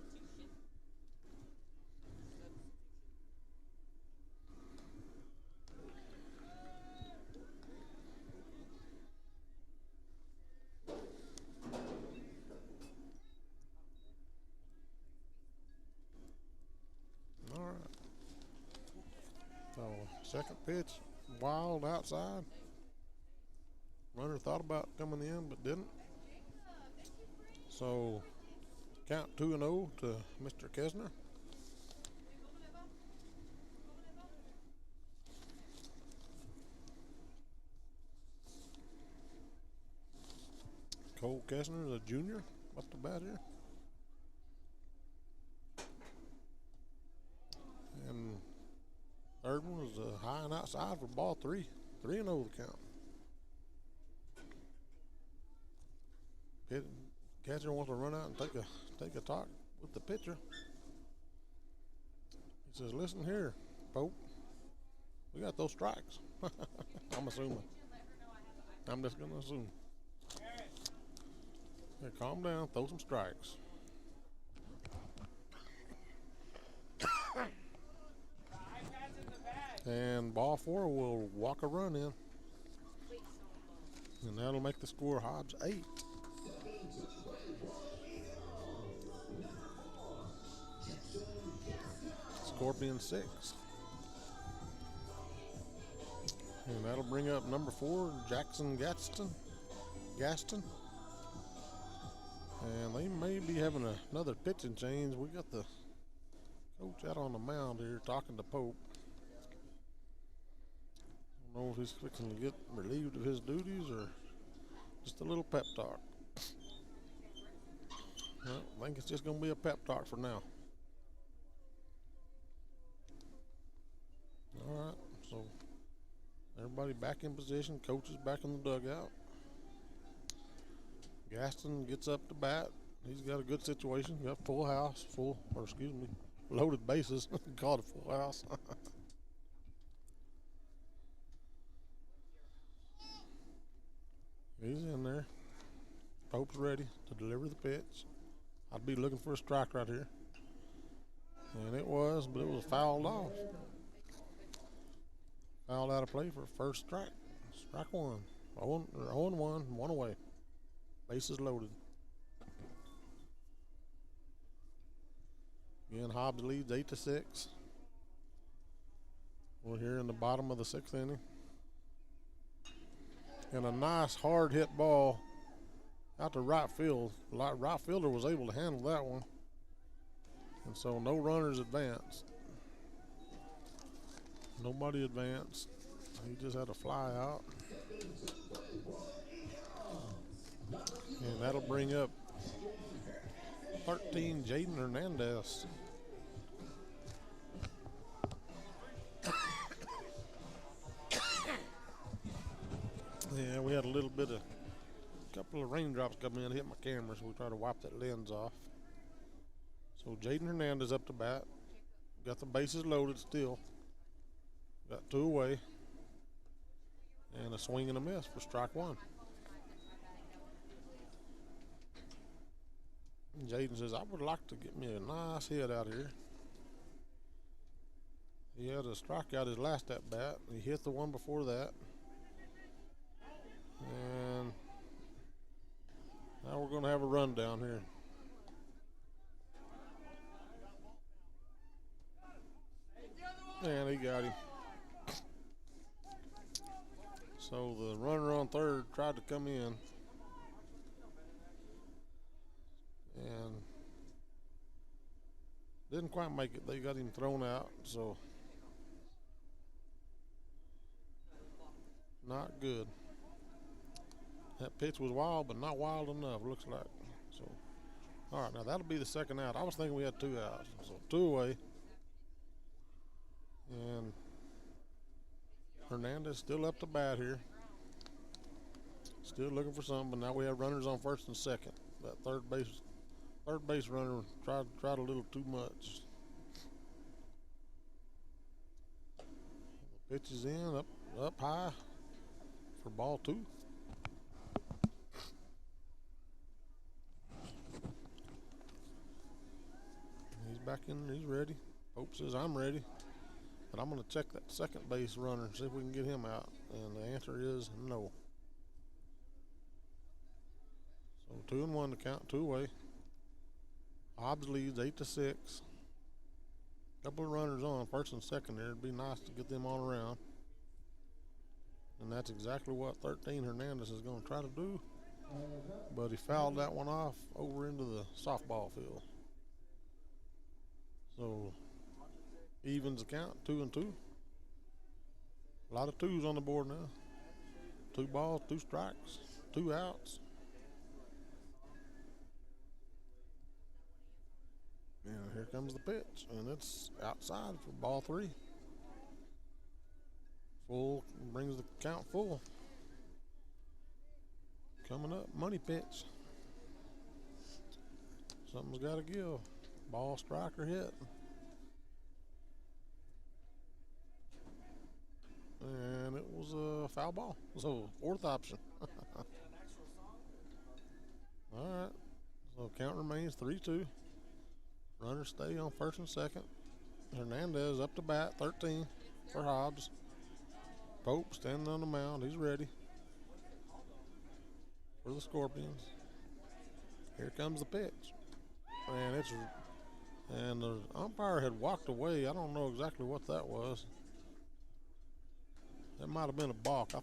All right. So second pitch, wild outside. Runner thought about coming in but didn't. So count 2-0 to Mr. Kesner. Cole Kesner is a junior up to bat here. And third outside for ball 3. 3-0 the count. Catcher wants to run out and take a talk with the pitcher. He says, "Listen here, Pope. We got those strikes." I'm assuming. I'm just gonna assume. Yeah, calm down. Throw some strikes. And ball 4 will walk a run in. And that'll make the score Hobbs 8. Scorpion 6. And that'll bring up number 4, Jackson Gaston. And they may be having another pitching change. We got the coach out on the mound here talking to Pope. I don't know if he's fixing to get relieved of his duties or just a little pep talk. Well, I think it's just going to be a pep talk for now. All right, so everybody back in position. Coach is back in the dugout. Gaston gets up to bat. He's got a good situation. Got full house, loaded bases. Called a full house. He's in there. Pope's ready to deliver the pitch. I'd be looking for a strike right here. And it was, but it was fouled off. Fouled out of play for first strike. Strike 1. 0-1, 1 away. Bases loaded. Again, Hobbs leads 8-6. We're here in the bottom of the 6th inning. And a nice hard hit ball out to right field. Right fielder was able to handle that one. And so no runners advanced. Nobody advanced. He just had to fly out. And that'll bring up 13, Jaden Hernandez. Yeah, we had a little bit of, couple of raindrops come in, hit my camera, so we try to wipe that lens off. So Jaden Hernandez up to bat. Got the bases loaded still. Got 2 away. And a swing and a miss for strike 1. Jaden says, "I would like to get me a nice hit out here." He had a strikeout his last at bat. He hit the one before that. And now we're going to have a run down here. And he got him. So the runner on third tried to come in. And didn't quite make it. They got him thrown out, so not good. That pitch was wild, but not wild enough, looks like. So, all right, now that'll be the second out. I was thinking we had 2 outs, so 2 away. And Hernandez still up to bat here. Still looking for something, but now we have runners on first and second. That third base runner tried a little too much. The pitch is in, up high for ball 2. He's back in, he's ready. Pope says, "I'm ready." But I'm going to check that second base runner and see if we can get him out. And the answer is no. So 2-1 to count, 2 away. Hobbs leads 8-6. Couple of runners on first and second there. It'd be nice to get them on around. And that's exactly what 13 Hernandez is going to try to do. But he fouled that one off over into the softball field. So evens the count, 2-2. A lot of 2s on the board now. 2 balls, 2 strikes, 2 outs. And here comes the pitch, and it's outside for ball 3. Full brings the count full. Coming up, money pitch. Something's got to give. Ball, strike, or hit. And it was a foul ball. So, fourth option. All right. So, count remains 3-2. Runners stay on first and second. Hernandez up to bat, 13 for Hobbs. Pope standing on the mound. He's ready for the Scorpions. Here comes the pitch. And the umpire had walked away. I don't know exactly what that was. That might have been a balk. I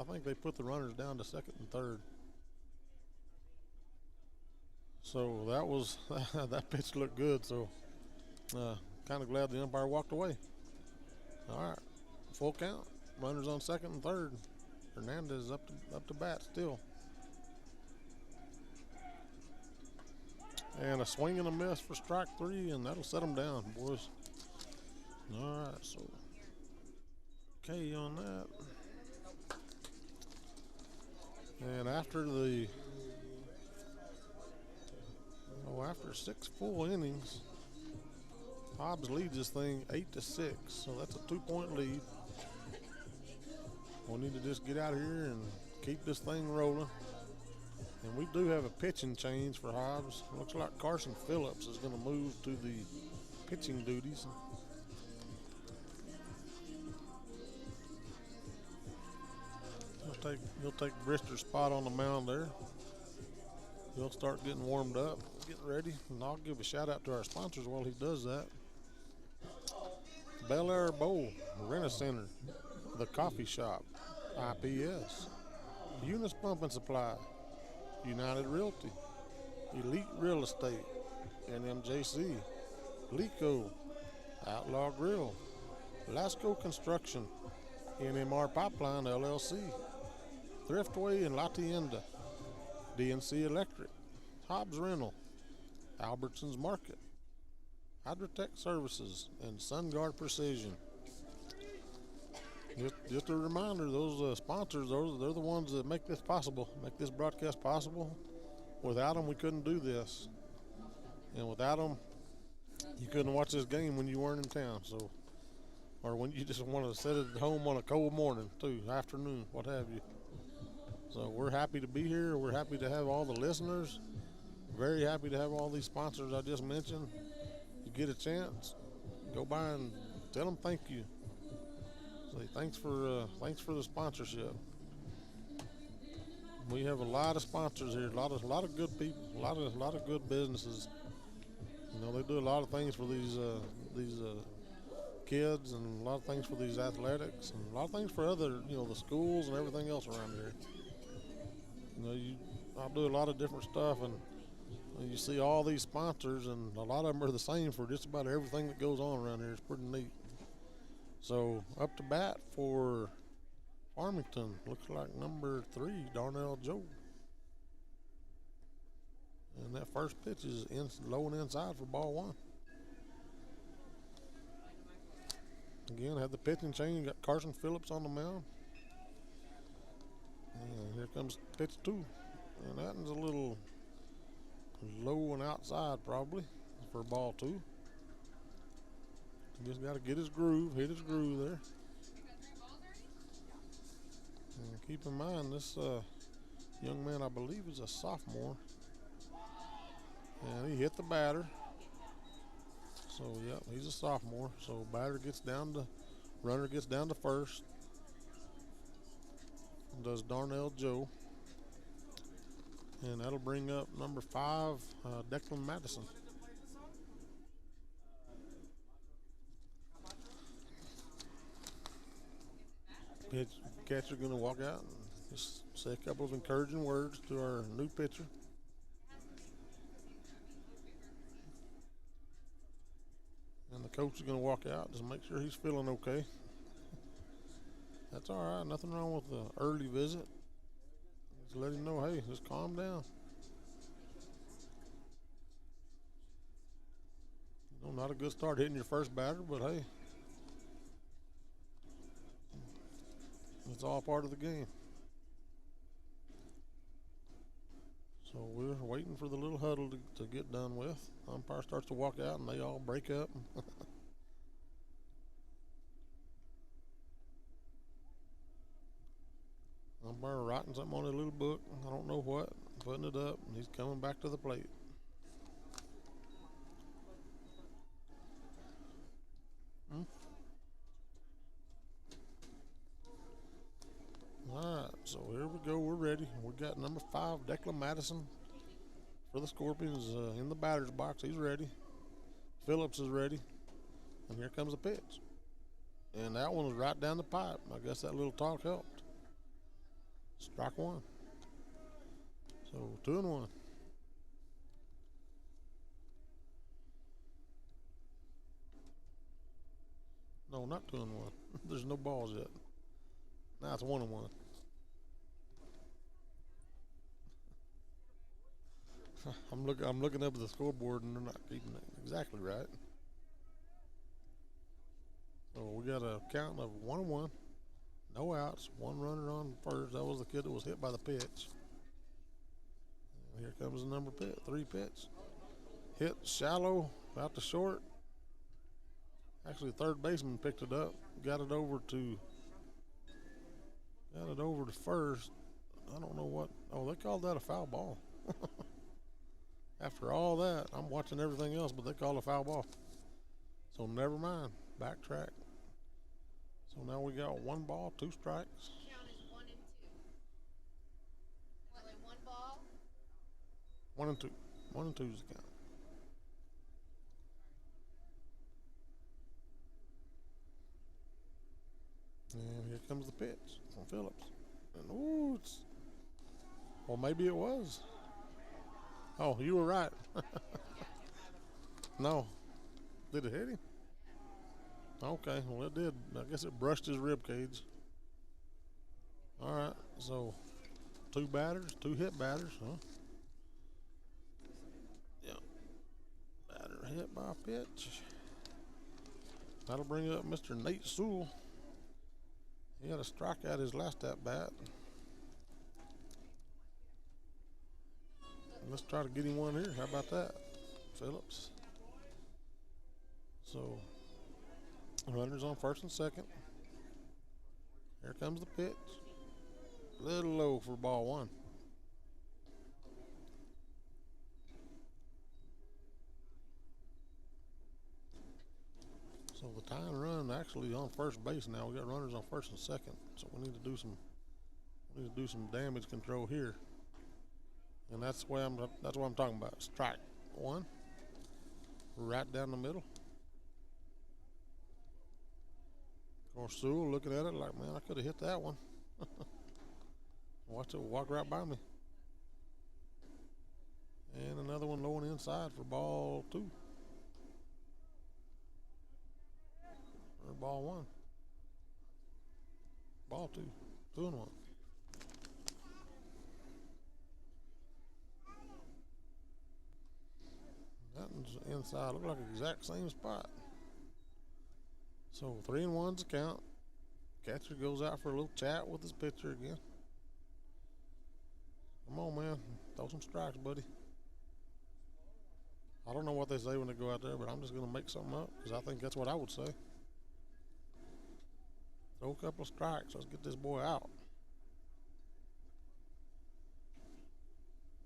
think they put the runners down to second and third. So that was that pitch looked good. So kind of glad the umpire walked away. All right, full count. Runners on second and third. Hernandez is up to bat still. And a swing and a miss for strike 3, and that'll set them down, boys. All right, so K on that. And after 6 full innings, Hobbs leads this thing 8-6, so that's a 2-point lead. We need to just get out here and keep this thing rolling. And we do have a pitching change for Hobbs. Looks like Carson Phillips is going to move to the pitching duties. He'll take Brister's spot on the mound there. He'll start getting warmed up, getting ready. And I'll give a shout out to our sponsors while he does that. Bel Air Bowl, Rent-A-Center, The Coffee Shop, IPS, Eunice Pump and Supply, United Realty, Elite Real Estate, NMJC, Lico, Outlaw Grill, Lasco Construction, NMR Pipeline LLC, Thriftway and La Tienda, DNC Electric, Hobbs Rental, Albertsons Market, Hydrotech Services, and SunGuard Precision. Just a reminder, those sponsors, they're the ones that make this possible, make this broadcast possible. Without them, we couldn't do this. And without them, you couldn't watch this game when you weren't in town. So, or when you just want to sit at home on a cold morning, too, afternoon, what have you. So we're happy to be here. We're happy to have all the listeners. Very happy to have all these sponsors I just mentioned. You get a chance, go by and tell them thank you. Say thanks for the sponsorship. We have a lot of sponsors here, a lot of good people, a lot of good businesses. You know, they do a lot of things for these kids, and a lot of things for these athletics, and a lot of things for other, the schools and everything else around here. I do a lot of different stuff, and you see all these sponsors, and a lot of them are the same for just about everything that goes on around here. It's pretty neat. So up to bat for Farmington, looks like number 3, Darnell Joe. And that first pitch is low and inside for ball 1. Again, had the pitching change, got Carson Phillips on the mound. And here comes pitch 2. And that one's a little low and outside probably for ball 2. Just got to get his groove, hit his groove there. And keep in mind, this young man, I believe, is a sophomore. And he hit the batter. So, yep, he's a sophomore. So, runner gets down to first. Does Darnell Joe. And that'll bring up number 5, Declan Madison. Catcher going to walk out and just say a couple of encouraging words to our new pitcher. And the coach is going to walk out just make sure he's feeling okay. That's all right. Nothing wrong with the early visit. Just let him know, hey, just calm down. Not a good start hitting your first batter, but hey. It's all part of the game. So we're waiting for the little huddle to get done with. Umpire starts to walk out and they all break up. Umpire writing something on a little book. I don't know what. Putting it up, and he's coming back to the plate. All right, so here we go. We're ready. We got number 5, Declan Madison, for the Scorpions in the batter's box. He's ready. Phillips is ready. And here comes the pitch. And that one was right down the pipe. I guess that little talk helped. Strike 1. So 2-1. No, not 2-1. There's no balls yet. Now it's 1-1. I'm looking up at the scoreboard and they're not keeping it exactly right. So we got a count of 1-1. No outs. 1 runner on first. That was the kid that was hit by the pitch. And here comes the number 3 pitch. Hit shallow, out to short. Actually, the third baseman picked it up. Got it over to first. I don't know what. Oh, they called that a foul ball. After all that, I'm watching everything else, but they called a foul ball. So never mind. Backtrack. So now we got 1 ball, 2 strikes. Count is 1 and 2. Only 1 ball. 1 and 2. 1 and 2 is the count. And here comes the pitch from Phillips. And ooh, it's. Well, maybe it was. Oh, you were right. No. Did it hit him? Okay, well it did. I guess it brushed his rib cage. All right, so 2 batters, 2 hit batters, huh? Yep. Batter hit by a pitch. That'll bring up Mr. Nate Sewell. He had a strikeout his last at bat. Let's try to get him one here. How about that, Phillips? So, runners on first and second. Here comes the pitch. Little low for ball 1. So the tying run actually on first base now. We got runners on first and second. So we need to do some damage control here. And that's what I'm talking about. Strike 1. Right down the middle. Of course, Sewell looking at it like, man, I could have hit that one. Watch it walk right by me. And another one low and inside for ball 2. Or ball 1. Ball 2. 2-1. That one's inside. Look like the exact same spot. So 3-1's the count. Catcher goes out for a little chat with his pitcher again. Come on, man. Throw some strikes, buddy. I don't know what they say when they go out there, but I'm just going to make something up because I think that's what I would say. Throw a couple of strikes. Let's get this boy out.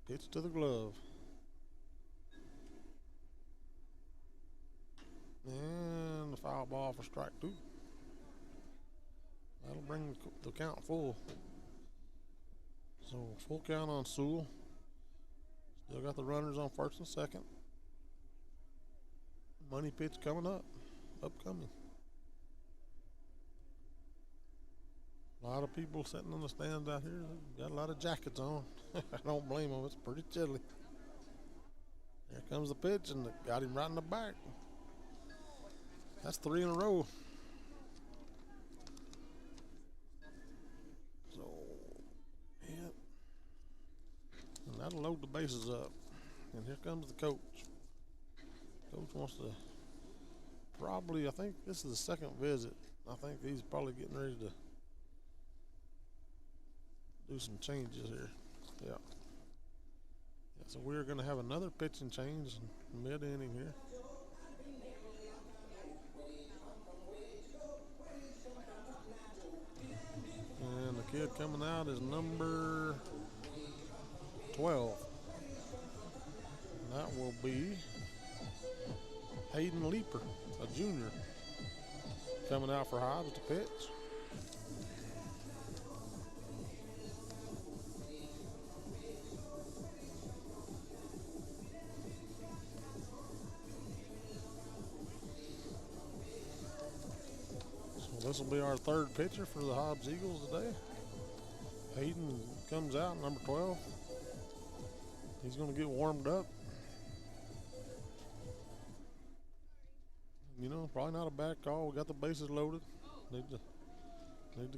Pitch to the glove. And the foul ball for strike 2. That'll bring the count full. So full count on Sewell. Still got the runners on first and second. Money pitch coming up. Upcoming. A lot of people sitting in the stands out here. Got a lot of jackets on. I don't blame them. It's pretty chilly. Here comes the pitch, and got him right in the back. That's 3 in a row. So, yeah. And that'll load the bases up. And here comes the coach. Coach wants to I think this is the second visit. I think he's probably getting ready to do some changes here. Yeah. So we're going to have another pitching change in mid-inning here. And the kid coming out is number 12. And that will be Hayden Leeper, a junior, coming out for Hobbs to pitch. This will be our third pitcher for the Hobbs Eagles today. Hayden comes out, number 12. He's going to get warmed up. You know, probably not a bad call. We got the bases loaded. Need to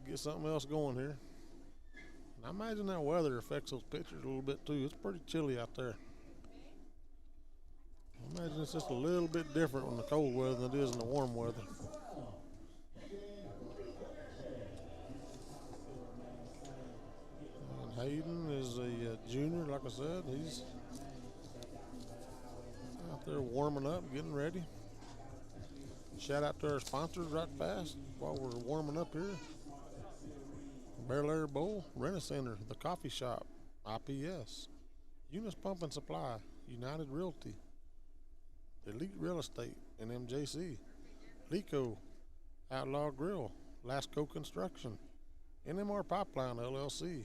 get something else going here. And I imagine that weather affects those pitchers a little bit too. It's pretty chilly out there. I imagine it's just a little bit different in the cold weather than it is in the warm weather. Hayden is a junior, like I said. He's out there warming up, getting ready. Shout out to our sponsors right fast while we're warming up here. Bear Lair Bowl, Rent-A-Center, The Coffee Shop, IPS, Eunice Pump and Supply, United Realty, Elite Real Estate, and MJC, Lico, Outlaw Grill, Lasco Construction, NMR Pipeline LLC,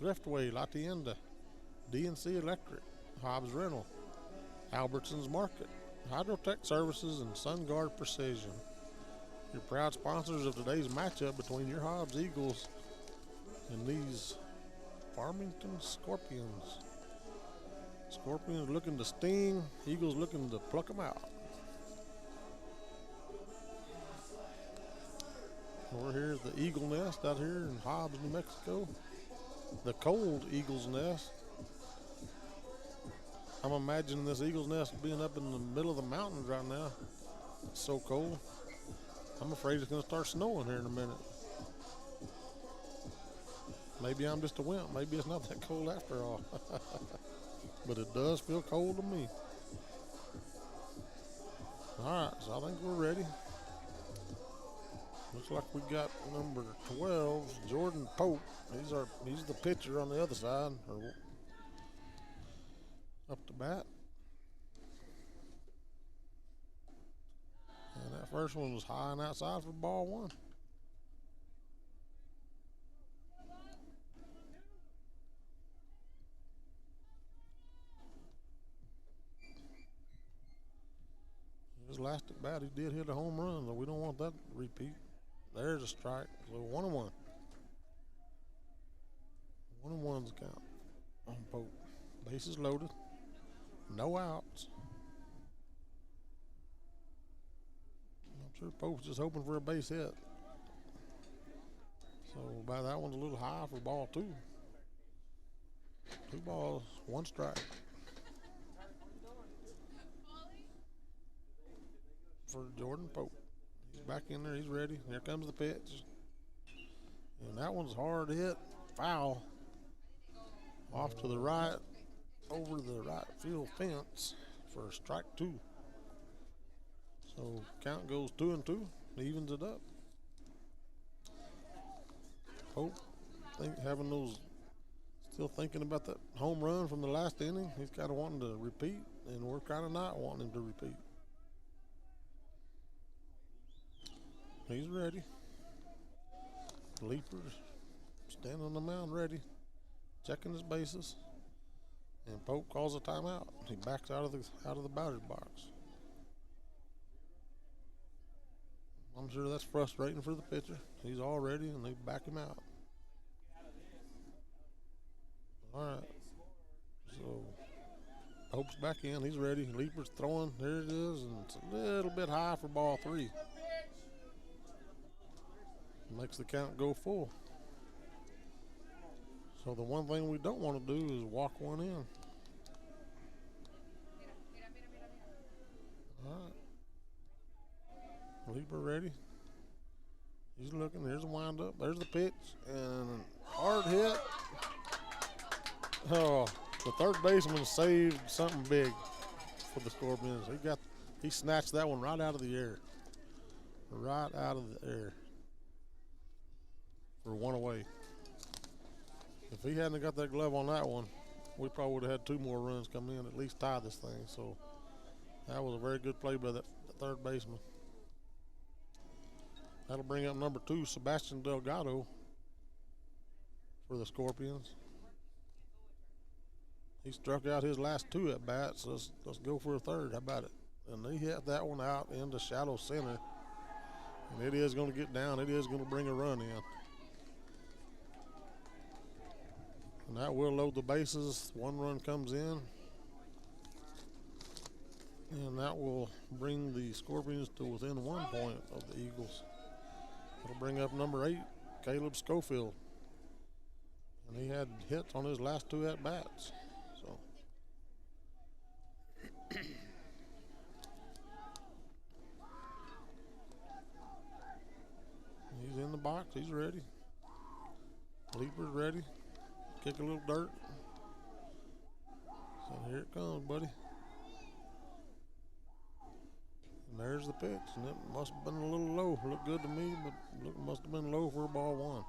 Thriftway, La Tienda, DNC Electric, Hobbs Rental, Albertsons Market, Hydrotech Services, and SunGuard Precision. Your proud sponsors of today's matchup between your Hobbs Eagles and these Farmington Scorpions. Scorpions looking to sting, Eagles looking to pluck them out. We're here at the Eagle Nest out here in Hobbs, New Mexico. The cold Eagle's Nest. I'm imagining this Eagle's Nest being up in the middle of the mountains right now. It's so cold. I'm afraid it's going to start snowing here in a minute. Maybe I'm just a wimp. Maybe it's not that cold after all. But it does feel cold to me. All right, so I think we're ready. Looks like we got number 12, Jordan Pope. He's the pitcher on the other side, or up to bat. And that first one was high and outside for ball one. His last at bat, he did hit a home run, so we don't want that to repeat. There's a strike, so 1-1. 1-1's the count on Pope. Bases loaded, no outs. I'm sure Pope's just hoping for a base hit. So by that one's a little high for ball two. 2 balls, 1 strike. For Jordan Pope. He's back in there, he's ready. Here comes the pitch. And that one's hard hit, foul. Off to the right, over the right field fence for strike 2. So count goes 2-2, evens it up. Pope still thinking about that home run from the last inning. He's kind of wanting to repeat, and we're kind of not wanting him to repeat. He's ready. Leapers standing on the mound ready, checking his bases, and Pope calls a timeout. He backs out of the batter's box. I'm sure that's frustrating for the pitcher. He's all ready, and they back him out. All right. So Pope's back in. He's ready. Leaper's throwing. There it is, and it's a little bit high for ball 3. Makes the count go full. So the one thing we don't want to do is walk one in. All right. Leaper ready. He's looking. There's a windup. There's the pitch. And hard hit. Oh, the third baseman saved something big for the Scorpions. He snatched that one right out of the air. Right out of the air. For one away. If he hadn't got that glove on that one, we probably would have had 2 more runs come in, at least tie this thing. So that was a very good play by the third baseman. That'll bring up number 2, Sebastian Delgado, for the Scorpions. He struck out his last 2 at bats. Let's go for a third. How about it? And he hit that one out into shallow center. And it is going to get down. It is going to bring a run in. And that will load the bases. 1 run comes in. And that will bring the Scorpions to within 1 point of the Eagles. It'll bring up number 8, Caleb Schofield. And he had hits on his last 2 at bats. So he's in the box. He's ready. Leaper's ready. Kick a little dirt. So here it comes, buddy. And there's the pitch. And it must have been a little low. Looked good to me, but must have been low for ball 1.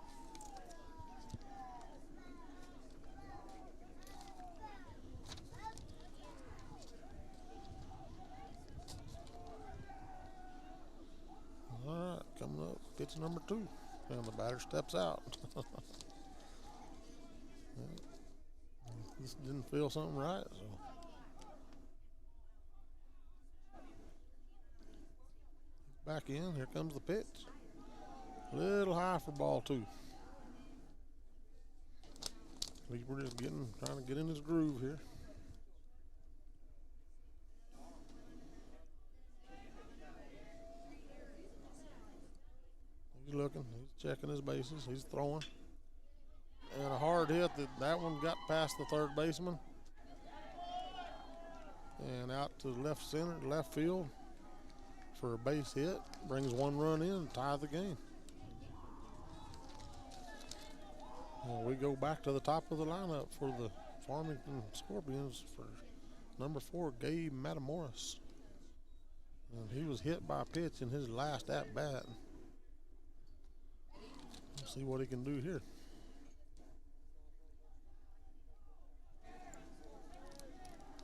All right, coming up, pitch number 2. And the batter steps out. This didn't feel something right, so. Back in, here comes the pitch. A little high for ball 2. Leaper just trying to get in his groove here. He's looking, he's checking his bases, he's throwing. And a hard hit, that one got past the third baseman. And out to left field for a base hit. Brings 1 run in and tie the game. And we go back to the top of the lineup for the Farmington Scorpions for number 4, Gabe Matamoros. And he was hit by a pitch in his last at bat. Let's see what he can do here.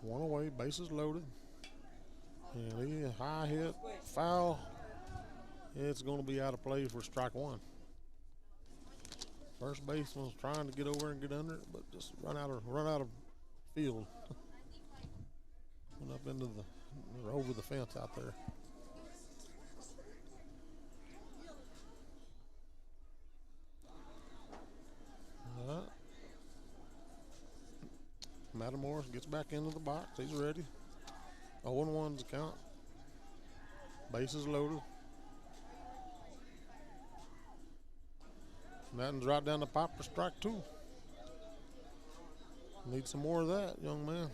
One away, bases loaded. And he high hit, foul. It's going to be out of play for strike 1. First baseman's trying to get over and get under it, but just run out of field. Went up into over the fence out there. All right. Matamoros gets back into the box. He's ready. 0-1's the count. Bases loaded. Madden's right down the pipe for strike 2. Need some more of that, young man.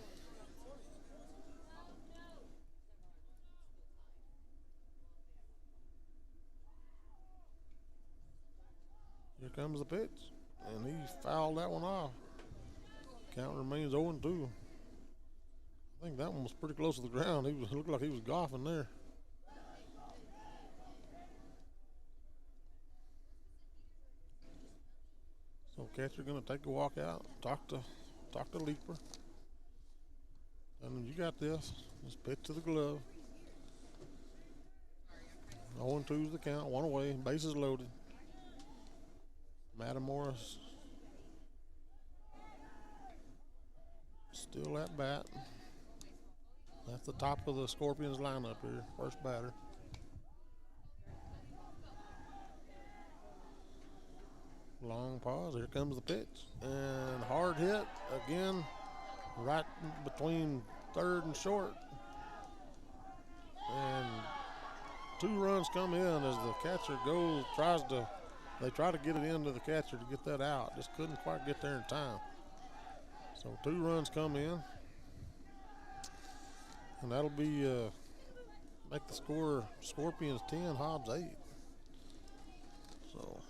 Here comes the pitch. And he fouled that one off. Count remains 0-2. I think that one was pretty close to the ground. It looked like he was golfing there. So catcher gonna take a walk out, talk to Leaper. And you got this. Just pitch to the glove. 0-2's the count, 1 away, bases loaded. Matamoros still at bat. That's the top of the Scorpions lineup here, first batter. Long pause, here comes the pitch. And hard hit again, right between third and short. And 2 runs come in as the catcher they try to get it into the catcher to get that out. Just couldn't quite get there in time. So 2 runs come in. And that'll be make the score Scorpions 10, Hobbs 8. So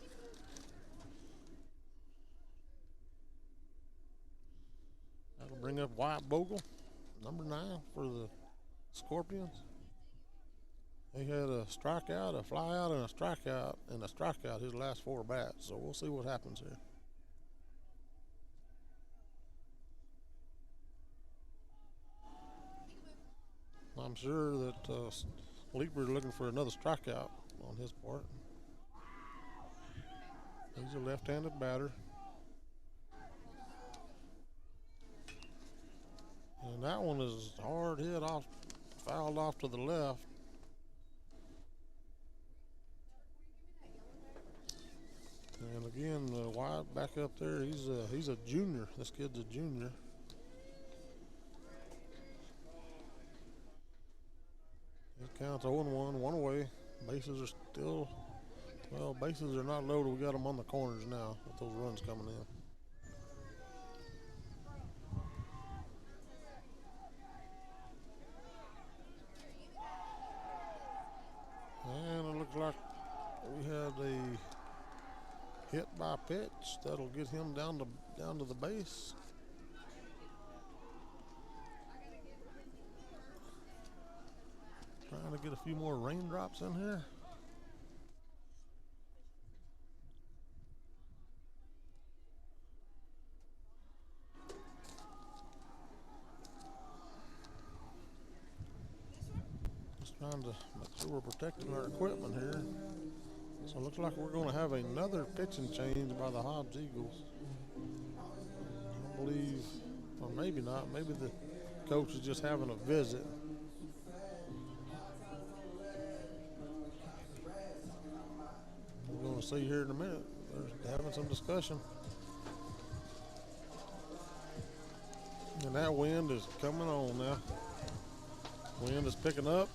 Bogle, number 9 for the Scorpions. He had a strikeout, a flyout, and a strikeout his last 4 bats. So we'll see what happens here. I'm sure that Leeper's looking for another strikeout on his part. He's a left-handed batter. And that one is hard hit off, fouled off to the left. And again, Wyatt back up there. He's a junior. This kid's a junior. It counts 0-1, one away. Bases are still, well, bases are not loaded. We got them on the corners now with those runs coming in. And it looks like we had a hit by pitch. That'll get him down to the base. Trying to get a few more raindrops in here. Just trying to make sure we're protecting our equipment here. So it looks like we're going to have another pitching change by the Hobbs Eagles. I believe, or maybe not. Maybe the coach is just having a visit. We're going to see here in a minute. They're having some discussion. And that wind is coming on now. Wind is picking up.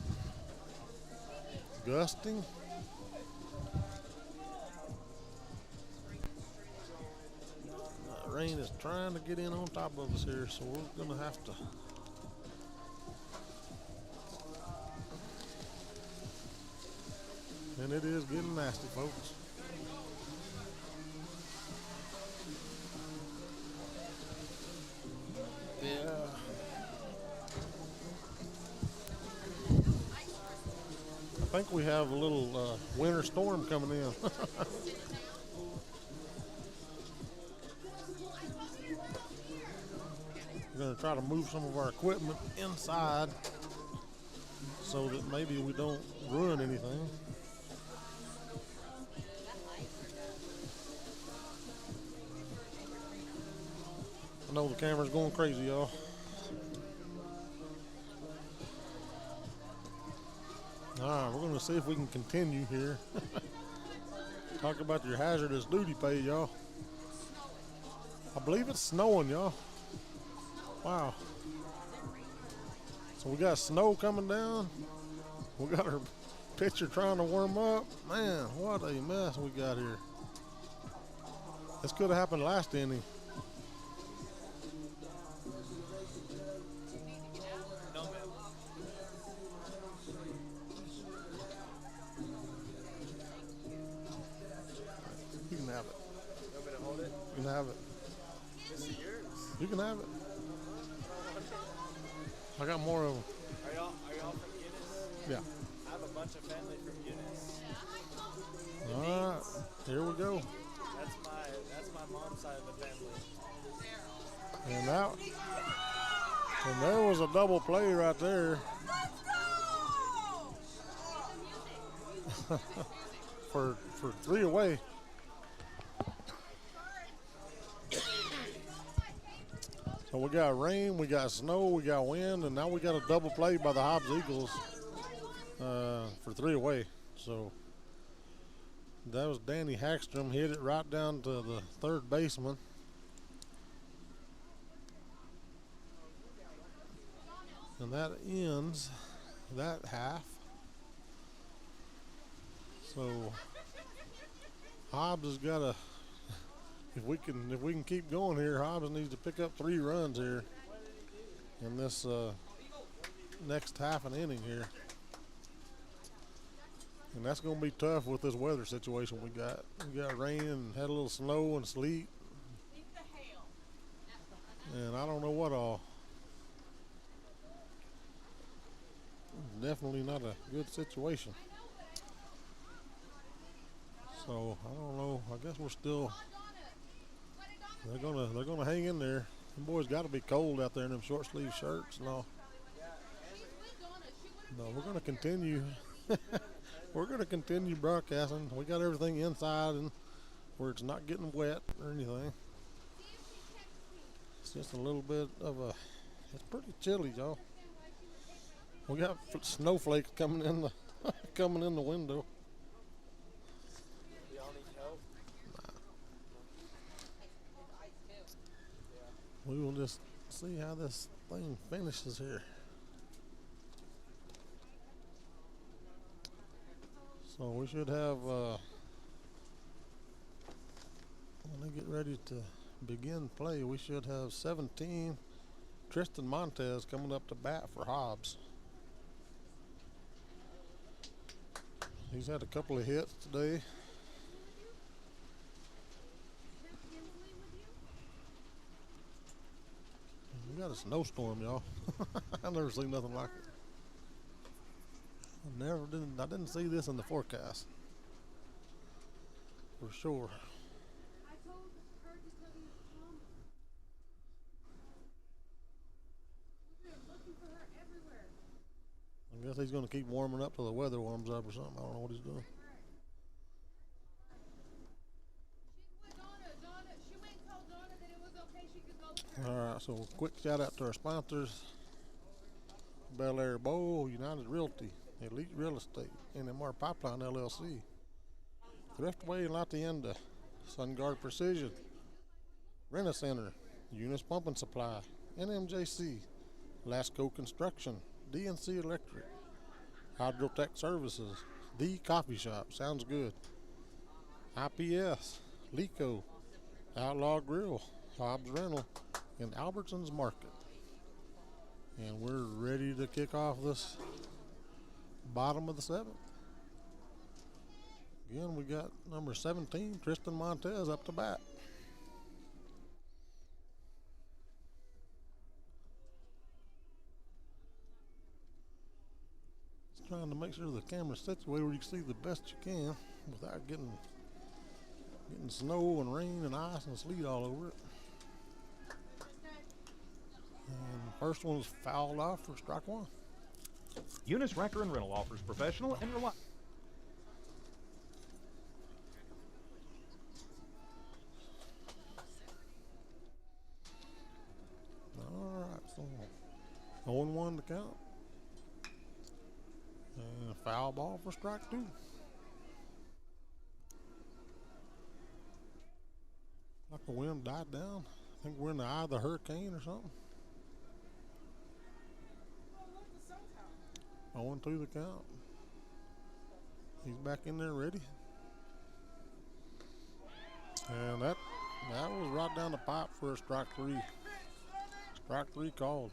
Gusting. Rain is trying to get in on top of us here, so we're going to have to. And it is getting nasty, folks. Yeah. I think we have a little winter storm coming in. We're going to try to move some of our equipment inside so that maybe we don't ruin anything. I know the camera's going crazy, y'all. All right, we're going to see if we can continue here. Talk about your hazardous duty pay, y'all. I believe it's snowing, y'all. Wow. So we got snow coming down. We got our pitcher trying to warm up. Man, what a mess we got here. This could have happened last inning. You can have it. You want me to hold it? You can have it. This is yours. You can have it. I got more of them. Are y'all from Eunice? Yeah. I have a bunch of family from Eunice. All right, here we go. That's my mom's side of the family. And there was a double play right there. for 3 away. So we got rain, we got snow, we got wind, and now we got a double play by the Hobbs Eagles for 3 away. So that was Danny Hackstrom, hit it right down to the third baseman. And that ends that half. So Hobbs has got to, if we can keep going here, Hobbs needs to pick up 3 runs here in this next half an inning here. And that's going to be tough with this weather situation we got. We got rain and had a little snow and sleet. And I don't know what all. definitely not a good situation. So I don't know. I guess we're still. They're gonna hang in there. Them boys got to be cold out there in them short sleeve shirts and all. No, we're gonna continue. We're gonna continue broadcasting. We got everything inside and where it's not getting wet or anything. It's just a little bit of a. It's pretty chilly, y'all. We got snowflakes coming in the coming in the window. Y'all need help? We will just see how this thing finishes here. So we should have, when they get ready to begin play, we should have 17. Tristan Montez coming up to bat for Hobbs. He's had a couple of hits today. We got a snowstorm, y'all. I've never seen nothing like it. I didn't see this in the forecast. For sure. I told her to tell you to come. We've been looking for her everywhere. I guess he's going to keep warming up till the weather warms up or something. I don't know what he's doing. She's with Donna. She went and told Donna that it was okay. She could go with her. All right, so quick shout out to our sponsors. Bel Air Bowl, United Realty, Elite Real Estate, NMR Pipeline LLC, Thriftway and La Tienda, SunGuard Precision, Rena Center, Eunice Pump and Supply, NMJC, Lasco Construction, DNC Electric, Hydrotech Services, The Coffee Shop, sounds good, IPS, Lico, Outlaw Grill, Hobbs Rental, and Albertsons Market. And we're ready to kick off this bottom of the seventh. Again, we got number 17, Tristan Montez, up to bat. Just trying to make sure the camera's situated where you can see the best you can without getting snow and rain and ice and sleet all over it. And first one was fouled off for strike one. Eunice Wrecker and Rental offers professional and reliable. All right, so 0-1 to count. And a foul ball for strike two. Like the wind died down. I think we're in the eye of the hurricane or something. 0-2 the count. He's back in there ready. And that was right down the pipe for a strike three. Strike three called.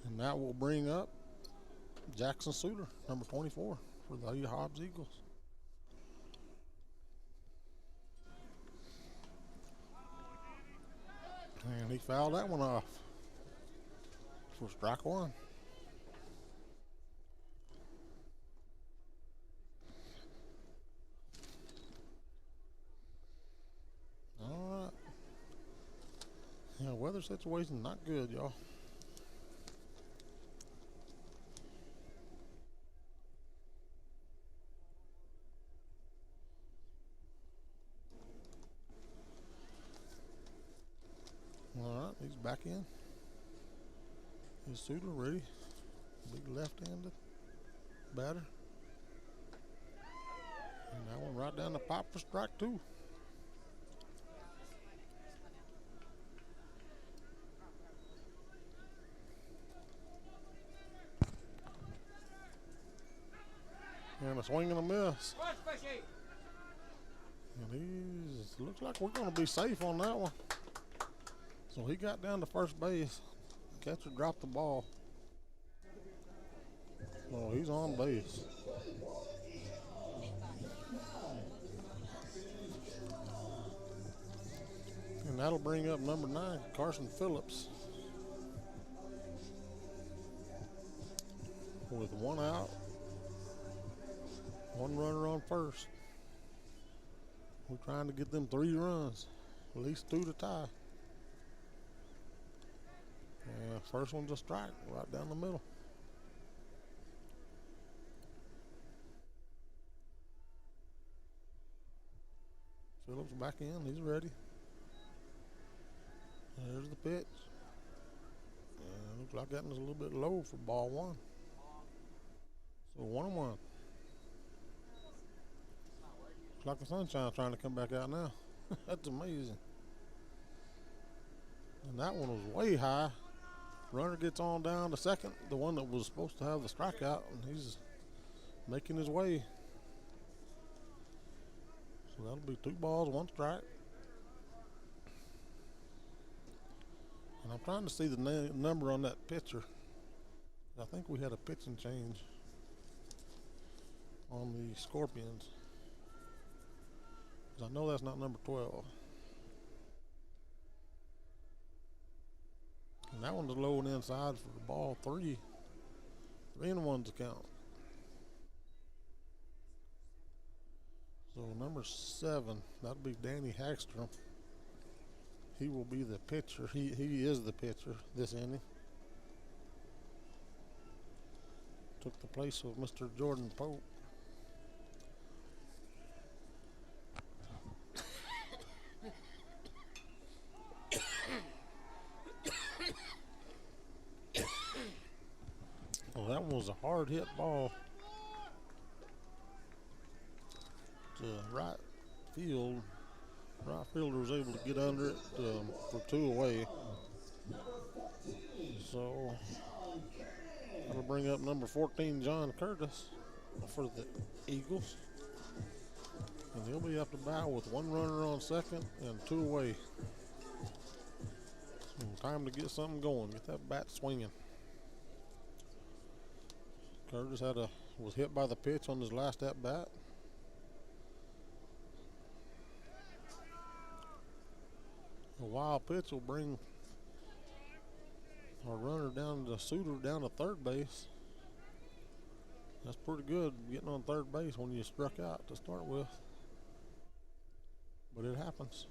And that will bring up Jackson Suter, number 24, for the Hobbs Eagles. And he fouled that one off for strike one. All right. Yeah, weather situation not good, y'all. All right, he's back in. Is Suter ready? Big left-handed batter. And that one right down the pipe for strike two. And a swing and a miss. And looks like we're going to be safe on that one. So he got down to first base. Catcher dropped the ball. So he's on base. And that'll bring up number 9, Carson Phillips. With 1 out, 1 runner on first. We're trying to get them 3 runs, at least 2 to tie. And first one's a strike, right down the middle. Phillips back in, he's ready. There's the pitch. And looks like that was a little bit low for ball 1. So 1-1. Looks like the sunshine's trying to come back out now. That's amazing. And that one was way high. Runner gets on down to second, the one that was supposed to have the strikeout, and he's making his way. So that'll be 2 balls, 1 strike. And I'm trying to see the number on that pitcher. I think we had a pitching change on the Scorpions. 'Cause I know that's not number 12. And that one's low and inside for ball 3. 3-1 to count. So number 7, that'll be Danny Hagstrom. He will be the pitcher. He is the pitcher this inning. Took the place of Mr. Jordan Pope. Well, that was a hard hit ball to right field. Right fielder was able to get under it for 2 away. So that'll bring up number 14, John Curtis, for the Eagles. And he'll be up to bat with 1 runner on second and 2 away. So time to get something going, get that bat swinging. Curtis was hit by the pitch on his last at bat. A wild pitch will bring our runner down to Suter down to third base. That's pretty good, getting on third base when you struck out to start with. But it happens.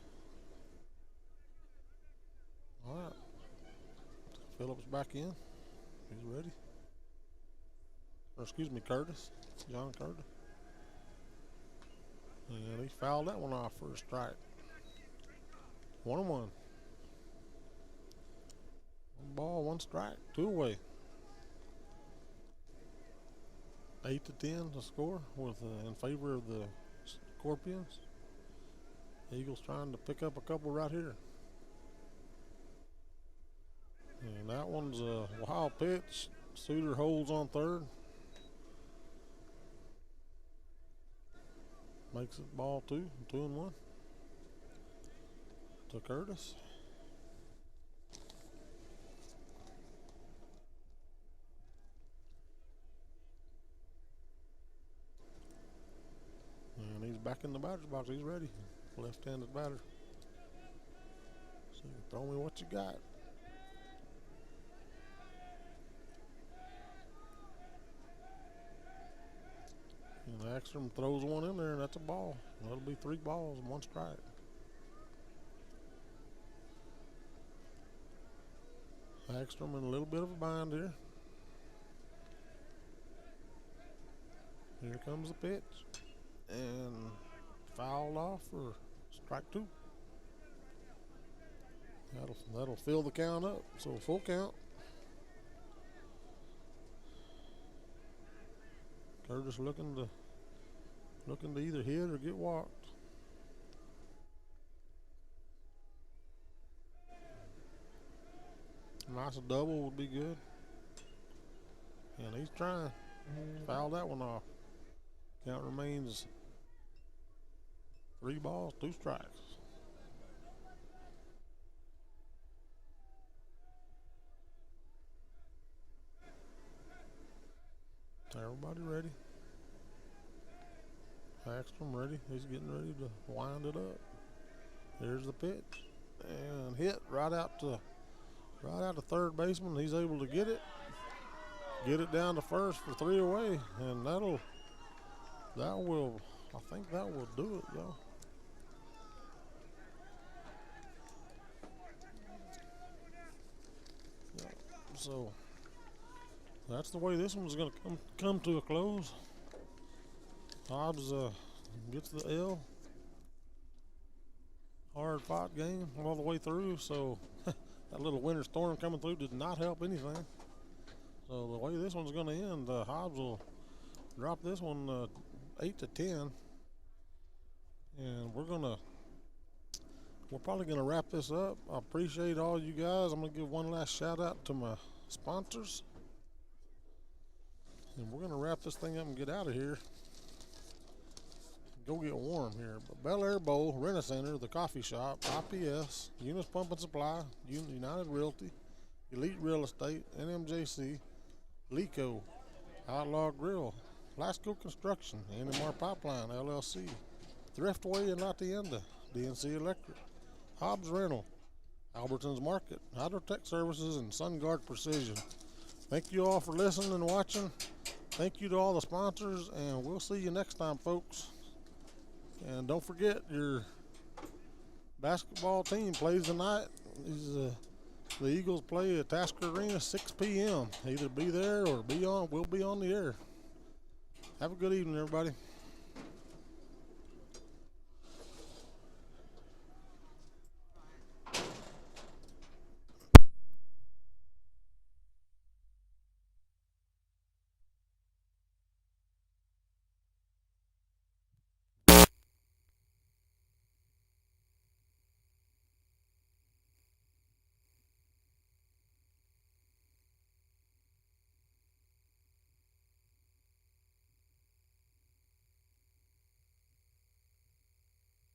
All right. Phillips back in. He's ready. Or excuse me, Curtis. John Curtis. And he fouled that one off for a strike. 1-1. 1 ball, 1 strike, 2 away. 8-10 to score with in favor of the Scorpions. Eagles trying to pick up a couple right here. And that one's a wild pitch. Suter holds on third. Makes it ball 2, 2-1 to Curtis. And he's back in the batter's box. He's ready. Left-handed batter. So throw me what you got. And Hagstrom throws one in there, and that's a ball. That'll be 3 balls and 1 strike. Hagstrom in a little bit of a bind here. Here comes the pitch. And fouled off for strike 2. That'll fill the count up. So full count. Curtis looking to either hit or get walked. Nice double would be good. And he's trying. Fouled that one off. Count remains 3 balls, 2 strikes. Everybody ready? Hagstrom ready. He's getting ready to wind it up. Here's the pitch. and hit right out to third baseman. He's able to get it down to first for 3 away, and I think that will do it, y'all. Yeah, so that's the way this one's going to come to a close. Hobbs gets the L. Hard fought game all the way through, so that little winter storm coming through did not help anything. So the way this one's going to end, Hobbs will drop this one 8-10, and we're probably gonna wrap this up. I appreciate all you guys. I'm gonna give one last shout out to my sponsors, and we're gonna wrap this thing up and get out of here. Go get warm here. But Bel Air Bowl, Rent-A-Center, the coffee shop, IPS, Eunice Pump and Supply, United Realty, Elite Real Estate, NMJC, Lico, Outlaw Grill, Lasco Construction, NMR Pipeline, LLC, Thriftway and La Tienda, DNC Electric, Hobbs Rental, Albertson's Market, Hydrotech Services, and SunGuard Precision. Thank you all for listening and watching. Thank you to all the sponsors, and we'll see you next time, folks. And don't forget, your basketball team plays tonight. The Eagles play at Tasker Arena, 6 p.m. Either be there or we'll be on the air. Have a good evening, everybody.